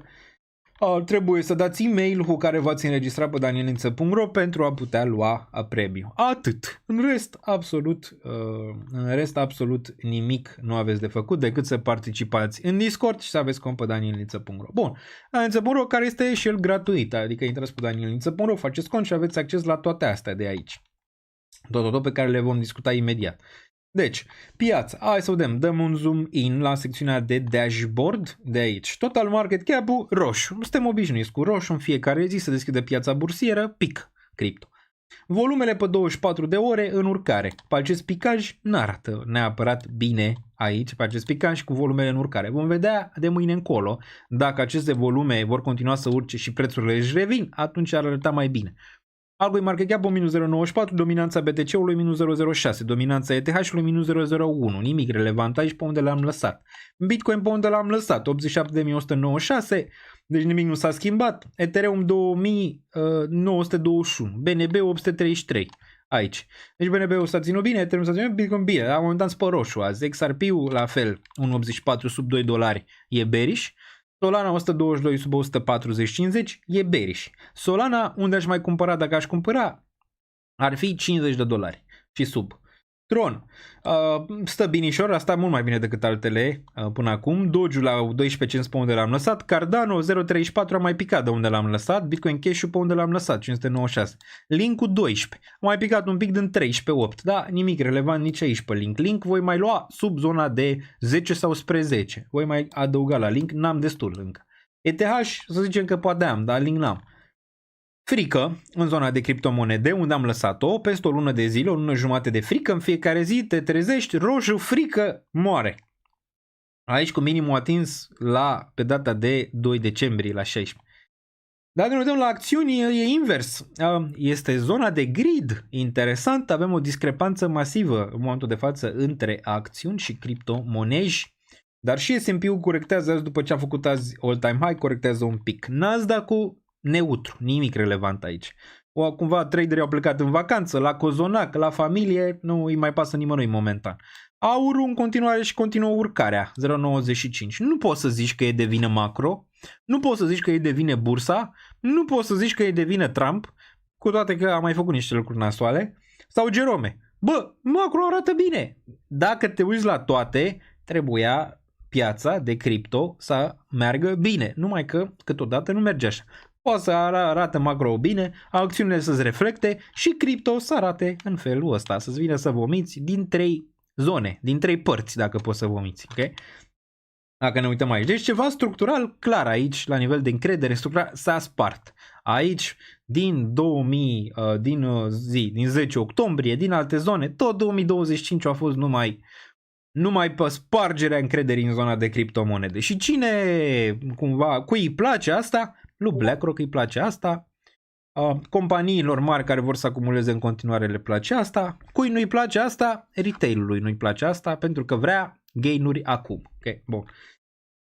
trebuie să dați e-mail cu care v-ați înregistrat pe danielniță.ro pentru a putea lua premiu. Atât. În rest absolut nimic nu aveți de făcut decât să participați în Discord și să aveți cont pe danielniță.ro. Bun. Danielniță.ro care este și el gratuit, adică intrați pe danielniță.ro, faceți cont și aveți acces la toate astea de aici. Tot pe care le vom discuta imediat. Deci, piața, hai să vedem, dăm un zoom in la secțiunea de dashboard de aici. Total market cap-ul roșu. Suntem obișnuiți cu roșu, în fiecare zi se deschide piața bursieră, pic, cripto. Volumele pe 24 de ore în urcare. Pe acest picaj n-arată neapărat bine aici, pe acest picaj cu volumele în urcare. Vom vedea de mâine încolo dacă aceste volume vor continua să urce și prețurile își revin, atunci ar arăta mai bine. Algoi market cap-ul minus 0,94, dominanța BTC-ului minus 0,06, dominanța ETH-ului minus 0,01, nimic relevant aici pe unde l-am lăsat. Bitcoin pe unde l-am lăsat, 87.196, deci nimic nu s-a schimbat. Ethereum 2.921, BNB 833, Aici. Deci BNB-ul s-a ținut bine, Ethereum s-a ținut bine, Bitcoin bine. La un moment dat pe roșu azi. XRP-ul la fel, 1,84 sub $2 e bearish. Solana 122 sub 140,50 e bearish. Solana, unde aș mai cumpăra dacă aș cumpăra, ar fi $50 și sub. Tron, stă binișor, asta mult mai bine decât altele până acum. Doge la 12 pe unde l-am lăsat. Cardano 0,34 a mai picat de unde l-am lăsat. Bitcoin Cash-ul pe unde l-am lăsat, 596. Link-ul 12, a mai picat un pic din 13,8. Da, nimic relevant nici aici pe Link. Link voi mai lua sub zona de 10 sau spre 10. Voi mai adăuga la Link, n-am destul încă. ETH, să zicem că poate am, dar Link n-am. Frică în zona de criptomonede, unde am lăsat-o, peste o lună de zile, o lună jumate de frică, în fiecare zi te trezești, roșu, frică, moare. Aici cu minimul atins pe data de 2 decembrie la 16. Dacă ne uităm la acțiuni, e invers. Este zona de grid. Interesant, avem o discrepanță masivă în momentul de față între acțiuni și criptomonezi. Dar și S&P-ul corectează azi după ce a făcut azi all-time high, corectează un pic. Nasdaq-ul neutru, nimic relevant aici. Cumva traderii au plecat în vacanță, la cozonac, la familie, nu îi mai pasă nimănui momentan. Aurul în continuare și continuă urcarea, 0,95. Nu poți să zici că e de vină macro, nu poți să zici că e de vină bursa, nu poți să zici că e de vină Trump, cu toate că a mai făcut niște lucruri nasoale, sau Jerome. Bă, macro arată bine. Dacă te uiți la toate, trebuia piața de cripto să meargă bine, numai că câteodată nu merge așa. Poate să arate macro bine, acțiunile să-ți reflecte și cripto să arate în felul ăsta, să-ți vină să vomiți din 3 zone, din 3 părți dacă poți să vomiți, ok? Dacă ne uităm aici. Deci ceva structural clar aici, la nivel de încredere structural, s-a spart. Aici, din 10 octombrie, din alte zone, tot 2025 a fost numai pe spargerea încrederii în zona de criptomonede. Și cui îi place asta? Lui BlackRock îi place asta, companiilor mari care vor să acumuleze în continuare le place asta, cui nu-i place asta? Retail-ului nu-i place asta pentru că vrea gain-uri acum. Okay,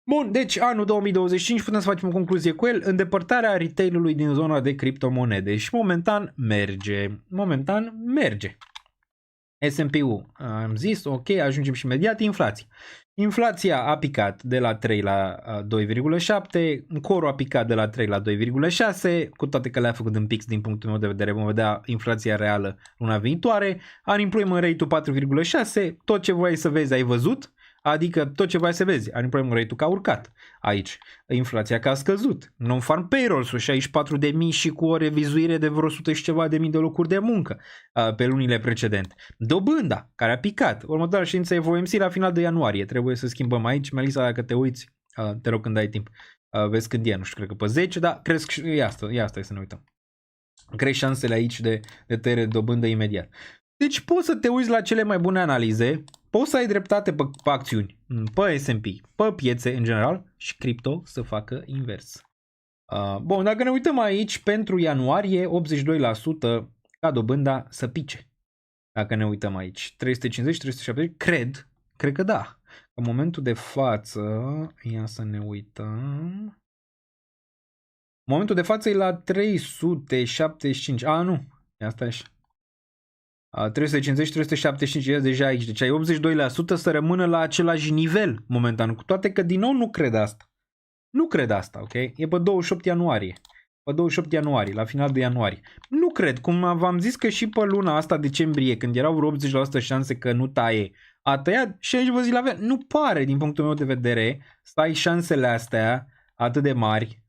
bun, deci anul 2025 putem să facem o concluzie cu el, îndepărtarea retail-ului din zona de criptomonede și momentan merge. S&P-ul, am zis, ok, ajungem și imediat, inflație. Inflația a picat de la 3 la 2,7, corul a picat de la 3 la 2,6, cu toate că le-a făcut în pix din punctul meu de vedere, vom vedea inflația reală luna viitoare, unemployment rate-ul 4,6, tot ce voiai să vezi ai văzut, adică tot ce voiai să vezi, unemployment rate-ul că a urcat aici, inflația că a scăzut, non-farm payrolls-ul 64.000 și cu o revizuire de vreo 100 și ceva de mii de locuri de muncă pe lunile precedente. Dobânda, care a picat, următoarea ședință FOMC la final de ianuarie, trebuie să schimbăm aici, Melissa, dacă te uiți, te rog când ai timp, vezi când e, nu știu, cred că pe 10, dar cresc, e asta să ne uităm. Cresc șansele aici de tăiere de dobândă imediat. Deci poți să te uiți la cele mai bune analize, poți să ai dreptate pe acțiuni, pe S&P, pe piețe în general și cripto să facă invers. Bun, dacă ne uităm aici, pentru ianuarie 82% ca dobânda să pice. Dacă ne uităm aici, 350, 370, cred că da. În momentul de față, ia să ne uităm. În momentul de față e la 375, nu, ia stai așa. 350-375 e deja aici, deci ai 82% să rămână la același nivel momentan, cu toate că din nou nu cred asta. Nu cred asta, ok? E pe 28 ianuarie. Pe 28 ianuarie, la final de ianuarie. Nu cred, cum v-am zis că și pe luna asta decembrie, când erau vreo 80% șanse că nu taie, a tăiat și aici vă zic la fel, nu pare din punctul meu de vedere să ai șansele astea atât de mari,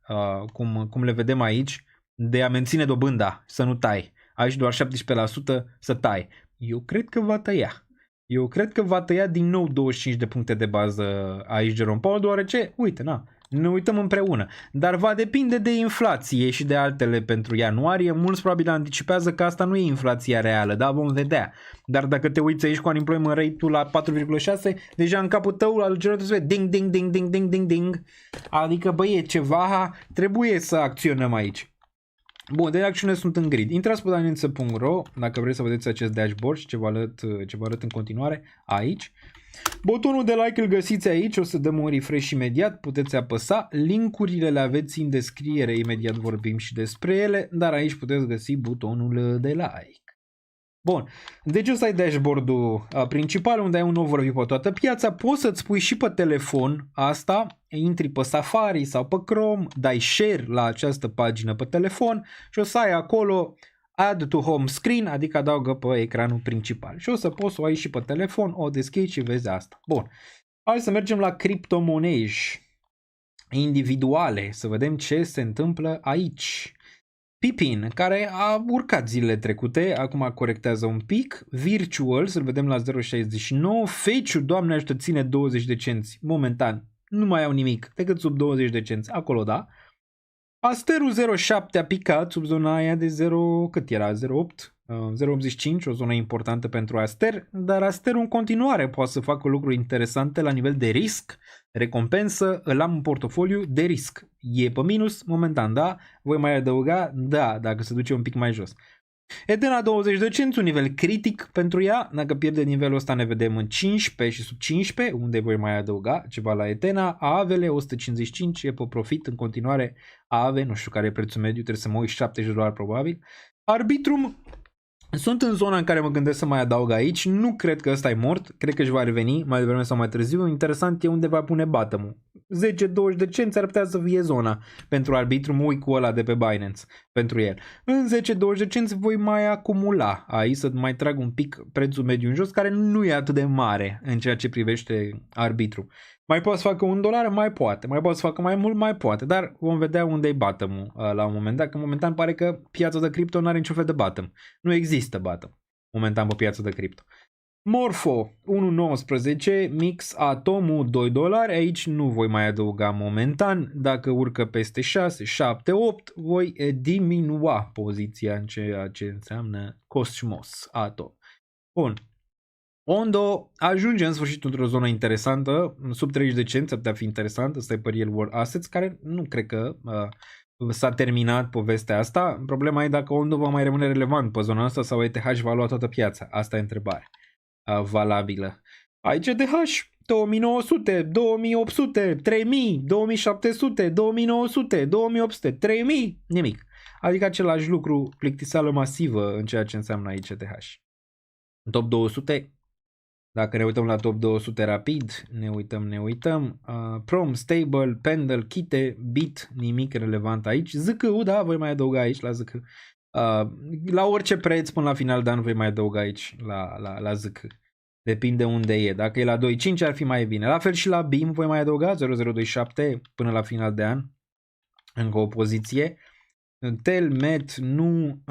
cum le vedem aici, de a menține dobânda, să nu taie. Aici doar 17% să taie. Eu cred că va tăia. Eu cred că va tăia din nou 25 de puncte de bază aici Jerome Powell, deoarece, uite, ne uităm împreună. Dar va depinde de inflație și de altele pentru ianuarie. Mulți probabil anticipează că asta nu e inflația reală, dar vom vedea. Dar dacă te uiți aici cu unemployment rate-ul la 4,6, deja în capul tău al generatorului se vede ding, ding, ding, ding, ding, ding, ding. Adică, băi, e ceva, trebuie să acționăm aici. Bun, de acțiune sunt în grid. Intrați pe danielță.ro dacă vreți să vedeți acest dashboard și ce vă arăt în continuare aici. Butonul de like îl găsiți aici, o să dăm un refresh imediat, puteți apăsa. Linkurile le aveți în descriere, imediat vorbim și despre ele, dar aici puteți găsi butonul de like. Bun, deci ăsta e dashboard-ul principal unde ai un overview pe toată piața, poți să-ți pui și pe telefon asta, intri pe Safari sau pe Chrome, dai share la această pagină pe telefon și o să ai acolo add to home screen, adică adaugă pe ecranul principal și o să poți să o ai și pe telefon, o deschizi și vezi asta. Bun, hai să mergem la criptomonezi individuale, să vedem ce se întâmplă aici. Pipin, care a urcat zilele trecute, acum corectează un pic. Virtual, să-l vedem la 0,69. Feciu, Doamne ajută, ține 20 de cenți. Momentan, nu mai au nimic decât sub 20 de cenți. Acolo, da. Asterul 0,7 a picat sub zona aia de 0, cât era? 0,8? 0,85, o zonă importantă pentru Aster, dar Asterul în continuare poate să facă lucruri interesante la nivel de risc, recompensă, îl am în portofoliu de risc. E pe minus momentan, da? Voi mai adăuga? Da, dacă se duce un pic mai jos. Etena 20 de cenți, un nivel critic pentru ea, dacă pierde nivelul ăsta ne vedem în 15 și sub 15, unde voi mai adăuga ceva la Etena. AAVele 155, e pe profit în continuare. AAVE, nu știu care e prețul mediu, trebuie să mă uit, $70 probabil. Arbitrum, sunt în zona în care mă gândesc să mai adaug aici, nu cred că ăsta e mort, cred că își va reveni mai devreme sau mai târziu, interesant e unde va pune bottom-ul. 10-20 de cenți ar putea să fie zona pentru Arbitrum, ui cu ăla de pe Binance pentru el. În 10-20 de cenți voi mai acumula aici să mai trag un pic prețul mediu în jos, care nu e atât de mare în ceea ce privește Arbitrum. Mai poate să facă $1? Mai poate. Mai poate să facă mai mult? Mai poate. Dar vom vedea unde e bottom-ul la un moment dat, că momentan pare că piața de cripto nu are niciun fel de bottom. Nu există bottom momentan pe piața de cripto. Morpho 1.19, Mix Atomul $2, aici nu voi mai adăuga momentan, dacă urcă peste 6, 7, 8, voi diminua poziția în ceea ce înseamnă Cosmos Atom. Bun. Ondo ajunge în sfârșit într-o zonă interesantă, sub 30 de cenți, ar putea fi interesant, ăsta e pe Real World Assets, care nu cred că s-a terminat povestea asta. Problema e dacă Ondo va mai rămâne relevant pe zona asta sau ETH va lua toată piața. Asta e întrebare valabilă. Aici ETH 2900, 2800, 3000, 2700, 2900, 2800, 3000, nimic. Adică același lucru, plictiseală masivă în ceea ce înseamnă aici ETH. Top 200, dacă ne uităm la top 200 rapid, ne uităm, Prom, Stable, Pendle, Kite, Bit, nimic relevant aici, ZKU, da, voi mai adăuga aici la ZK. La orice preț până la final de an voi mai adăuga aici la ZK. Depinde unde e, dacă e la 2.5 ar fi mai bine. La fel și la BIM voi mai adăuga 0027 până la final de an, încă o poziție. Telmet, nu,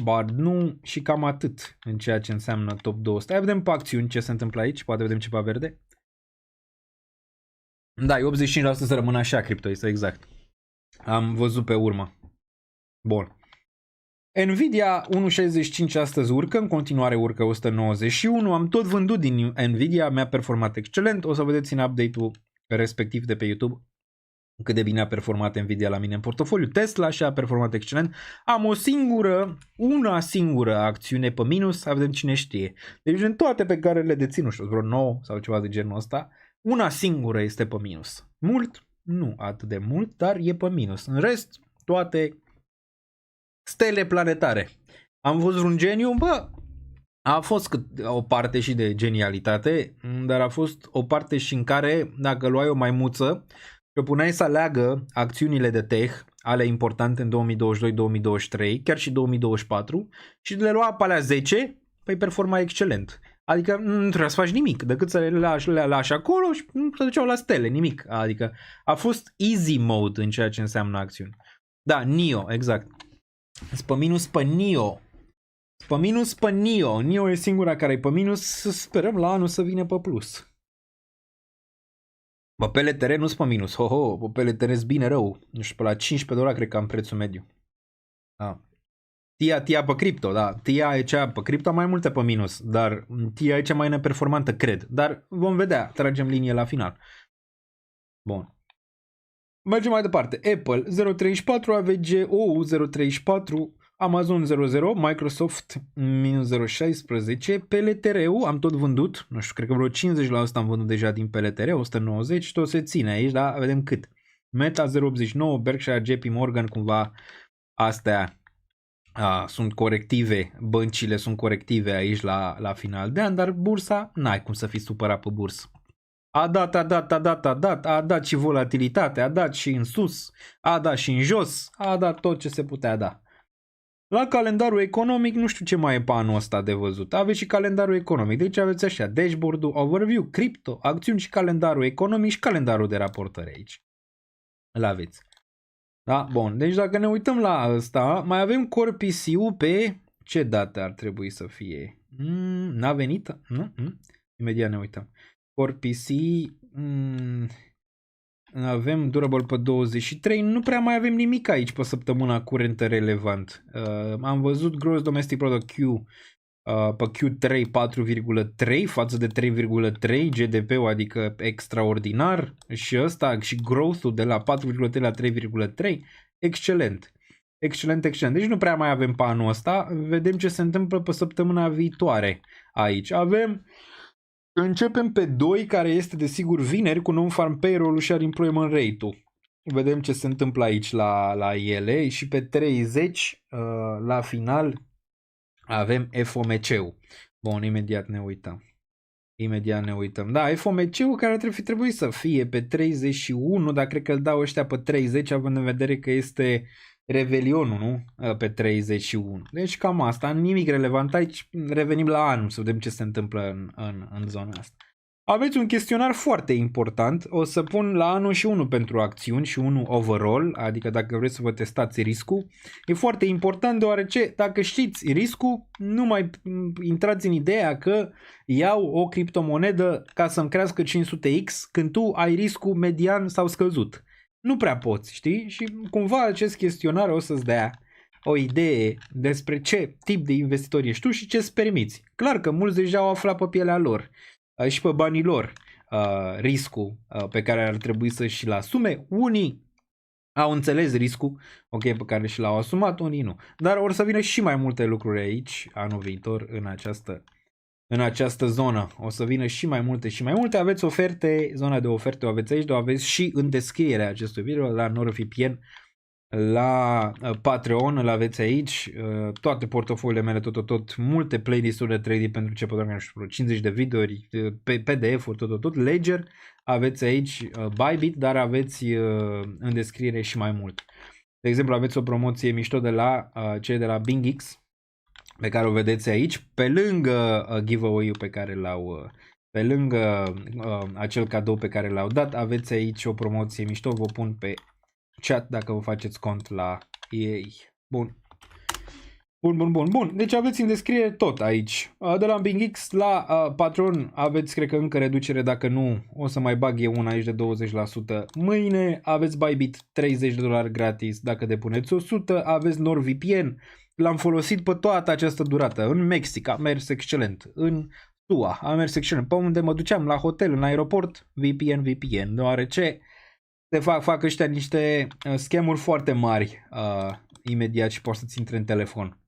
Bard, nu și cam atât în ceea ce înseamnă top 200. Hai vedem pe acțiuni ce se întâmplă aici, poate vedem ceva verde. Da, e 85% să rămână așa cripto, este exact. Am văzut pe urmă. Bun. Nvidia 1.65 astăzi urcă, în continuare urcă 191, am tot vândut din Nvidia, mi-a performat excelent, o să vedeți în update-ul respectiv de pe YouTube cât de bine a performat Nvidia la mine în portofoliu. Tesla și-a performat excelent. Am una singură acțiune pe minus, să vedem cine știe. Deci în toate pe care le dețin, nu știu, vreo 9 sau ceva de genul ăsta, una singură este pe minus. Mult? Nu atât de mult, dar e pe minus. În rest, toate stele planetare. Am văzut un geniu, bă, a fost o parte și de genialitate, dar a fost o parte și în care, dacă luai o maimuță și o puneai să aleagă acțiunile de tech, ale importante în 2022-2023, chiar și 2024, și le lua pe alea 10, păi performa excelent. Adică nu trebuie să faci nimic, decât să le lași acolo și nu se duceau la stele, nimic. Adică a fost easy mode în ceea ce înseamnă acțiuni. Da, NIO, exact. Pe minus pe NIO. Pe minus pe NIO. NIO e singura care e pe minus. Sperăm la anul să vină pe plus. Bă, pe LTR nu-s pe minus. Ho, pe LTR bine rău. Nu știu, pe la $15 cred că am prețul mediu. Da. TIA pe cripto, da. TIA e cea pe cripto, mai multe pe minus. Dar TIA e cea mai neperformantă, cred. Dar vom vedea. Tragem linie la final. Bun. Mergem mai departe. Apple 0.34, AVG OU 0.34, Amazon 0.0, Microsoft minus 0.16, PLTR-ul am tot vândut, nu știu, cred că vreo 50% am vândut deja din PLTR, 190, tot se ține aici, da, vedem cât. Meta 0.89, Berkshire, JP Morgan, cumva astea sunt corective, băncile sunt corective aici la final de an, dar bursa, n-ai cum să fii supărat pe bursă. A dat și volatilitate, a dat și în sus, a dat și în jos, a dat tot ce se putea da. La calendarul economic nu știu ce mai e pe anul ăsta de văzut. Aveți și calendarul economic. Deci aveți așa, dashboard-ul, overview, cripto, acțiuni și calendarul economic și calendarul de raportări aici. Îl aveți. Da, bun. Deci dacă ne uităm la ăsta, mai avem Core PCU pe ce date ar trebui să fie? N-a venit? Nu? Imediat ne uităm. Core PC avem durable pe 23, nu prea mai avem nimic aici pe săptămâna curentă relevant. Am văzut Gross Domestic Product Q pe Q3 4,3 față de 3,3 GDP-ul, adică extraordinar, și ăsta și growth-ul de la 4,3 la 3,3, excelent. Excelent, excelent. Deci nu prea mai avem pe anul ăsta. Vedem ce se întâmplă pe săptămâna viitoare aici. Începem pe 2, care este desigur vineri, cu non-farm payroll și unemployment rate-ul. Vedem ce se întâmplă aici la ele și pe 30 la final avem FOMC-ul. Bun, imediat ne uităm. Da, FOMC-ul care trebui să fie pe 31, dar cred că îl dau ăștia pe 30, având în vedere că este Revelionul, nu? Pe 31. Deci cam asta, nimic relevant aici. Revenim la anul să vedem ce se întâmplă în zona asta. Aveți un chestionar foarte important. O să pun la anul și unul pentru acțiuni și unul overall, adică dacă vreți să vă testați riscul. E foarte important deoarece dacă știți riscul, nu mai intrați în ideea că iau o criptomonedă ca să-mi crească 500x când tu ai riscul median sau scăzut. Nu prea poți, știi? Și cumva acest chestionar o să-ți dea o idee despre ce tip de investitor ești tu și ce îți permiți. Clar că mulți deja au aflat pe pielea lor și pe banii lor riscul pe care ar trebui să și-l asume. Unii au înțeles riscul, ok, pe care și l-au asumat, unii nu. Dar or să vină și mai multe lucruri aici anul viitor în această zonă. O să vină și mai multe. Aveți oferte, zona de oferte o aveți aici, o aveți și în descrierea acestui video, la NordVPN, la Patreon, îl aveți aici, toate portofoliile mele, tot, multe playlist-uri de trading pentru începători, nu știu, 50 de videouri, PDF-uri, tot, Ledger, aveți aici Bybit, dar aveți în descriere și mai mult. De exemplu, aveți o promoție mișto de la cei de la BingX, pe care o vedeți aici, pe lângă giveaway-ul pe care l-au, pe lângă acel cadou pe care l-au dat, aveți aici o promoție mișto, vă pun pe chat dacă vă faceți cont la ei. Bun. Deci aveți în descriere tot aici. De la BingX la Patreon aveți, cred că încă reducere, dacă nu, o să mai bag eu una aici de 20%. Mâine aveți Bybit $30 gratis dacă depuneți 100, aveți NordVPN. L-am folosit pe toată această durată. În Mexic a mers excelent. În SUA a mers excelent. Pe unde mă duceam, la hotel, în aeroport, VPN. Deoarece se fac ăștia niște scamuri foarte mari imediat și poți să-ți intre în telefon.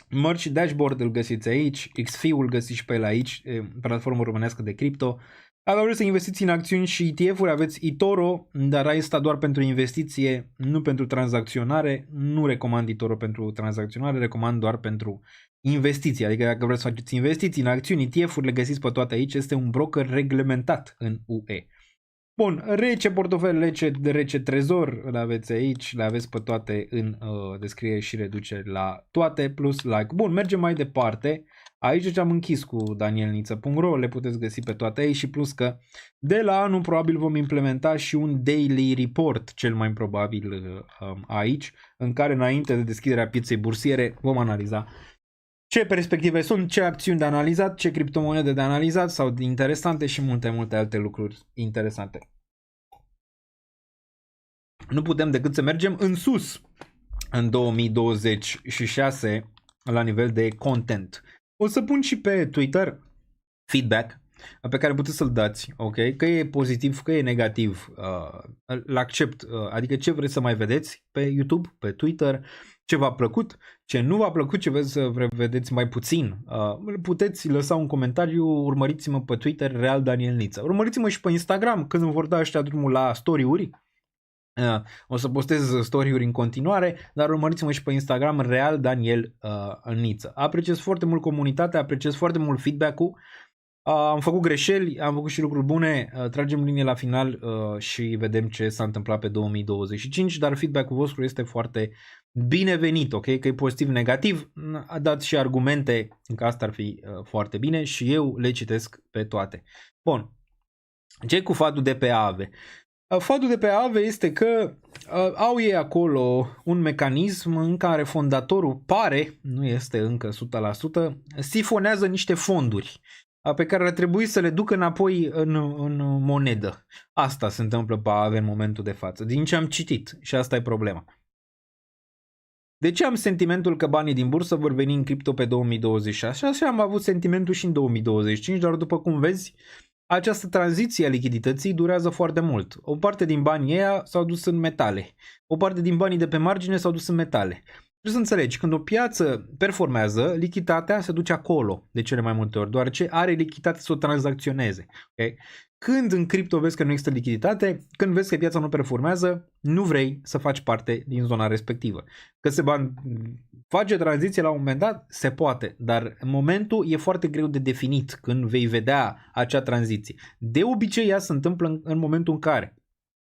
Merch Dashboard îl găsiți aici. XFI-ul găsiți și pe el aici. Platformă românească de cripto. Dacă vreți să investiți în acțiuni și ETF-uri, aveți eToro, dar asta doar pentru investiție, nu pentru tranzacționare. Nu recomand eToro pentru tranzacționare, recomand doar pentru investiții. Adică dacă vreți să faceți investiții în acțiuni, ETF-uri, le găsiți pe toate aici. Este un broker reglementat în UE. Bun, Rece portofel, Rece Trezor, le aveți aici, le aveți pe toate în descriere și reduceri la toate, plus like. Bun, mergem mai departe. Aici am închis cu danielniță.ro, le puteți găsi pe toate aici și plus că de la anul probabil vom implementa și un daily report, cel mai probabil aici, în care înainte de deschiderea pieței bursiere vom analiza ce perspective sunt, ce acțiuni de analizat, ce criptomonede de analizat sau interesante și multe alte lucruri interesante. Nu putem decât să mergem în sus în 2026 la nivel de content. O să pun și pe Twitter feedback pe care puteți să-l dați, ok? Că e pozitiv, că e negativ, îl accept, adică ce vreți să mai vedeți pe YouTube, pe Twitter, ce v-a plăcut, ce nu v-a plăcut, ce vreți să vedeți mai puțin. Puteți lăsa un comentariu, urmăriți-mă pe Twitter, Real Daniel Niță. Urmăriți-mă și pe Instagram când îmi vor da ăștia drumul la story-uri. O să postez story-uri în continuare, dar urmăriți-mă și pe Instagram, Real Daniel Niță. Apreciez foarte mult comunitatea, apreciez foarte mult feedback-ul. Am făcut greșeli, am făcut și lucruri bune, tragem linie la final și vedem ce s-a întâmplat pe 2025, dar feedback-ul vostru este foarte binevenit, ok? Că e pozitiv, negativ, dați și argumente, că asta ar fi foarte bine și eu le citesc pe toate. Bun, ce cu fadul de pe AVE? Fadul de pe AVE este că au ei acolo un mecanism în care fondatorul pare, nu este încă 100%, sifonează niște fonduri pe care ar trebui să le ducă înapoi în monedă. Asta se întâmplă pe AVE în momentul de față, din ce am citit, și asta e problema. De ce am sentimentul că banii din bursă vor veni în cripto pe 2026? Așa am avut sentimentul și în 2025, dar după cum vezi, această tranziție a lichidității durează foarte mult. O parte din banii ăia s-au dus în metale. O parte din banii de pe margine s-au dus în metale. Trebuie să înțelegi, când o piață performează, lichiditatea se duce acolo de cele mai multe ori, deoarece are lichiditate să o tranzacționeze. Okay? Când în cripto vezi că nu există lichiditate, când vezi că piața nu performează, nu vrei să faci parte din zona respectivă. Că se va face tranziție la un moment dat, se poate, dar în momentul e foarte greu de definit când vei vedea acea tranziție. De obicei ea se întâmplă în momentul în care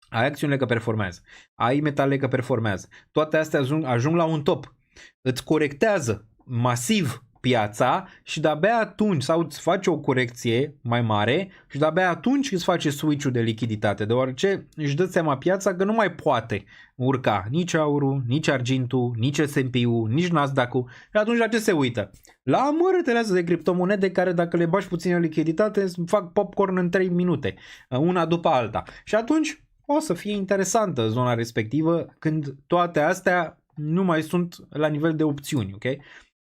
ai acțiunile că performează, ai metale că performează, toate astea ajung la un top, îți corectează masiv piața și de-abia atunci, sau îți face o corecție mai mare și de-abia atunci îți face switch-ul de lichiditate, deoarece își dă seama piața că nu mai poate urca nici aurul, nici argintul, nici S&P-ul, nici Nasdaq-ul și atunci la ce se uită? La amărâtele astea de criptomonede care dacă le bagi puțin în lichiditate fac popcorn în 3 minute, una după alta și atunci o să fie interesantă zona respectivă când toate astea nu mai sunt la nivel de opțiuni, ok?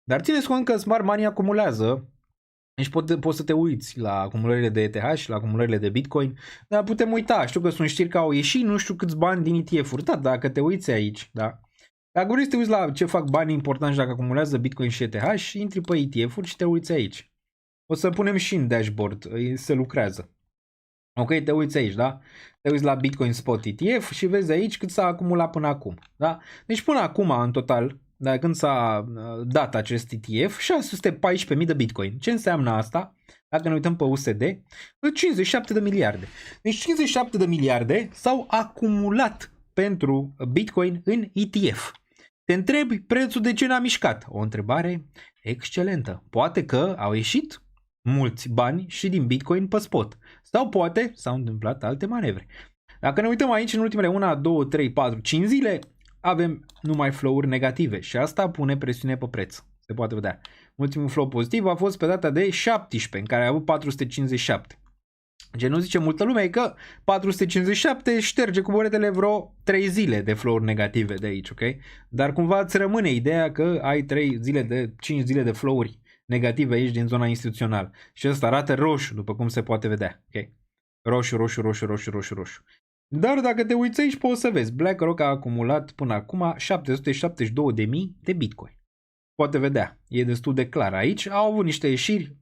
Dar țineți cont că Smart Money acumulează, deci poți să te uiți la acumulările de ETH, la acumulările de Bitcoin, dar putem uita, știu că sunt știri că au ieșit nu știu câți bani din ETF-uri, da, dacă te uiți aici, da? Dacă vrei să te uiți la ce fac banii importanți dacă acumulează Bitcoin și ETH, intri pe ETF-uri și te uiți aici. O să punem și în dashboard, se lucrează. Ok, te uiți aici, da? Te uiți la Bitcoin Spot ETF și vezi aici cât s-a acumulat până acum, da? Deci până acum, în total, de când s-a dat acest ETF, 614.000 de Bitcoin. Ce înseamnă asta? Dacă ne uităm pe USD, 57 de miliarde. Deci 57 de miliarde s-au acumulat pentru Bitcoin în ETF. Te întrebi prețul de ce n-a mișcat? O întrebare excelentă. Poate că au ieșit mulți bani și din Bitcoin pe spot. Sau poate s-au întâmplat alte manevre. Dacă ne uităm aici în ultimele 1, 2, 3, 4, 5 zile, avem numai flow-uri negative și asta pune presiune pe preț. Se poate vedea. Ultimul flow pozitiv a fost pe data de 17, în care a avut 457. Ce nu zice multă lume e că 457 șterge cu boretele vreo 3 zile de flow-uri negative de aici, ok? Dar cumva îți rămâne ideea că ai 5 zile de flow-uri negative aici din zona instituțională. Și ăsta arată roșu, după cum se poate vedea. Okay? Roșu, roșu, roșu, roșu, roșu, roșu. Dar dacă te uiți aici poți să vezi. BlackRock a acumulat până acum 772.000 de Bitcoin. Poate vedea. E destul de clar. Aici au avut niște ieșiri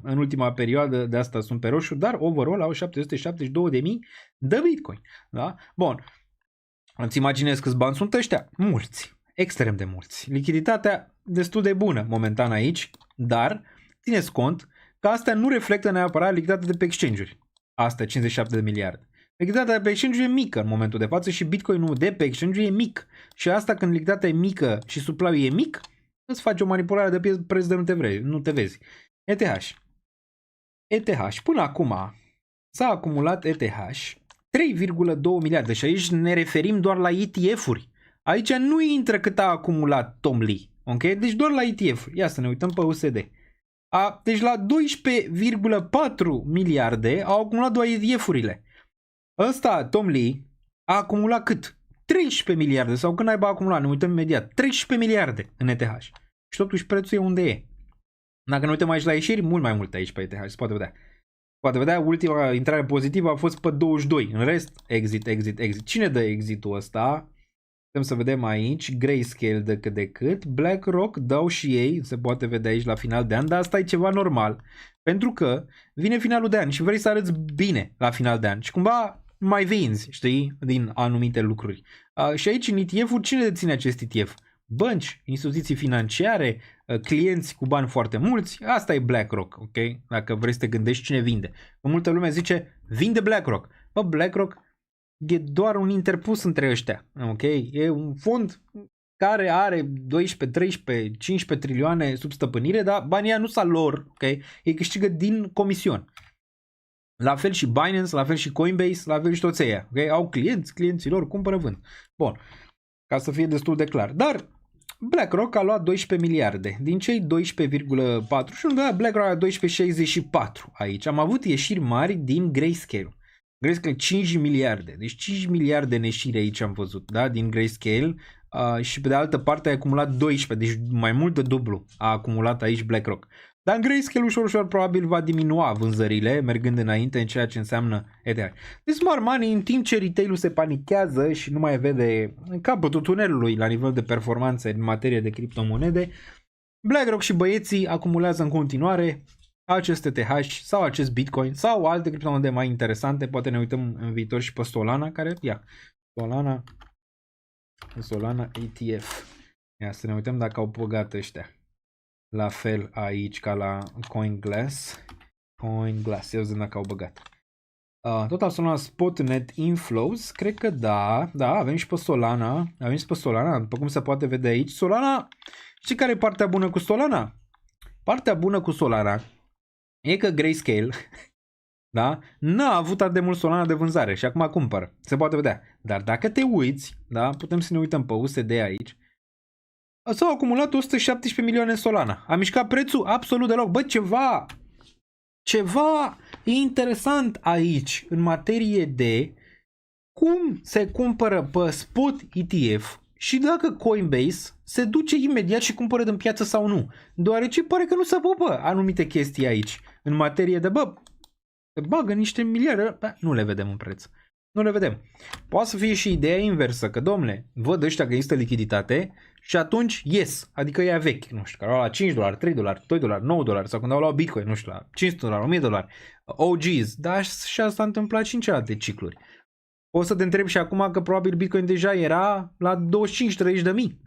în ultima perioadă, de asta sunt pe roșu, dar overall au 772.000 de Bitcoin. Da? Bun. Îți imaginezi câți bani sunt ăștia? Mulți. Extrem de mulți. Lichiditatea destul de bună momentan aici, dar țineți cont că asta nu reflectă neapărat lichiditatea de pe exchange-uri. Asta 57 de miliarde. Lichiditatea de pe exchange e mică în momentul de față și Bitcoin-ul de pe exchange e mic. Și asta când lichiditatea e mică și supply-ul e mic, îți faci o manipulare de preț de nu te vezi. ETH. ETH. Până acum s-a acumulat ETH 3,2 miliarde și aici ne referim doar la ETF-uri. Aici nu intră cât a acumulat Tom Lee. Ok? Deci doar la ETF-uri. Ia să ne uităm pe USD. Deci la 12,4 miliarde au acumulat doar ETF-urile. Ăsta, Tom Lee, a acumulat cât? 13 miliarde sau când naiba a acumulat? Ne uităm imediat. 13 miliarde în ETH. Și totuși prețul e unde e. Dacă ne uităm aici la ieșiri, mult mai mult aici pe ETH. Se poate vedea. Poate vedea, ultima intrare pozitivă a fost pe 22. În rest, exit, exit, exit. Cine dă exitul ăsta? Putem să vedem aici, Grayscale de cât de cât, BlackRock dau și ei, se poate vedea aici la final de an, dar asta e ceva normal, pentru că vine finalul de an și vrei să arăți bine la final de an și cumva mai vinzi, știi, din anumite lucruri. Și aici în ETF-ul, cine deține acest ETF? Bănci, instituții financiare, clienți cu bani foarte mulți, asta e BlackRock, ok? Dacă vrei să te gândești cine vinde. Că multă lume zice, vinde BlackRock. Bă, BlackRock e doar un interpus între ăștia, ok? E un fond care are 12, 13, 15 trilioane sub stăpânire, dar banii nu sunt lor, ok? Ei câștigă din comision. La fel și Binance, la fel și Coinbase, la fel și toți ăia, ok? Au clienții lor cumpără, vând. Bun, ca să fie destul de clar. Dar BlackRock a luat 12 miliarde. Din cei 12,4 și BlackRock a 12,64 aici. Am avut ieșiri mari din Grayscale. Grayscale 5 miliarde. Deci 5 miliarde în ieșiri aici am văzut, da? Din Grayscale. Și pe de altă parte a acumulat 12, deci mai mult de dublu a acumulat aici BlackRock. Dar în Grayscale ușor probabil va diminua vânzările mergând înainte în ceea ce înseamnă ETH. Deci smart money, în timp ce retail-ul se panichează și nu mai vede capătul tunelului la nivel de performanțe în materie de criptomonede, BlackRock și băieții acumulează în continuare acest ETH sau acest Bitcoin sau alte criptomonede mai interesante. Poate ne uităm în viitor și pe Solana, care, Solana ETF. Ia să ne uităm dacă au băgat ăștia. La fel aici ca la CoinGlass. Ia să dacă au băgat. Total Solana Spot Net Inflows. Cred că da, avem și pe Solana. După cum se poate vedea aici. Solana, știi care e partea bună cu Solana? Partea bună cu Solana e că Grayscale da, n-a avut atât de mult Solana de vânzare și acum cumpără. Se poate vedea. Dar dacă te uiți, da, putem să ne uităm pe USD aici. S-au acumulat 117 milioane în Solana. A mișcat prețul absolut deloc. Bă, ceva interesant aici în materie de cum se cumpără pe spot ETF și dacă Coinbase se duce imediat și cumpără din piață sau nu. Deoarece pare că nu se pupă anumite chestii aici în materie de bagă niște miliarde, nu le vedem în preț. Nu le vedem. Poate să fie și ideea inversă, că domnule, văd ăștia că există lichiditate și atunci yes, adică ea vechi, nu știu, care au luat 5 dolari, 3 dolari, 2 dolari, 9 dolari sau când au luat Bitcoin, nu știu, la 500 dolari, 1000 dolari, OGs, dar și asta s-a întâmplat și în celelalte cicluri. O să te întreb și acum că probabil Bitcoin deja era la 25-30 de mii.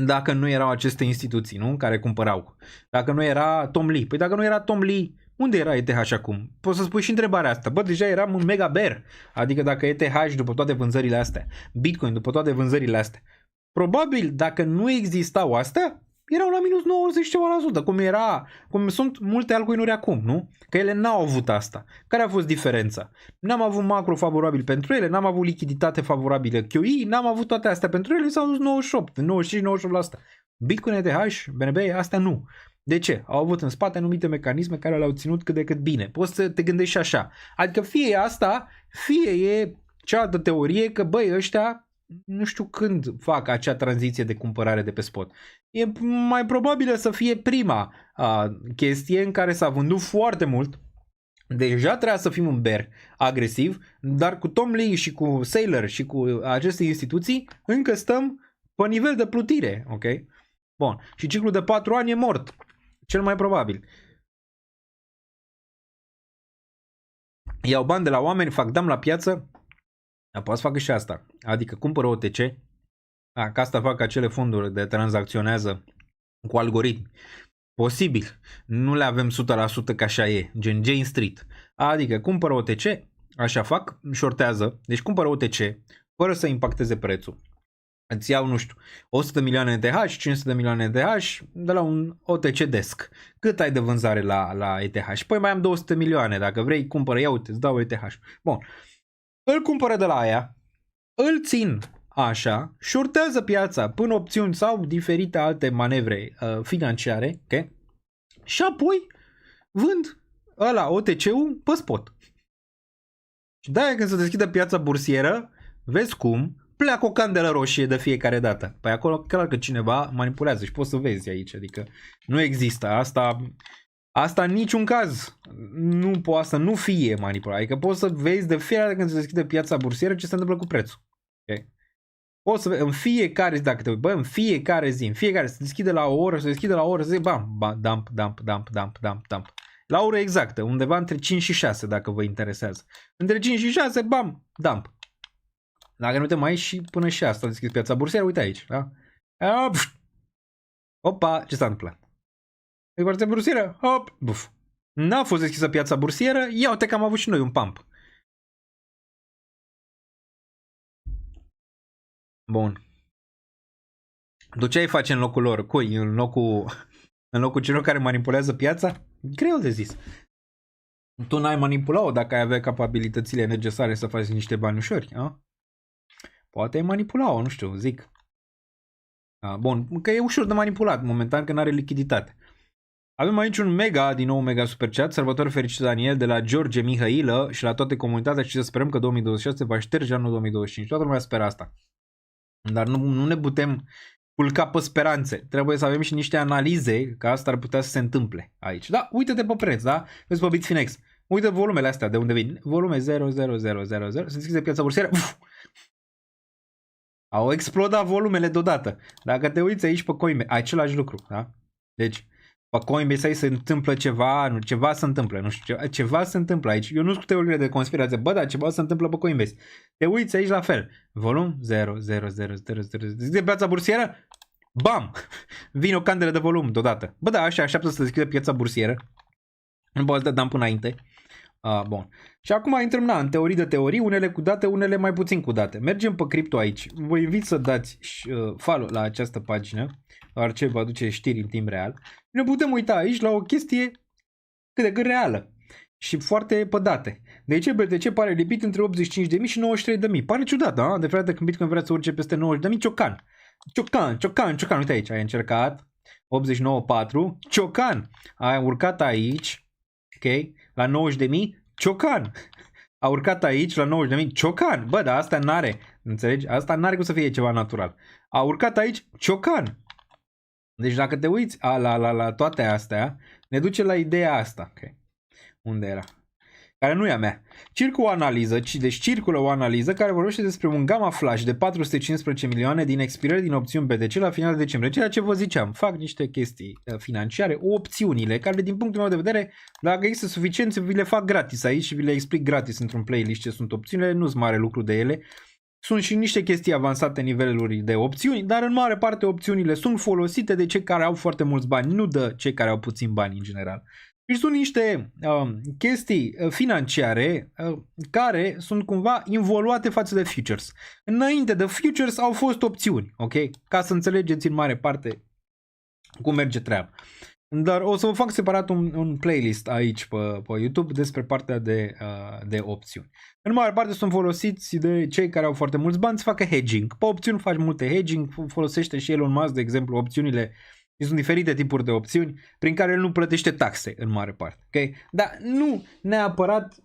Dacă nu erau aceste instituții, nu? Care cumpărau. Dacă nu era Tom Lee. Păi dacă nu era Tom Lee, unde era ETH acum? Poți să spui și întrebarea asta. Bă, deja eram un mega bear. Adică dacă ETH după toate vânzările astea, Bitcoin după toate vânzările astea, probabil dacă nu existau astea, erau la minus 90 ceva la sută, cum sunt multe altcoin-uri acum, nu? Că ele n-au avut asta. Care a fost diferența? N-am avut macro favorabil pentru ele, n-am avut lichiditate favorabilă QE, n-am avut toate astea pentru ele, s-au dus 98, 95-98%. Bitcoin, ETH, BNB, astea nu. De ce? Au avut în spate anumite mecanisme care le-au ținut cât de cât bine. Poți să te gândești și așa. Adică fie e asta, fie e cealaltă teorie că băi, ăștia nu știu când fac acea tranziție de cumpărare de pe spot. E mai probabilă să fie prima chestie în care s-a vândut foarte mult. Deja trebuia să fim un bear agresiv, dar cu Tom Lee și cu Saylor și cu aceste instituții încă stăm pe nivel de plutire, ok? Bun. Și ciclul de 4 ani e mort. Cel mai probabil. Iau bani de la oameni, fac dam la piață. Dar poate să facă și asta. Adică cumpără OTC. Ca asta fac acele fonduri de tranzacționează cu algoritmi. Posibil. Nu le avem 100% că așa e. Gen Jane Street. Adică cumpără OTC. Așa fac. Shortează. Deci cumpără OTC. Fără să impacteze prețul. Îți iau, nu știu, 100 de milioane ETH, 500 de milioane ETH de la un OTC desk. Cât ai de vânzare la ETH? Și păi mai am 200 milioane. Dacă vrei, cumpără. Ia uite, îți dau ETH. Bun. Îl cumpără de la aia, îl țin așa, shortează piața până opțiuni sau diferite alte manevre financiare, okay? Și apoi vând ăla OTC-ul pe spot. Și de-aia când se deschide piața bursieră, vezi cum pleacă o candelă roșie de fiecare dată. Păi acolo clar că cineva manipulează și poți să vezi aici, adică nu există asta în niciun caz nu poate să nu fie manipulat. Adică poți să vezi de fiecare dată când se deschide piața bursieră ce se întâmplă cu prețul. Okay? Poți să vezi în fiecare zi, dacă te uiți, în fiecare zi, se deschide la o oră, se deschide la o oră, se zice bam, dump. La oră exactă, undeva între 5 și 6, dacă vă interesează. Între 5 și 6, bam, dump. Dacă nu uităm aici și până și asta, deschis piața bursieră, uite aici, da? Opa, ce s-a întâmplat? E piața bursieră, hop, buf. N-a fost deschisă piața bursieră, ia uite că am avut și noi un pump. Bun. Tu ce ai face în locul lor? Cui? În locul celor care manipulează piața? Greu de zis. Tu n-ai manipula-o dacă ai avea capabilitățile necesare să faci niște bani ușori, a? Poate ai manipula-o, nu știu, zic. Bun, că e ușor de manipulat momentan, că n-are lichiditate. Avem aici un mega, din nou un mega super chat, sărbători fericite Daniel, de la George Mihailă și la toată comunitatea și să sperăm că 2026 va șterge anul 2025. Toată lumea speră asta. Dar nu ne putem culca pe speranțe. Trebuie să avem și niște analize, că asta ar putea să se întâmple aici. Da, uite-te pe preț, da? Vezi pe Bitfinex. Uite volumele astea, de unde vin. Volume 0,0000. Se deschide piața bursieră. Au explodat volumele deodată. Dacă te uiți aici pe Coinbase, același lucru, da? Deci, pe Coinbase aici se întâmplă ceva, ceva se întâmplă, nu știu, ceva se întâmplă aici. Eu nu știu teoriile de conspirație, bă, dar ceva se întâmplă pe Coinbase. Te uiți aici la fel. Volum 0,0000. Deschide piața bursieră, bam! Vine o candelă de volum deodată. Bă, da, așa așteaptă să deschide piața bursieră. Nu poți să dăm până înainte. Bun. Și acum intrăm în teorii de teorii, unele cu date, unele mai puțin cu date. Mergem pe cripto aici. Vă invit să dați follow la această pagină, deoarece vă aduce știri în timp real. Ne putem uita aici la o chestie cât de cât reală și foarte pe date. De ce BTC pare lipit între 85.000 și 93.000? Pare ciudat, da? De fiecare când Bitcoin vrea să urce peste 90.000, ciocan. Uite aici, ai încercat 89.4, ciocan. Ai urcat aici, ok, la 90.000, ciocan. A urcat aici la 90.000, ciocan. Bă, dar asta n-are, înțelegi? Asta n-are cum să fie ceva natural. A urcat aici, ciocan. Deci dacă te uiți la toate astea, ne duce la ideea asta. Okay. Unde era? Care nu e a mea. Circulă o analiză care vorbește despre un gamma flash de 415 milioane din expirări din opțiuni BTC la final de decembrie. Ceea ce vă ziceam, fac niște chestii financiare, opțiunile, care din punctul meu de vedere, dacă există suficient, vi le fac gratis aici și vi le explic gratis într-un playlist ce sunt opțiunile, nu-s mare lucru de ele. Sunt și niște chestii avansate niveluri de opțiuni, dar în mare parte opțiunile sunt folosite de cei care au foarte mulți bani, nu de cei care au puțin bani în general. Deci sunt niște chestii financiare care sunt cumva involuate față de futures. Înainte de futures au fost opțiuni, ok? Ca să înțelegeți în mare parte cum merge treaba. Dar o să vă fac separat un playlist aici pe YouTube despre partea de opțiuni. În mare parte sunt folosiți de cei care au foarte mulți bani să facă hedging. Pe opțiuni faci multe hedging, folosește și Elon Musk, de exemplu, opțiunile. Sunt diferite tipuri de opțiuni prin care el nu plătește taxe în mare parte. Okay? Dar nu neapărat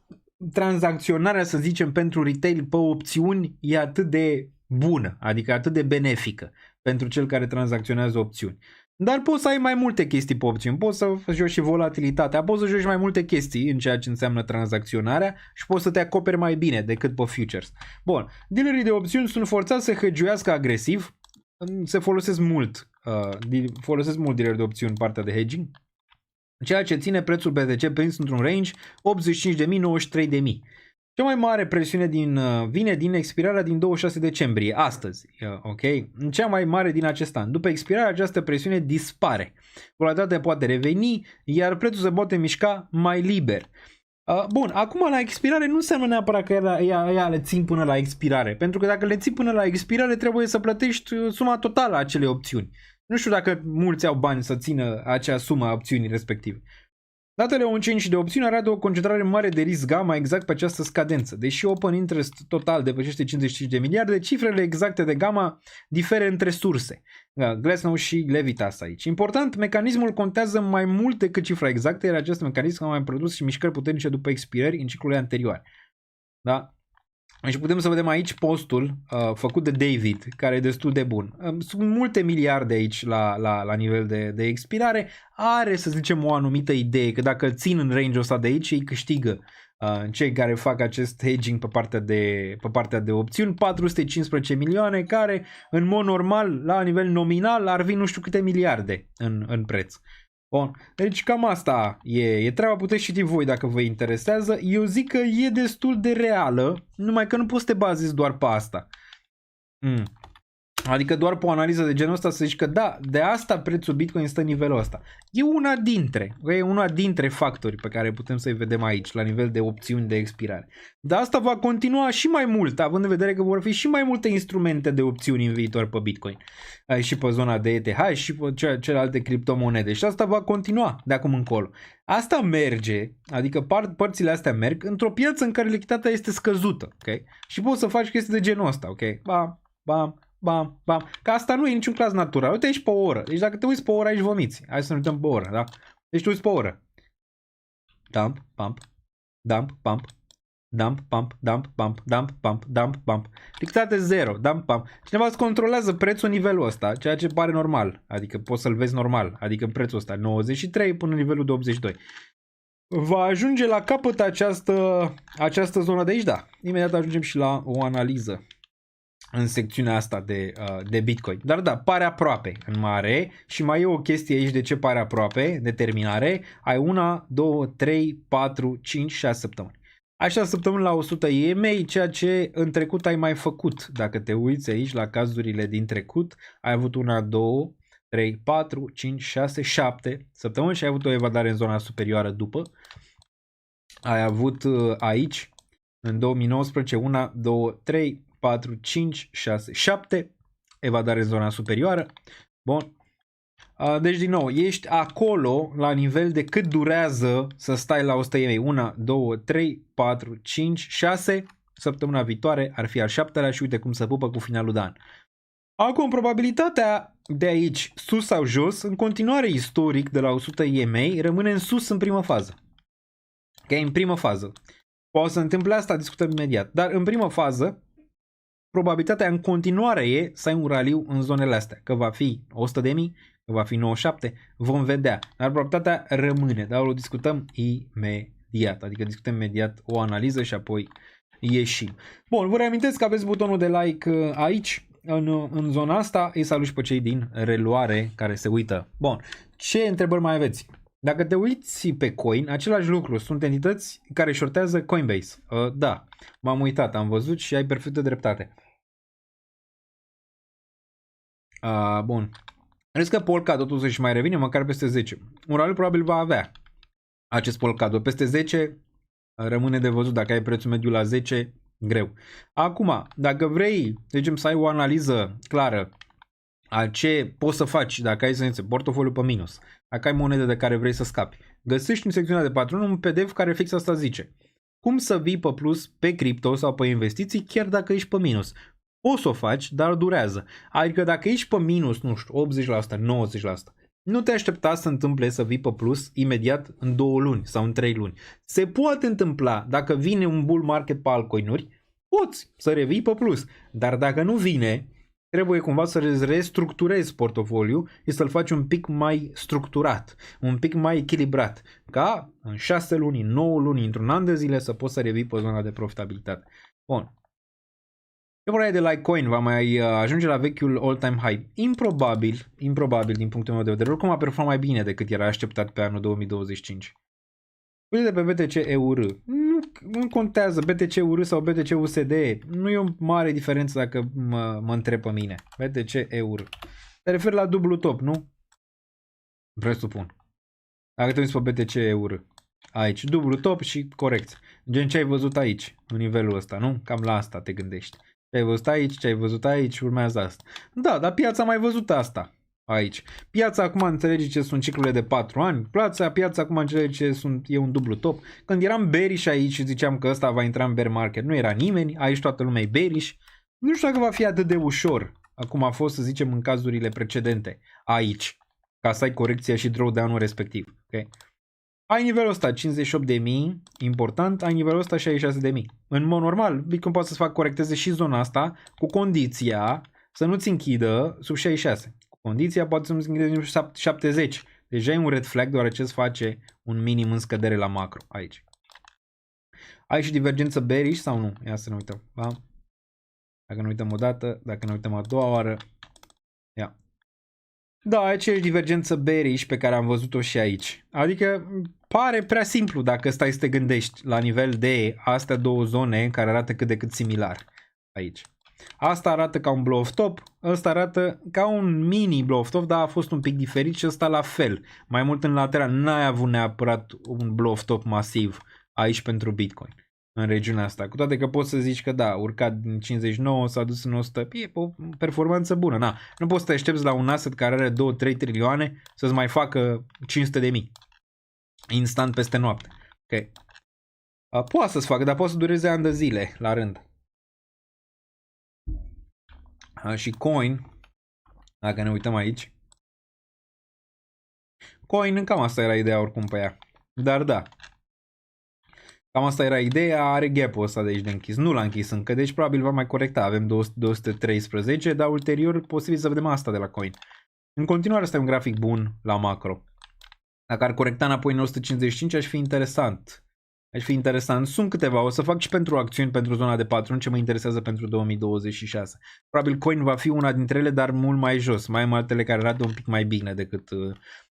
tranzacționarea, să zicem, pentru retail pe opțiuni e atât de bună, adică atât de benefică pentru cel care tranzacționează opțiuni. Dar poți să ai mai multe chestii pe opțiuni, poți să joci și volatilitatea, poți să joci mai multe chestii în ceea ce înseamnă tranzacționarea și poți să te acoperi mai bine decât pe futures. Bun, dealerii de opțiuni sunt forțați să hedge-uiască agresiv, se folosesc mult dealeri de opțiuni în partea de hedging, ceea ce ține prețul BTC prins într-un range 85.000-93.000. Cea mai mare presiune vine din expirarea din 26 decembrie, astăzi, ok? Cea mai mare din acest an. După expirare, această presiune dispare. Volatilitatea poate reveni, iar prețul se poate mișca mai liber. Bun, acum la expirare nu înseamnă neapărat că ea le țin până la expirare, pentru că dacă le ții până la expirare trebuie să plătești suma totală a acelei opțiuni. Nu știu dacă mulți au bani să țină acea sumă a opțiunii respective. Datele on-chain și de opțiuni arată o concentrare mare de risc gamma exact pe această scadență. Deși open interest total depășește 55 de miliarde, cifrele exacte de gamma diferă între surse. Glassnode și Levitas aici. Important, mecanismul contează mai mult decât cifra exactă, iar acest mecanism a mai produs și mișcări puternice după expirări în ciclurile anterioare. Da? Deci putem să vedem aici postul făcut de David, care e destul de bun. Sunt multe miliarde aici la nivel de expirare. Are, să zicem, o anumită idee că dacă țin în range-ul ăsta de aici, ei câștigă cei care fac acest hedging pe partea de opțiuni. 415 milioane care, în mod normal, la nivel nominal, ar fi nu știu câte miliarde în preț. Bun, deci cam asta e treaba, puteți citi voi dacă vă interesează. Eu zic că e destul de reală, numai că nu poți să te bazezi doar pe asta. Adică doar pe o analiză de genul ăsta să zici că da, de asta prețul Bitcoin stă în nivelul ăsta. E una dintre factorii pe care putem să-i vedem aici, la nivel de opțiuni de expirare. Dar asta va continua și mai mult, având în vedere că vor fi și mai multe instrumente de opțiuni în viitor pe Bitcoin. Și pe zona de ETH și pe celelalte criptomonede. Și asta va continua de acum încolo. Asta merge, adică părțile astea merg într-o piață în care lichiditatea este scăzută. Okay? Și poți să faci chestii de genul ăsta. Okay? Bam. Că asta nu e niciun clas natural. Uite aici pe o oră. Deci dacă te uiți pe o oră aici vomiți. Hai să ne uităm pe o oră, da? Deci te uiți pe o oră. Dump, pump. Dump, pump. Dump, pump, dump, pump, dump, pump, dump, pump. Lichiditate 0, dump, pump. Cineva îți controlează prețul nivelul ăsta, ceea ce pare normal. Adică poți să-l vezi normal. Adică prețul ăsta 93 până în nivelul de 82. Va ajunge la capăt această zonă de aici, da. Imediat ajungem și la o analiză în secțiunea asta de Bitcoin. Dar da, pare aproape în mare și mai e o chestie aici de ce pare aproape, determinare. Ai 1, 2, 3, 4, 5, 6 săptămâni. Ai 6 săptămâni la 100 EMA, ceea ce în trecut ai mai făcut. Dacă te uiți aici la cazurile din trecut, ai avut 1, 2, 3, 4, 5, 6, 7 săptămâni și ai avut o evadare în zona superioară după. Ai avut aici, în 2019, 1, 2, 3, 4, 5, 6, 7, evadare în zona superioară. Bun. Deci din nou, ești acolo la nivel de cât durează să stai la 100 EMA. 1, 2, 3, 4, 5, 6. Săptămâna viitoare ar fi al 7-lea și uite cum se pupă cu finalul de an. Acum, probabilitatea de aici, sus sau jos, în continuare istoric de la 100 EMA, rămâne în sus în primă fază. Ok, în primă fază. Poate să întâmple asta, discutăm imediat. Dar în primă fază, probabilitatea în continuare e să ai un raliu în zonele astea. Că va fi 100.000, că va fi 97, vom vedea. Dar probabilitatea rămâne, dar o discutăm imediat. Adică discutăm imediat o analiză și apoi ieșim. Bun, vă reamintesc că aveți butonul de like aici, în zona asta. Îi salut și pe cei din reluare care se uită. Bun, ce întrebări mai aveți? Dacă te uiți pe Coin, același lucru, sunt entități care shortează Coinbase. Da, m-am uitat, am văzut și ai perfectă dreptate. Bun. Crezi că Polkadot o să-și mai revine măcar peste 10? Un raliu probabil va avea acest Polkadot. Peste 10 rămâne de văzut. Dacă ai prețul mediu la 10, greu. Acum, dacă vrei, zicem, să ai o analiză clară a ce poți să faci dacă ai, să zice, portofoliu pe minus, dacă ai monede de care vrei să scapi, găsești în secțiunea de Patreon un PDF care fix asta zice. Cum să vii pe plus pe cripto sau pe investiții chiar dacă ești pe minus. Poți să o faci, dar durează. Adică dacă ești pe minus, nu știu, 80%, 90%, nu te aștepta să întâmple să vii pe plus imediat în 2 luni sau în 3 luni. Se poate întâmpla, dacă vine un bull market pe altcoinuri, poți să revii pe plus. Dar dacă nu vine, trebuie cumva să restructurezi portofoliu și să-l faci un pic mai structurat, un pic mai echilibrat, ca în 6 luni, 9 luni, într-un an de zile să poți să revii pe zona de profitabilitate. Bun. Ce vorbeai de Litecoin va mai ajunge la vechiul all-time high? Improbabil din punctul meu de vedere. Oricum a performat mai bine decât era așteptat pe anul 2025. Uite pe BTC EUR. Nu contează BTC EUR sau BTC USD. Nu e o mare diferență dacă mă întreb pe mine. BTC EUR. Te referi la dublu top, nu? Presupun. Dacă te uiți pe BTC EUR. Aici, dublu top și corect. Gen ce ai văzut aici, în nivelul ăsta, nu? Cam la asta te gândești. Ce ai văzut aici, ce ai văzut aici, urmează asta. Da, dar piața a mai văzut asta aici. Piața acum înțelege ce sunt ciclurile de 4 ani. Piața acum înțelege ce e un dublu top. Când eram bearish aici și ziceam că ăsta va intra în bear market, nu era nimeni, aici toată lumea e bearish. Nu știu dacă va fi atât de ușor, acum a fost, să zicem, în cazurile precedente, aici, ca să ai corecția și drawdown-ul respectiv. Okay? Ai nivelul ăsta 58.000, important, ai nivelul ăsta 66.000. În mod normal, Bitcoin poate să-ți facă corecteze și zona asta cu condiția să nu-ți închidă sub 66. Cu condiția poate să nu-ți închidă sub 70. Deja e un red flag deoarece îți face un minim în scădere la macro aici. Ai și divergență bearish sau nu? Ia să ne uităm. Da? Dacă ne uităm o dată, dacă ne uităm a doua oară. Ia. Da, aceeași divergență bearish pe care am văzut-o și aici. Adică pare prea simplu dacă stai să te gândești la nivel de astea două zone care arată cât de cât similar aici. Asta arată ca un blow-off top, ăsta arată ca un mini blow-off top, dar a fost un pic diferit și ăsta la fel. Mai mult în lateral, n-ai avut neapărat un blow-off top masiv aici pentru Bitcoin în regiunea asta. Cu toate că poți să zici că da, urcat din 59, s-a dus în 100, e o performanță bună. Na, nu poți să te aștepți la un asset care are 2-3 trilioane să-ți mai facă 500.000 instant peste noapte. Ok. Poate să-ți facă, dar poate să dureze ani de zile la rând. Și coin, dacă ne uităm aici, coin, cam asta era ideea oricum pe ea. Dar da, cam asta era ideea, are gap-ul ăsta de aici de închis. Nu l-a închis încă, deci probabil va mai corecta. Avem 213, dar ulterior posibil să vedem asta de la coin. În continuare este un grafic bun la macro. Dacă ar corecta înapoi în 155 aș fi interesant. Sunt câteva, o să fac și pentru acțiuni pentru zona de patron, ce mă interesează pentru 2026. Probabil coin va fi una dintre ele, dar mult mai jos. Mai am altele care arată un pic mai bine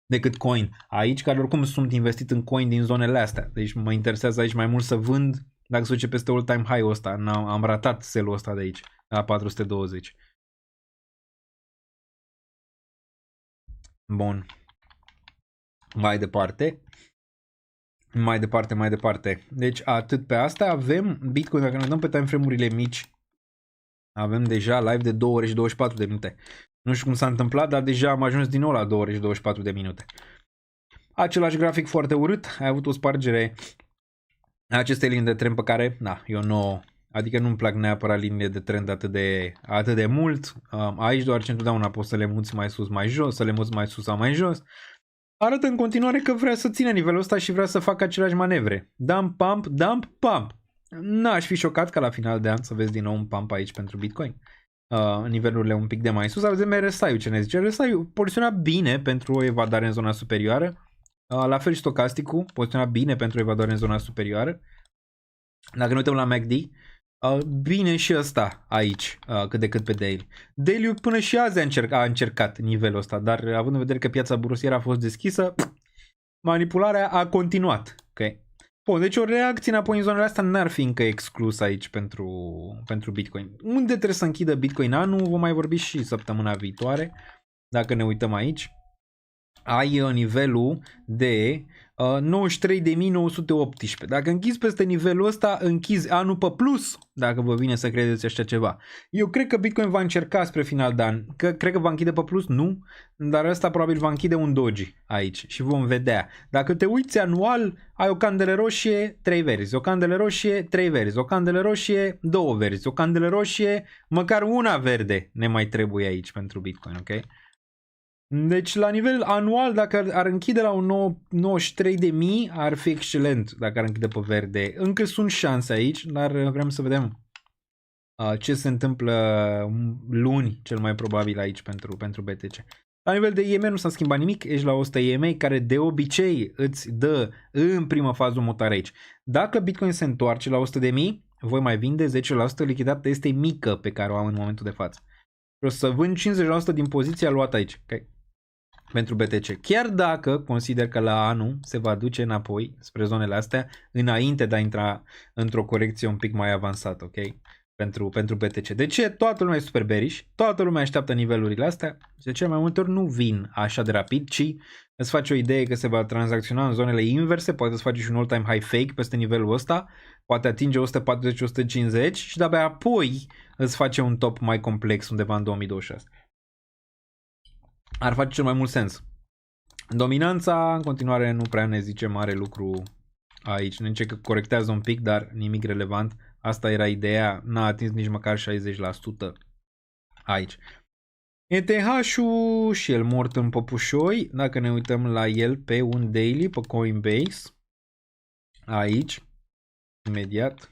decât coin. Aici, care oricum sunt investit în coin din zonele astea. Deci mă interesează aici mai mult să vând dacă se duce peste all-time high-ul ăsta. Am ratat sell-ul ăsta de aici, la 420. Bun. Mai departe. Deci atât pe asta avem Bitcoin, dacă ne dăm pe time frame-urile mici, avem deja live de 2 ore și 24 de minute. Nu știu cum s-a întâmplat, dar deja am ajuns din nou la 2 ore și 24 de minute. Același grafic foarte urât, ai avut o spargere a acestei linii de trend pe care, eu nu, adică nu-mi plac neapărat liniile de trend atât de mult. Aici doar ce întotdeauna poți să le muți mai sus, mai jos, să le muți mai sus sau mai jos. Arată în continuare că vrea să țină nivelul ăsta și vrea să facă aceleași manevre. Dump, pump. N-aș fi șocat ca la final de an să vezi din nou un pump aici pentru Bitcoin. Nivelurile un pic de mai sus. Avem RSI-ul, ce ne zice? RSI-ul poziționa bine pentru o evadare în zona superioară. La fel și stocasticul poziționa bine pentru o evadare în zona superioară. Dacă ne uităm la MACD, bine și ăsta aici, cât de cât pe daily. Daily până și azi a încercat nivelul ăsta, dar având în vedere că piața bursieră a fost deschisă, manipularea a continuat. Okay. Bun, deci o reacție înapoi în zonele astea n-ar fi încă exclus aici pentru Bitcoin. Unde trebuie să închidă Bitcoin anul, vom mai vorbi și săptămâna viitoare. Dacă ne uităm aici, ai nivelul de 93.918. Dacă închizi peste nivelul ăsta, închizi anul pe plus, dacă vă vine să credeți așa ceva. Eu cred că Bitcoin va încerca spre final de an. Cred că va închide pe plus, nu, dar ăsta probabil va închide un doji aici și vom vedea. Dacă te uiți anual, ai o candelă roșie, 3 verzi, o candelă roșie, 3 verzi, o candelă roșie, 2 verzi, o candelă roșie, măcar una verde ne mai trebuie aici pentru Bitcoin, ok? Deci la nivel anual, dacă ar închide la un 93.000, ar fi excelent dacă ar închide pe verde. Încă sunt șanse aici, dar vrem să vedem ce se întâmplă luni, cel mai probabil aici pentru BTC. La nivel de EMA nu s-a schimbat nimic, ești la 100 EMA care de obicei îți dă în prima fază un motor aici. Dacă Bitcoin se întoarce la 100.000, voi mai vinde 10% lichidată este mică pe care o am în momentul de față. O să vând 50% din poziția luată aici. Okay. Pentru BTC. Chiar dacă consider că la anul se va duce înapoi spre zonele astea înainte de a intra într-o corecție un pic mai avansată, ok? Pentru BTC. De ce? Toată lumea e super bearish, toată lumea așteaptă nivelurile astea și de cele mai multe ori nu vin așa de rapid, ci îți faci o idee că se va tranzacționa în zonele inverse, poate îți faci și un all-time high fake peste nivelul ăsta, poate atinge 140-150 și de-abia apoi îți face un top mai complex undeva în 2026. Ar face cel mai mult sens. Dominanța, în continuare, nu prea ne zice mare lucru aici. Ne zice că corectează un pic, dar nimic relevant. Asta era ideea. N-a atins nici măcar 60% aici. ETH-ul și el mort în păpușoi. Dacă ne uităm la el pe un daily, pe Coinbase. Aici. Imediat.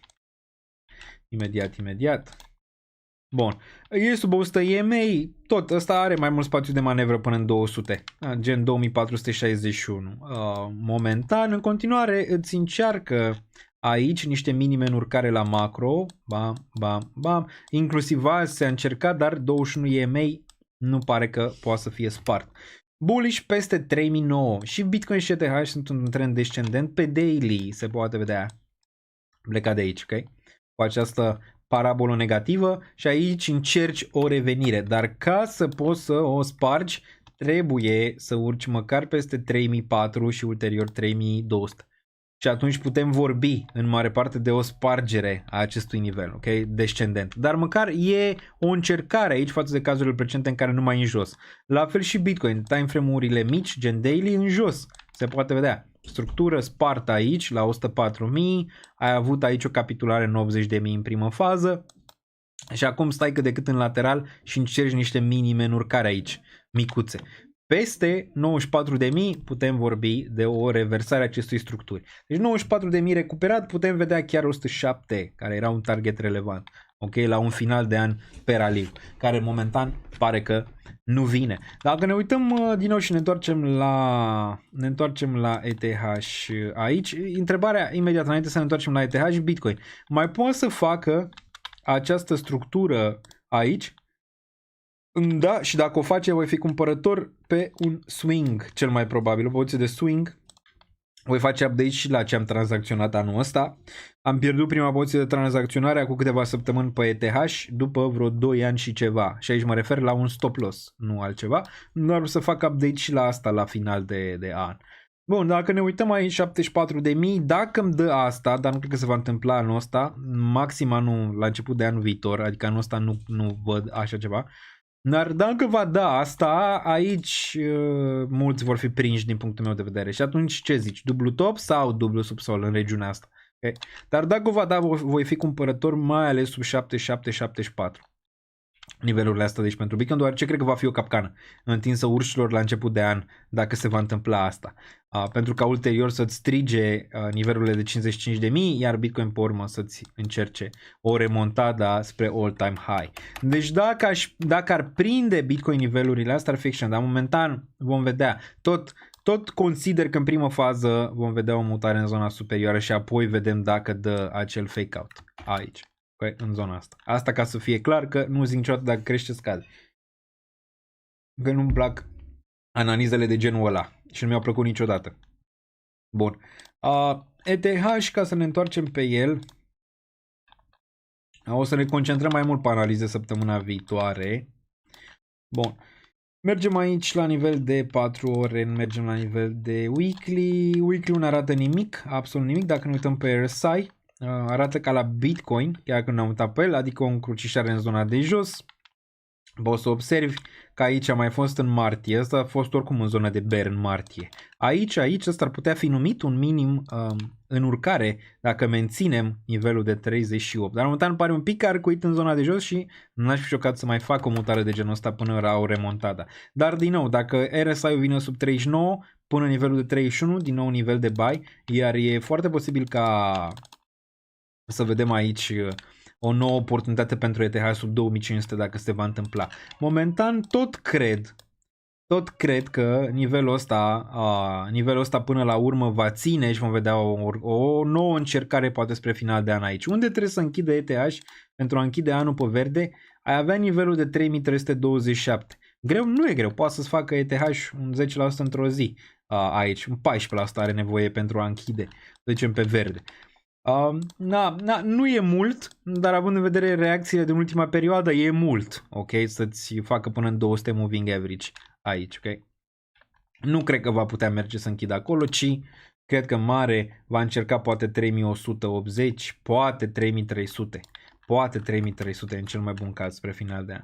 Bun, e sub 100 EMA, tot ăsta are mai mult spațiu de manevră până în 200, gen 2461. Momentan, în continuare, îți încearcă aici niște minime în urcare la macro, bam, inclusiv azi se-a încercat, dar 21 EMA nu pare că poate să fie spart. Bullish peste 3009 și Bitcoin și ETH sunt un trend descendent pe daily, se poate vedea. Pleca de aici, ok? Cu această parabolă negativă și aici încerci o revenire, dar ca să poți să o spargi, trebuie să urci măcar peste 3004 și ulterior 3200. Și atunci putem vorbi în mare parte de o spargere a acestui nivel, ok? Descendent. Dar măcar e o încercare aici față de cazurile precedente în care nu mai în jos. La fel și Bitcoin, timeframe-urile mici, gen daily, în jos. Se poate vedea. Structură spartă aici la 104.000, ai avut aici o capitulare în 80.000 în primă fază și acum stai cât de cât în lateral și încerci niște minime în urcare aici, micuțe. Peste 94.000 putem vorbi de o reversare a acestui structuri. Deci 94.000 recuperat, putem vedea chiar 107, care era un target relevant, ok, la un final de an pe raliu, care momentan pare că nu vine. Dacă ne uităm din nou și ne întoarcem la ETH aici, întrebarea imediat înainte să ne întoarcem la ETH și Bitcoin. Mai poate să facă această structură aici? Da, și dacă o face, voi fi cumpărător pe un swing, cel mai probabil, o poziție de swing. Voi face update și la ce am tranzacționat anul ăsta. Am pierdut prima poziție de tranzacționare acum câteva săptămâni pe ETH după vreo 2 ani și ceva. Și aici mă refer la un stop loss, nu altceva. Doar să fac update și la asta la final de an. Bun, dacă ne uităm aici 74.000, dacă îmi dă asta, dar nu cred că se va întâmpla anul ăsta, maxim anul la început de anul viitor, adică anul ăsta nu văd așa ceva. Dar dacă va da asta, aici mulți vor fi prinși din punctul meu de vedere. Și atunci ce zici? Dublu top sau dublu subsol în regiunea asta? Okay. Dar dacă va da, voi fi cumpărător mai ales sub 7774. Nivelurile astea deci pentru Bitcoin, deoarece cred că va fi o capcană întinsă urșilor la început de an dacă se va întâmpla asta. Pentru ca ulterior să-ți strige nivelurile de 55.000, iar Bitcoin pe urmă să-ți încerce o remontada spre all-time high. Deci dacă ar prinde Bitcoin nivelurile astea ar fi excelent, dar momentan vom vedea. Tot consider că în primă fază vom vedea o mutare în zona superioară și apoi vedem dacă dă acel fake out aici. În zona asta. Asta ca să fie clar că nu zic niciodată dacă crește scade. Că nu-mi plac analizele de genul ăla și nu mi-au plăcut niciodată. Bun. ETH, ca să ne întoarcem pe el, o să ne concentrăm mai mult pe analize săptămâna viitoare. Bun. Mergem aici la nivel de 4 ore, mergem la nivel de weekly. Weekly nu arată nimic, absolut nimic. Dacă ne uităm pe RSI, arată ca la Bitcoin, chiar când ne-am uitat pe el, adică o încrucișare în zona de jos. Poți să observi că aici a mai fost în martie, ăsta a fost oricum în zona de bear în martie. Aici ăsta ar putea fi numit un minim în urcare dacă menținem nivelul de 38. Dar momentan pare un pic arcuit în zona de jos și n-aș fi șocat să mai fac o mutare de genul ăsta până la o remontada. Dar din nou, dacă RSI-ul vine sub 39 până nivelul de 31, din nou nivel de buy, iar e foarte posibil ca să vedem aici o nouă oportunitate pentru ETH sub 2500 dacă se va întâmpla. Momentan tot cred că nivelul ăsta până la urmă va ține și vom vedea o nouă încercare poate spre final de an aici. Unde trebuie să închide ETH pentru a închide anul pe verde? Ai avea nivelul de 3327. Greu? Nu e greu. Poate să-ți facă ETH un 10% într-o zi aici. Un 14% are nevoie pentru a închide. Zicem pe verde. Nu e mult, dar având în vedere reacțiile din ultima perioadă, e mult, ok? Să-ți facă până în 200 moving average aici, ok? Nu cred că va putea merge să închidă acolo, ci cred că mare va încerca poate 3180, poate 3300, poate 3300 în cel mai bun caz spre final de an.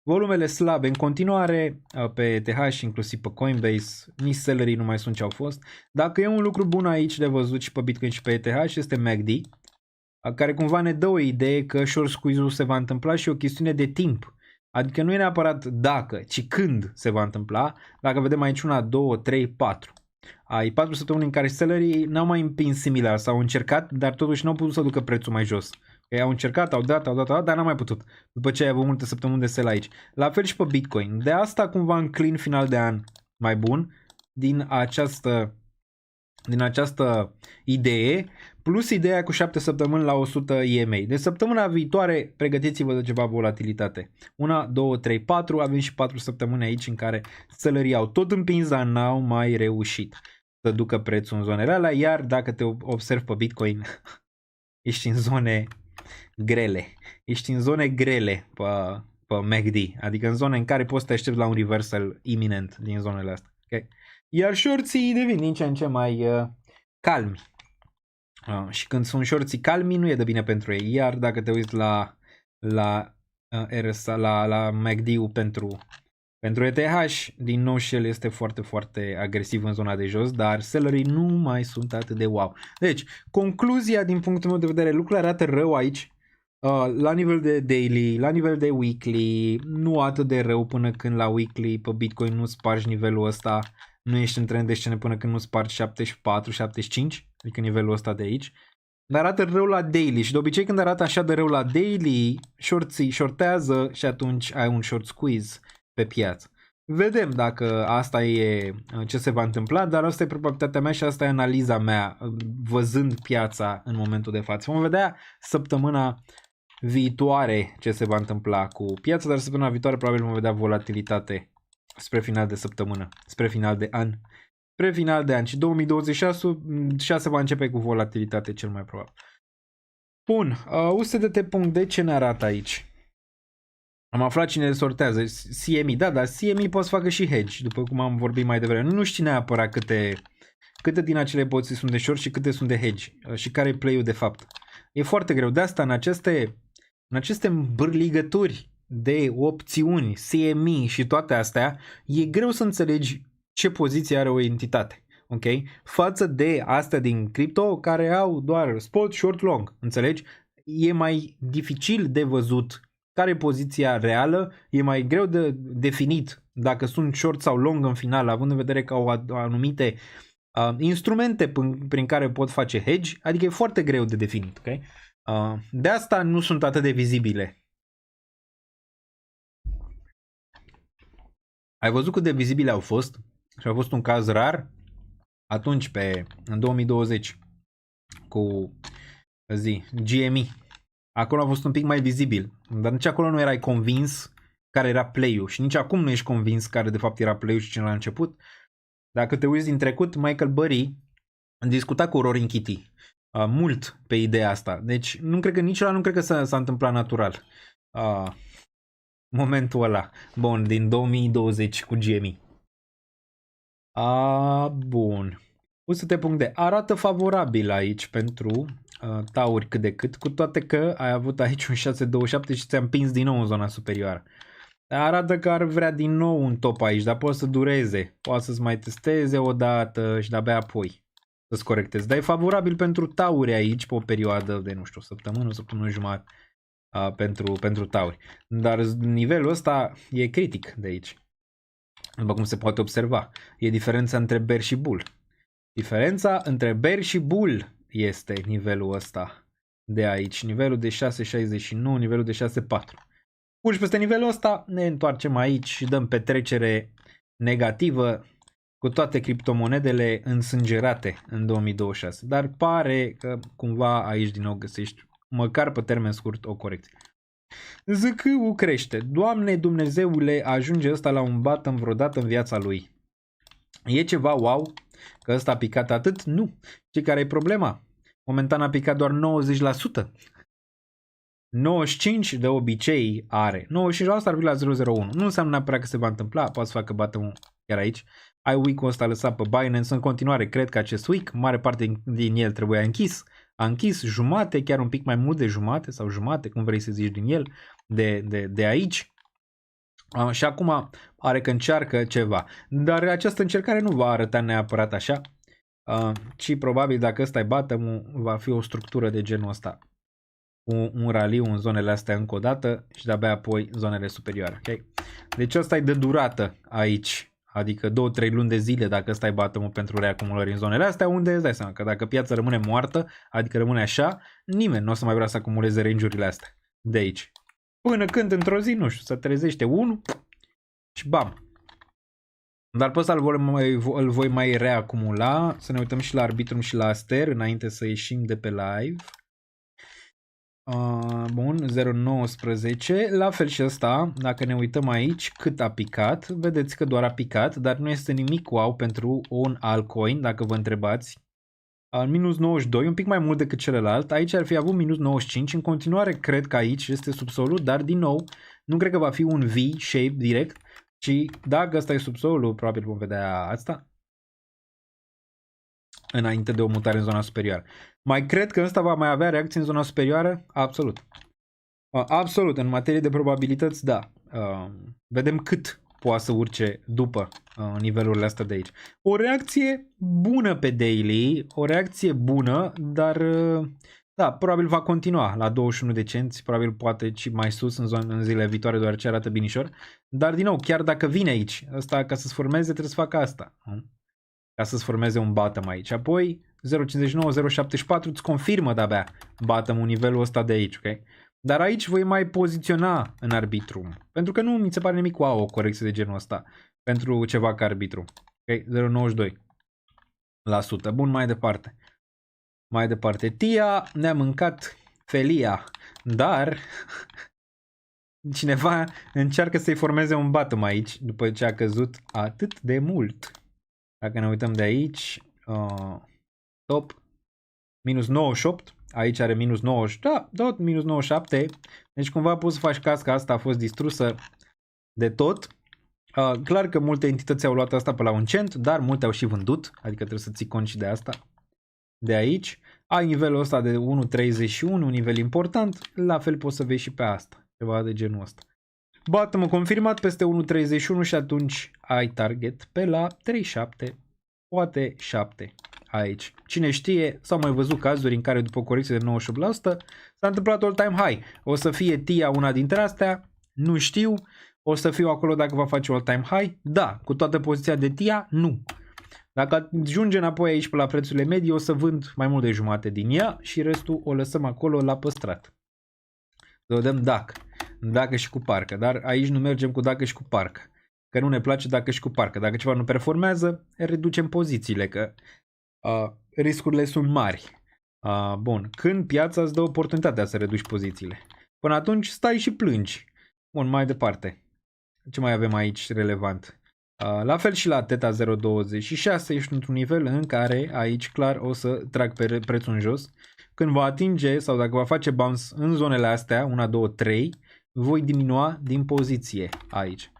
Volumele slabe în continuare pe ETH și inclusiv pe Coinbase, nici sellerii nu mai sunt ce au fost. Dacă e un lucru bun aici de văzut și pe Bitcoin și pe ETH este MACD, care cumva ne dă o idee că short squeeze-ul se va întâmpla și o chestiune de timp. Adică nu e neapărat dacă, ci când se va întâmpla. Dacă vedem aici 1, 2, 3, 4. Ai 4 săptămâni în care sellerii n-au mai împins similar, s-au încercat, dar totuși n-au putut să ducă prețul mai jos. Ei au încercat, au dat, dar n-au mai putut. După ce ai avut multe săptămâni de sell aici. La fel și pe Bitcoin. De asta cumva în clean final de an mai bun din această din această idee, plus ideea cu 7 săptămâni la 100 EMA. De săptămâna viitoare, pregătiți-vă de ceva volatilitate. 1, 2, 3, 4, avem și 4 săptămâni aici în care sălării au tot împins, dar n-au mai reușit să ducă prețul în zonele alea, iar dacă te observi pe Bitcoin, ești în zone grele. Ești în zone grele pe MACD, adică în zone în care poți să te aștepți la un reversal iminent din zonele astea. Okay? Iar shorții devin din ce în ce mai calmi. Și când sunt shorții calmi, nu e de bine pentru ei. Iar dacă te uiți la MACD-ul pentru ETH, din nou și el este foarte, foarte agresiv în zona de jos, dar sellerii nu mai sunt atât de wow. Deci, concluzia din punctul meu de vedere, lucrurile arată rău aici. La nivel de daily, la nivel de weekly, nu atât de rău până când la weekly pe Bitcoin nu spargi nivelul ăsta, nu ești în trend descendent până când nu spargi 74, 75, adică nivelul ăsta de aici. Dar arată rău la daily și de obicei când arată așa de rău la daily, shorții shortează și atunci ai un short squeeze pe piață. Vedem dacă asta e ce se va întâmpla, dar asta e probabilitatea mea și asta e analiza mea văzând piața în momentul de față. Vom vedea săptămâna viitoare ce se va întâmpla cu piața, dar săptămâna viitoare probabil vom vedea volatilitate spre final de săptămână, spre final de an. Spre final de an și 2026 va începe cu volatilitate cel mai probabil. Bun, USDT.de ce ne arată aici? Am aflat cine sortează, CME, dar CME poate să facă și hedge, după cum am vorbit mai devreme. Nu știi neapărat câte din acele poziții sunt de short și câte sunt de hedge și care e play-ul de fapt. E foarte greu, de asta în aceste îmbârligături de opțiuni, CME și toate astea, e greu să înțelegi ce poziție are o entitate, ok? Față de astea din cripto care au doar spot, short, long, înțelegi? E mai dificil de văzut care e poziția reală, e mai greu de definit dacă sunt short sau long în final, având în vedere că au anumite instrumente prin care pot face hedge, adică e foarte greu de definit, ok? De asta nu sunt atât de vizibile. Ai văzut cât de vizibile au fost? Și a fost un caz rar atunci în 2020 cu GME. Acolo a fost un pic mai vizibil, dar nici acolo nu erai convins care era play-ul și nici acum nu ești convins care de fapt era play-ul și cine la început. Dacă te uiți din trecut, Michael Burry discuta cu Roaring Kitty mult pe ideea asta. Deci nu cred că s-a întâmplat natural. Momentul ăla. Bun, din 2020 cu GME. Bun. UST.de arată favorabil aici pentru tauri cât de cât, cu toate că ai avut aici un 627 și ți-a împins din nou în zona superioară. Arată că ar vrea din nou un top aici, dar poate să dureze. Poate să-ți mai testeze o dată și de-abia apoi să-ți corectezi. Dar e favorabil pentru tauri aici pe o perioadă de, nu știu, o săptămână jumătate pentru tauri. Dar nivelul ăsta e critic de aici. După cum se poate observa. E diferența între bear și bull. Diferența între bear și bull este nivelul ăsta de aici. Nivelul de 6.69, nivelul de 6.4. Urci peste nivelul ăsta, ne întoarcem aici și dăm petrecere negativă cu toate criptomonedele însângerate în 2026. Dar pare că cumva aici din nou găsești, măcar pe termen scurt, o corecție. ZK-ul crește. Doamne Dumnezeule, ajunge ăsta la un bottom vreodată în viața lui. E ceva wow? Că ăsta a picat atât? Nu. Ce care e problema? Momentan a picat doar 90%. 95% de obicei are. 95% ar fi la 001. Nu înseamnă neapărat că se va întâmpla. Poate să facă bottom chiar aici. Ai week-ul ăsta lăsat pe Binance. În continuare, cred că acest week, mare parte din el trebuia închis. A închis jumate, chiar un pic mai mult de jumate sau jumate, cum vrei să zici din el, de aici. Și acum are că încearcă ceva. Dar această încercare nu va arăta neapărat așa, ci probabil dacă ăsta e bottom-ul, va fi o structură de genul ăsta. Un raliu în zonele astea încă o dată și de-abia apoi zonele superioare. Okay? Deci ăsta e de durată aici. Adică 2-3 luni de zile dacă ăsta e bottom-ul pentru reacumulări în zonele astea, unde îți dai seama că dacă piața rămâne moartă, adică rămâne așa, nimeni nu o să mai vrea să acumuleze range-urile astea de aici. Până când într-o zi, nu știu, se trezește unul și bam. Dar pe ăsta îl voi mai reacumula. Să ne uităm și la Arbitrum și la Aster înainte să ieșim de pe live. Bun, 0.19. La fel și ăsta, dacă ne uităm aici cât a picat, vedeți că doar a picat, dar nu este nimic wow pentru un altcoin, dacă vă întrebați. Minus 92, un pic mai mult decât celălalt. Aici ar fi avut minus 95. În continuare cred că aici este subsolul, dar din nou nu cred că va fi un V-shape direct, ci dacă ăsta e subsolul, probabil vom vedea asta înainte de o mutare în zona superioară. Mai cred că ăsta va mai avea reacții în zona superioară? Absolut. Absolut, în materie de probabilități, da. Vedem cât poate să urce după nivelurile astea de aici. O reacție bună pe daily, o reacție bună, dar da, probabil va continua la 21 de cenți, probabil poate și mai sus în zilele viitoare, deoarece arată binișor. Dar din nou, chiar dacă vine aici, ăsta ca să-ți formeze trebuie să facă asta. Ca să-ți formeze un bottom aici. Apoi 0.59, 0.74 îți confirmă de-abia bottom un nivelul ăsta de aici, ok? Dar aici voi mai poziționa în Arbitrum. Pentru că nu mi se pare nimic wow o corecție de genul ăsta pentru ceva ca Arbitrum. Ok, 0.92%. Bun, mai departe. Mai departe. TIA ne-a mâncat felia, dar cineva încearcă să-i formeze un bottom aici după ce a căzut atât de mult. Dacă ne uităm de aici, top, minus 98, aici are minus 90, da, tot minus 97, deci cumva poți să faci caz că asta a fost distrusă de tot. Clar că multe entități au luat asta pe la un cent, dar multe au și vândut, adică trebuie să ții cont și de asta. De aici, ai nivelul ăsta de 1.31, un nivel important, la fel poți să vezi și pe asta, ceva de genul ăsta. Bottom confirmat peste 1.31 și atunci ai target pe la 3.7, poate 7 aici. Cine știe, s-au mai văzut cazuri în care după o corecție de 98% s-a întâmplat all-time high. O să fie TIA una dintre astea? Nu știu. O să fiu acolo dacă va face all-time high? Da. Cu toată poziția de TIA? Nu. Dacă ajunge înapoi aici pe la prețurile medii, o să vând mai mult de jumate din ea și restul o lăsăm acolo la păstrat. Să vedem dacă și cu parcă, dar aici nu mergem cu dacă și cu parcă, că nu ne place dacă și cu parcă. Dacă ceva nu performează, reducem pozițiile, că riscurile sunt mari. Bun, când piața îți dă oportunitatea să reduci pozițiile. Până atunci stai și plângi. Bun, mai departe. Ce mai avem aici relevant? La fel și la Theta 0.26 ești într-un nivel în care aici clar o să trag pe prețul în jos. Când va atinge sau dacă va face bounce în zonele astea, 1, 2, 3, voi diminua din poziție aici.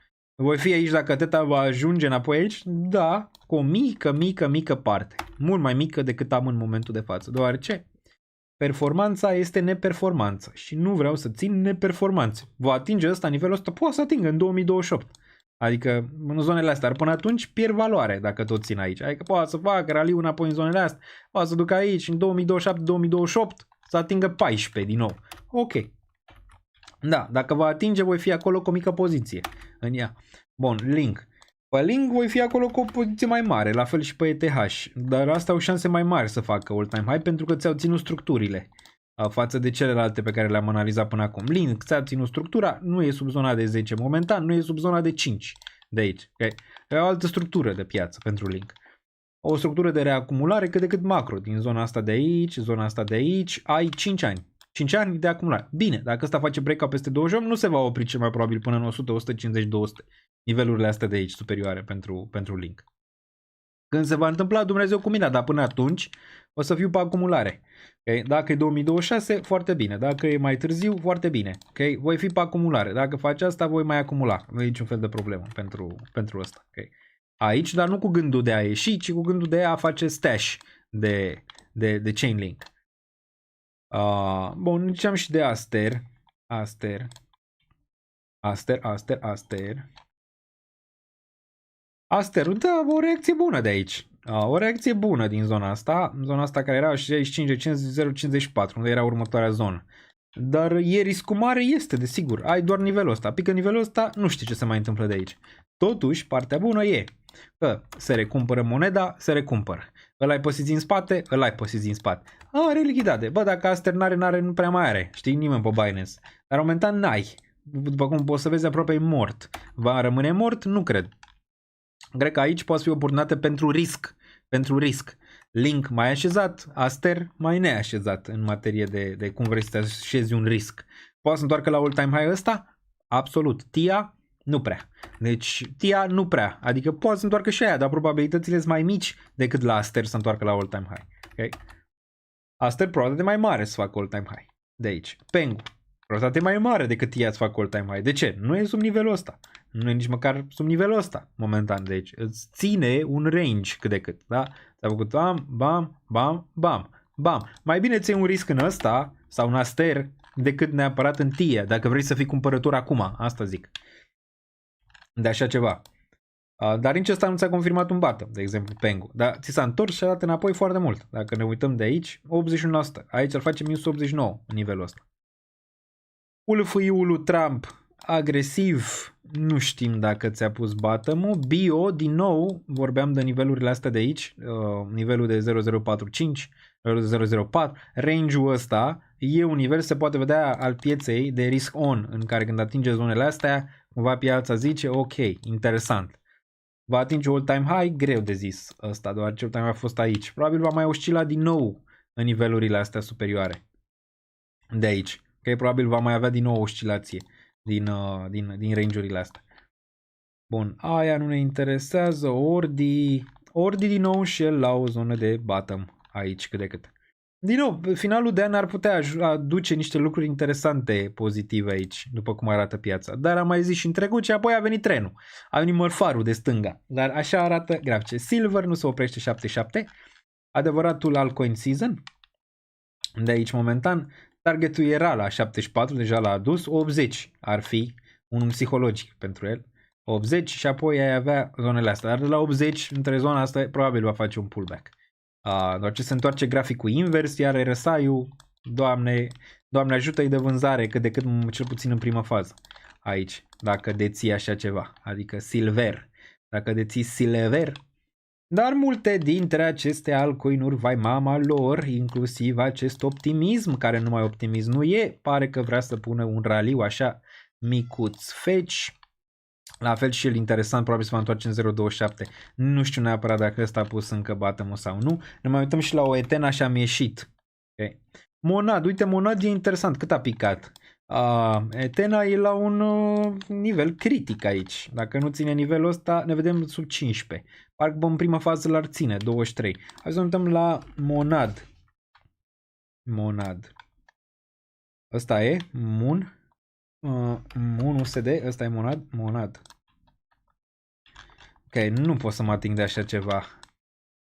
Voi fi aici dacă Theta va ajunge înapoi aici? Da, cu o mică parte. Mult mai mică decât am în momentul de față. Deoarece performanța este neperformanță și nu vreau să țin neperformanțe. Va atinge ăsta, nivelul ăsta, poate să atingă în 2028. Adică în zonele astea, dar până atunci pierd valoare dacă tot țin aici. Adică poate să fac raliu înapoi în zonele astea, poate să duc aici în 2027-2028 să atingă 14 din nou. Ok. Da, dacă va atinge voi fi acolo cu o mică poziție în ea. Bun, Link. Pe Link voi fi acolo cu o poziție mai mare, la fel și pe ETH. Dar asta au șanse mai mari să facă all-time high pentru că ți-au ținut structurile față de celelalte pe care le-am analizat până acum. Link ți-a ținut structura, nu e sub zona de 10 momentan, nu e sub zona de 5 de aici. Okay? E o altă structură de piață pentru Link. O structură de reacumulare cât de cât macro. Din zona asta de aici, zona asta de aici, ai 5 ani. 5 ani de acumulare. Bine, dacă ăsta face breakout peste 28, nu se va opri cel mai probabil până în 100, 150, 200. Nivelurile astea de aici superioare pentru Link. Când se va întâmpla, Dumnezeu cu mine, dar până atunci o să fiu pe acumulare. Okay? Dacă e 2026, foarte bine. Dacă e mai târziu, foarte bine. Okay? Voi fi pe acumulare. Dacă faci asta, voi mai acumula. Nu e niciun fel de problemă pentru asta. Okay? Aici, dar nu cu gândul de a ieși, ci cu gândul de a face stash de Chainlink. Bun, ziceam și de Aster. Aster, da, o reacție bună de aici. O reacție bună din zona asta. Zona asta care era 65,054, unde era următoarea zonă. Dar e riscul mare, este, desigur. Ai doar nivelul ăsta. Pică nivelul ăsta, nu știi ce se mai întâmplă de aici. Totuși, partea bună e că se recumpără moneda, se recumpără. Îl ai poziții în spate, îl ai poziții în spate. Are lichidate. Bă, dacă Aster nu prea mai are. Știi, nimeni pe Binance. Dar momentan n-ai. După cum poți să vezi, aproape e mort. Va rămâne mort? Nu cred. Cred că aici poate fi o oportunitate pentru risc. Pentru risc. Link mai așezat, Aster mai neașezat în materie de cum vrei să te așezi un risc. Poate să întoarcă la all-time high ăsta? Absolut. TIA? Nu prea. Deci TIA nu prea. Adică poate să întoarcă și aia, dar probabilitățile sunt mai mici decât la Aster să întoarcă la all-time high. Okay? Aster probabilitate mai mare să facă all-time high. De aici. Pengu. Probabilitate mai mare decât TIA să facă all-time high. De ce? Nu e sub nivelul ăsta. Nu e nici măcar sub nivelul ăsta momentan. Deci îți ține un range cât de cât. Da? S-a făcut bam, bam, bam, bam, bam. Mai bine ți un risc în ăsta sau în Aster decât neapărat în TIA. Dacă vrei să fii cumpărător acum. Asta zic. De așa ceva. Dar nici ăsta nu ți-a confirmat un bottom, de exemplu Pengu. Dar ți s-a întors și a dat înapoi foarte mult. Dacă ne uităm de aici, 81%. Aici îl face minus 89 în nivelul ăsta. Ulfâiul lui Trump, agresiv, nu știm dacă ți-a pus bottom-ul. Bio, din nou, vorbeam de nivelurile astea de aici, nivelul de 0045, 004, range-ul ăsta e un nivel, se poate vedea, al pieței de risk on, în care când atinge zonele astea, cumva piața zice, ok, interesant. Va atinge all-time high? Greu de zis ăsta, deoarece all-time high a fost aici. Probabil va mai oscila din nou în nivelurile astea superioare. De aici. Ok, probabil va mai avea din nou o oscilație din range-urile astea. Bun, aia nu ne interesează. Ordi din nou și el la o zonă de bottom aici cât de cât. Din nou, finalul de an ar putea aduce niște lucruri interesante pozitive aici, după cum arată piața. Dar am mai zis și în trecut și apoi a venit trenul. A venit mărfarul de stânga. Dar așa arată grafice. Silver nu se oprește 77. Adevăratul altcoin season. De aici momentan. Targetul era la 74, deja l-a adus. 80 ar fi unul psihologic pentru el. 80 și apoi ai avea zonele astea. Dar de la 80, între zona asta, probabil va face un pullback. Doar ce se întoarce graficul invers, iar RSI-ul, Doamne ajută-i de vânzare cât de cât, cel puțin în prima fază. Aici, dacă deții așa ceva, adică silver. Dacă deții silver. Dar multe dintre aceste altcoin-uri, vai mama lor, inclusiv acest optimism, care numai optimism nu e, pare că vrea să pună un raliu așa micuț. Fetch, la fel și el interesant, probabil se va întoarce în 0.27. Nu știu neapărat dacă ăsta a pus încă bottom-ul sau nu. Ne mai uităm și la o Etena și am ieșit. Okay. Monad, uite, Monad e interesant, cât a picat? Etena e la un nivel critic aici. Dacă nu ține nivelul ăsta, ne vedem sub 15. Parcă în prima fază l-ar ține, 23. Hai să ne uităm la Monad. Monad. Ăsta e Moon. Moon USD, ăsta e Monad. Ok, nu pot să mă ating de așa ceva.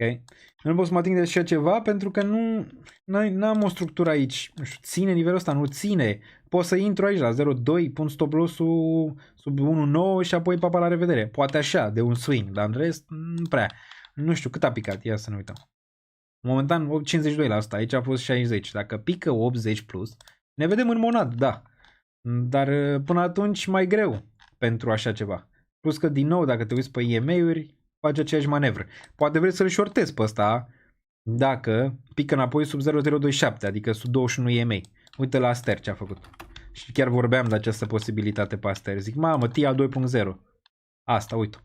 Ok, nu pot să mă ating de așa ceva pentru că nu am o structură aici. Nu știu, ține nivelul ăsta, nu ține. Pot să intru aici la 0.2, pun stop loss-ul sub 1.9 și apoi papa la revedere. Poate așa, de un swing, dar în rest, nu prea. Nu știu cât a picat, ia să ne uităm. Momentan 52 la asta, aici a fost 60. Dacă pică 80 plus, ne vedem în Monad, da. Dar până atunci mai greu pentru așa ceva. Plus că din nou dacă te uiți pe EMA-uri faci aceeași manevră. Poate vrei să-l shortezi pe ăsta dacă pică înapoi sub 0.027, adică sub 21 EMA. Uite la Aster ce a făcut. Și chiar vorbeam de această posibilitate pe Aster. Zic, mamă, TIA 2.0. Asta, uite.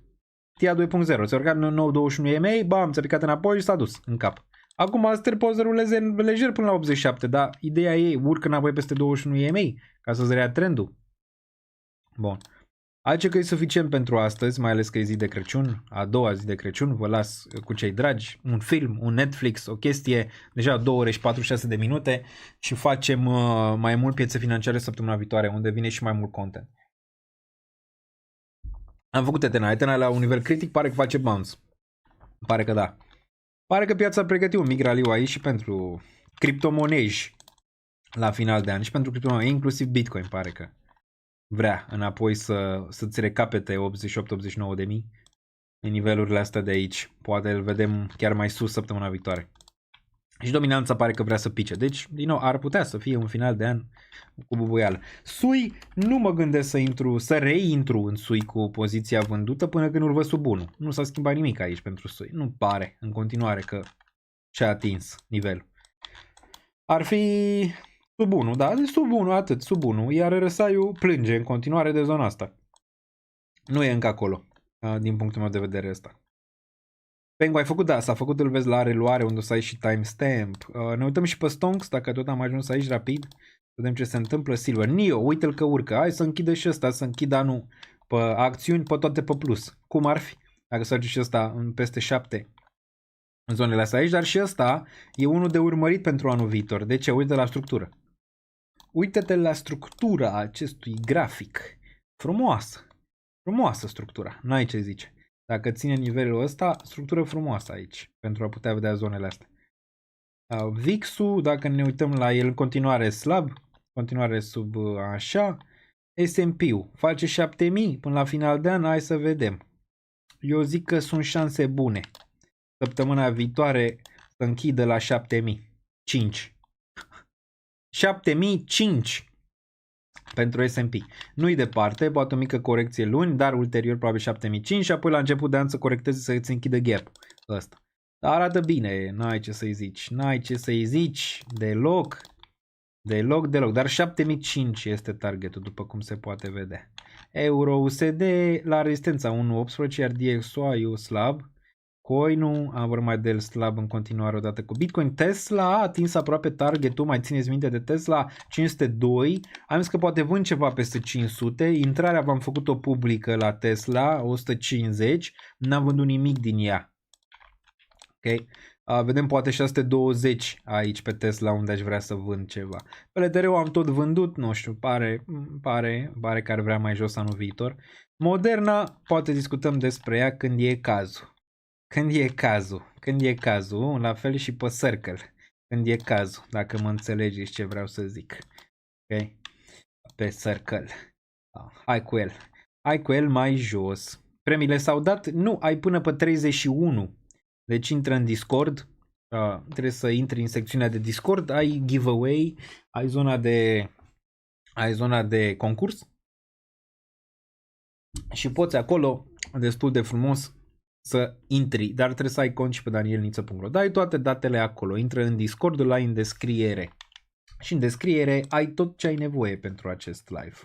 TIA 2.0. Se urca în nou 21 EMA, bam, ți-a picat înapoi și s-a dus în cap. Acum Aster poate să ruleze lejer până la 87, dar ideea ei urcă înapoi peste 21 EMA ca să-ți rea trendul. Bun. Aici că e suficient pentru astăzi, mai ales că e zi de Crăciun, a doua zi de Crăciun, vă las cu cei dragi, un film, un Netflix, o chestie, deja 2 ore și 46 de minute și facem mai mult piețe financiare săptămâna viitoare, unde vine și mai mult content. Am făcut Etena la un nivel critic, pare că face bounce. Pare că da. Pare că piața a pregătit un mic raliu aici și pentru criptomonezi la final de an și pentru criptomonezi, inclusiv Bitcoin pare că vrea înapoi să-ți recapete 88-89 de mii în nivelurile astea de aici. Poate îl vedem chiar mai sus săptămâna viitoare. Și dominanța pare că vrea să pice. Deci, din nou, ar putea să fie un final de an cu bubuială. SUI, nu mă gândesc să reintru în SUI cu poziția vândută până când îl văd sub 1. Nu s-a schimbat nimic aici pentru SUI. Nu pare în continuare că și-a atins nivelul. Ar fi sub 1, da? Sub 1, atât, sub 1. Iar RSI-ul plânge în continuare de zona asta. Nu e încă acolo. din punctul meu de vedere ăsta. Pengu, ai făcut, da, s-a făcut, îl vezi la reluare unde o să ai și timestamp. Ne uităm și pe Stonks, dacă tot am ajuns aici rapid. Vedem ce se întâmplă. Silver, Nio, uite-l că urcă. Hai să închidă și ăsta, să închid anul pe acțiuni, pe toate pe plus. Cum ar fi? Dacă să și ăsta în peste 7 în zonele astea aici, dar și ăsta e unul de urmărit pentru anul viitor. De ce? Uite la structură. Uite-te la structura acestui grafic. Frumoasă. Frumoasă structura. N-ai ce zice. Dacă ține nivelul ăsta, structură frumoasă aici, pentru a putea vedea zonele astea. VIX-ul, dacă ne uităm la el în continuare slab, continuare sub așa. S&P-ul face 7000 până la final de an, hai să vedem. Eu zic că sunt șanse bune. Săptămâna viitoare să închidă la 7005. 7005 pentru S&P. Nu-i departe, poate o mică corecție luni, dar ulterior probabil 7005 și apoi la început de an să corecteze să îți închidă gap ăsta. Dar arată bine, n-ai ce să-i zici. N-ai ce să-i zici deloc. Deloc. Dar 7005 este targetul, după cum se poate vedea. Euro USD la rezistența 1.18, iar DXY slab. Coinul a vorbit mai de el slab în continuare odată cu Bitcoin. Tesla a atins aproape targetul, mai țineți minte de Tesla, 502. Am zis că poate vând ceva peste 500. Intrarea v-am făcut-o publică la Tesla, 150. N-am vândut nimic din ea. Ok? Vedem poate 620 aici pe Tesla unde aș vrea să vând ceva. Pe Ethereum am tot vândut, nu știu, pare că ar vrea mai jos anul viitor. Moderna, poate discutăm despre ea când e cazul. Când e cazul, la fel și pe Circle. Când e cazul, dacă mă înțelegeți ce vreau să zic. Ok? Pe Circle. Hai cu el mai jos. Premiile s-au dat? Nu, ai până pe 31. Deci intră în Discord. Trebuie să intri în secțiunea de Discord. Ai giveaway. Ai zona de concurs. Și poți acolo, destul de frumos, să intri, dar trebuie să ai cont și pe danielniță.ro. Dai toate datele acolo, intră în Discord, îl ai în descriere. Și în descriere ai tot ce ai nevoie pentru acest live.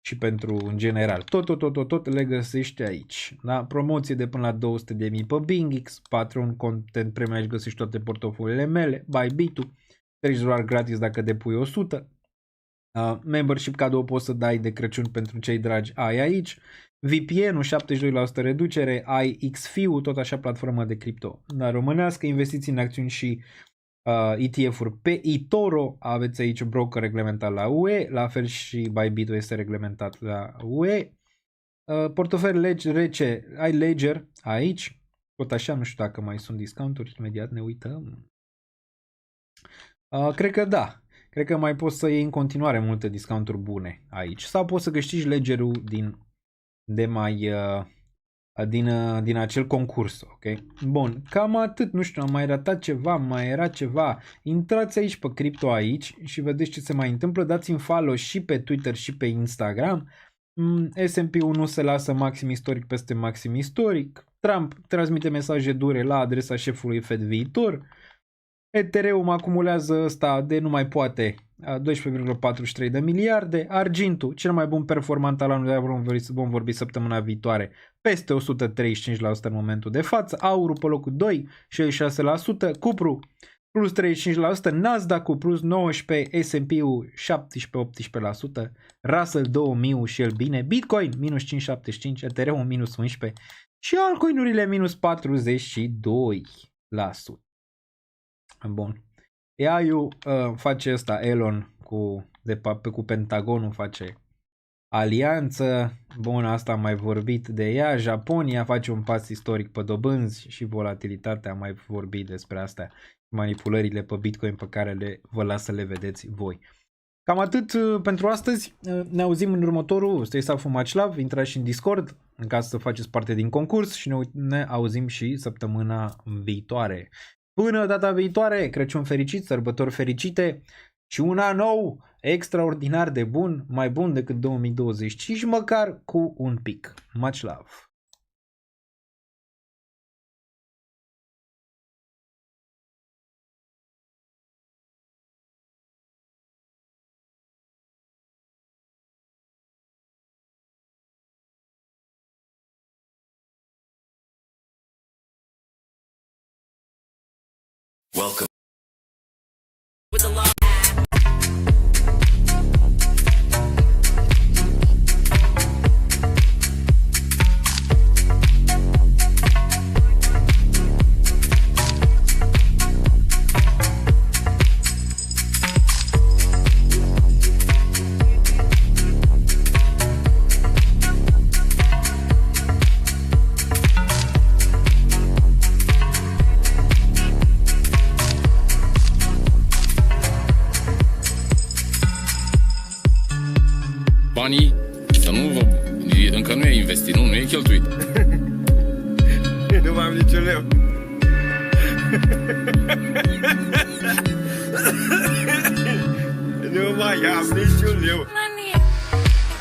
Și pentru, în general, tot le găsești aici. Da? Promoție de până la 200.000 pe BingX, Patreon, content premium, aici găsești toate portofoliile mele, Bybit-ul, $30 gratis dacă depui 100. Membership cadou poți să dai de Crăciun pentru cei dragi, ai aici. VPN-ul 72% reducere, ai XFI-ul, tot așa platformă de cripto românească, investiții în acțiuni și ETF-uri pe eToro, aveți aici broker reglementat la UE, la fel și Bybit-ul este reglementat la UE. Portofel rece, ai Ledger aici, tot așa, nu știu dacă mai sunt discounturi, imediat ne uităm. Cred că da. Cred că mai poți să iei în continuare multe discounturi bune aici. Sau poți să câștigi Ledger-ul din acel concurs. Ok? Bun, cam atât. Nu știu, am mai ratat ceva, mai era ceva. Intrați aici pe cripto aici și vedeți ce se mai întâmplă. Dați-mi follow și pe Twitter și pe Instagram. S&P-ul nu se lasă maxim istoric peste maxim istoric. Trump transmite mesaje dure la adresa șefului Fed viitor. Ethereum acumulează ăsta de nu mai poate 12,43 de miliarde. Argintul, cel mai bun performant al anului, vom vorbi săptămâna viitoare, peste 135% în momentul de față. Aurul pe locul 2, 66%. Cupru plus 35%. Nasdaq-ul plus 19%. S&P-ul 17-18%. Russell 2000 și el bine. Bitcoin minus 5,75%. Ethereum minus 11%. Și altcoinurile minus 42%. Bun. AI-ul face asta, Elon cu Pentagonul face alianță. Bun, asta am mai vorbit de ea. Japonia face un pas istoric pe dobânzi și volatilitatea, am mai vorbit despre asta. Manipulările pe Bitcoin pe care vă las să le vedeți voi. Cam atât pentru astăzi. Ne auzim în următorul Stay Safe Much Love. Intrați și în Discord în caz să faceți parte din concurs și ne auzim și săptămâna viitoare. Până data viitoare, Crăciun fericit, sărbători fericite și un an nou extraordinar de bun, mai bun decât 2025, măcar cu un pic. Much love! Welcome. With the law. Banii, să nu vă... încă nu e investit, nu e cheltuit. Nu mai am niciun leu. Nu mai am niciun leu.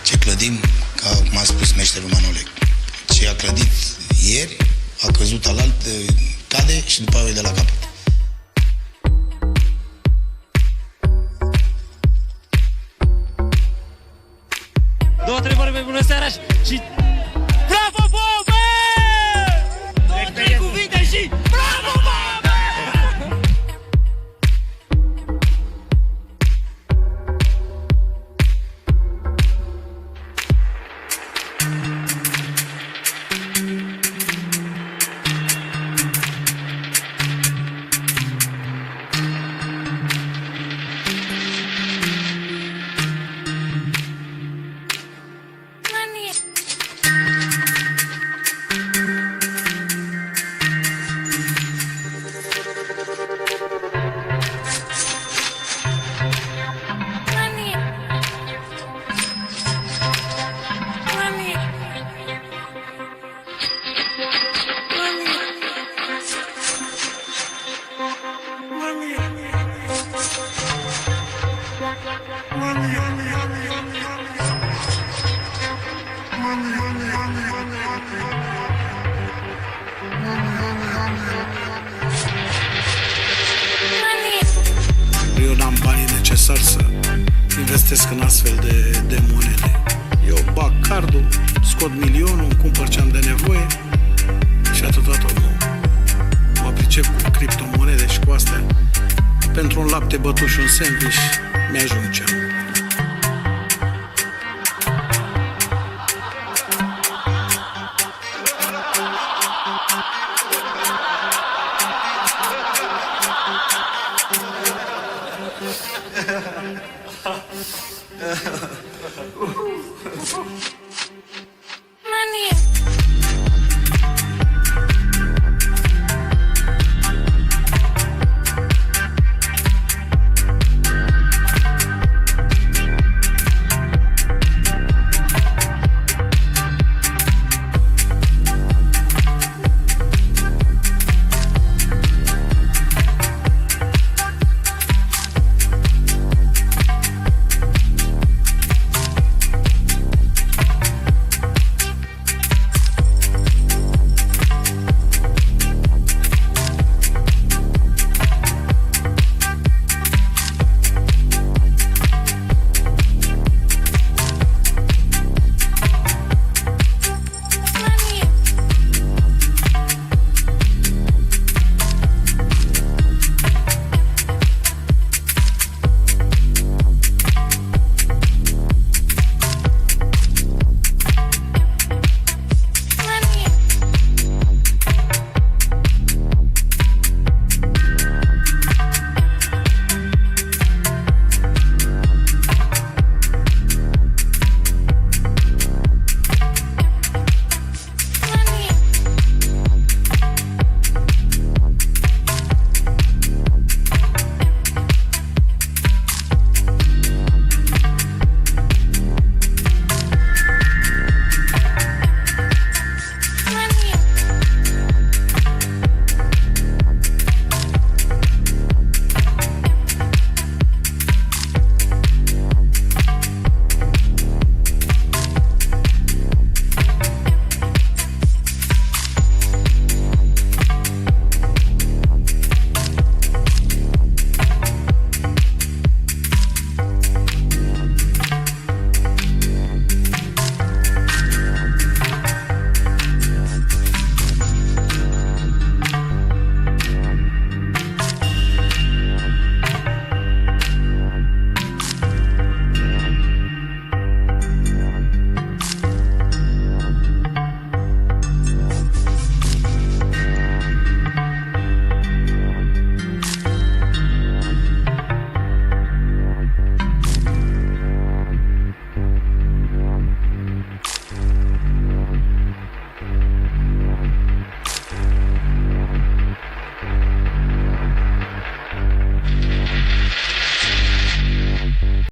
Ce clădim, ca m-a spus meșterul Manole, ce a clădit ieri, a căzut alalt, cade și după aia e de la capăt. Două întrebări pe bună seara și... Bravo, Bobe! Două, trei cuvinte și... Bravo, Bobe! Eu n-am banii necesari să investesc în astfel de monede. Eu bag cardul, scot milionul, îmi cumpăr ce am de nevoie și atât. Nu mă pricep cu criptomonede și cu astea. Pentru un lapte bătut și un sandwich mi-ajung ce am. Ha ha ha.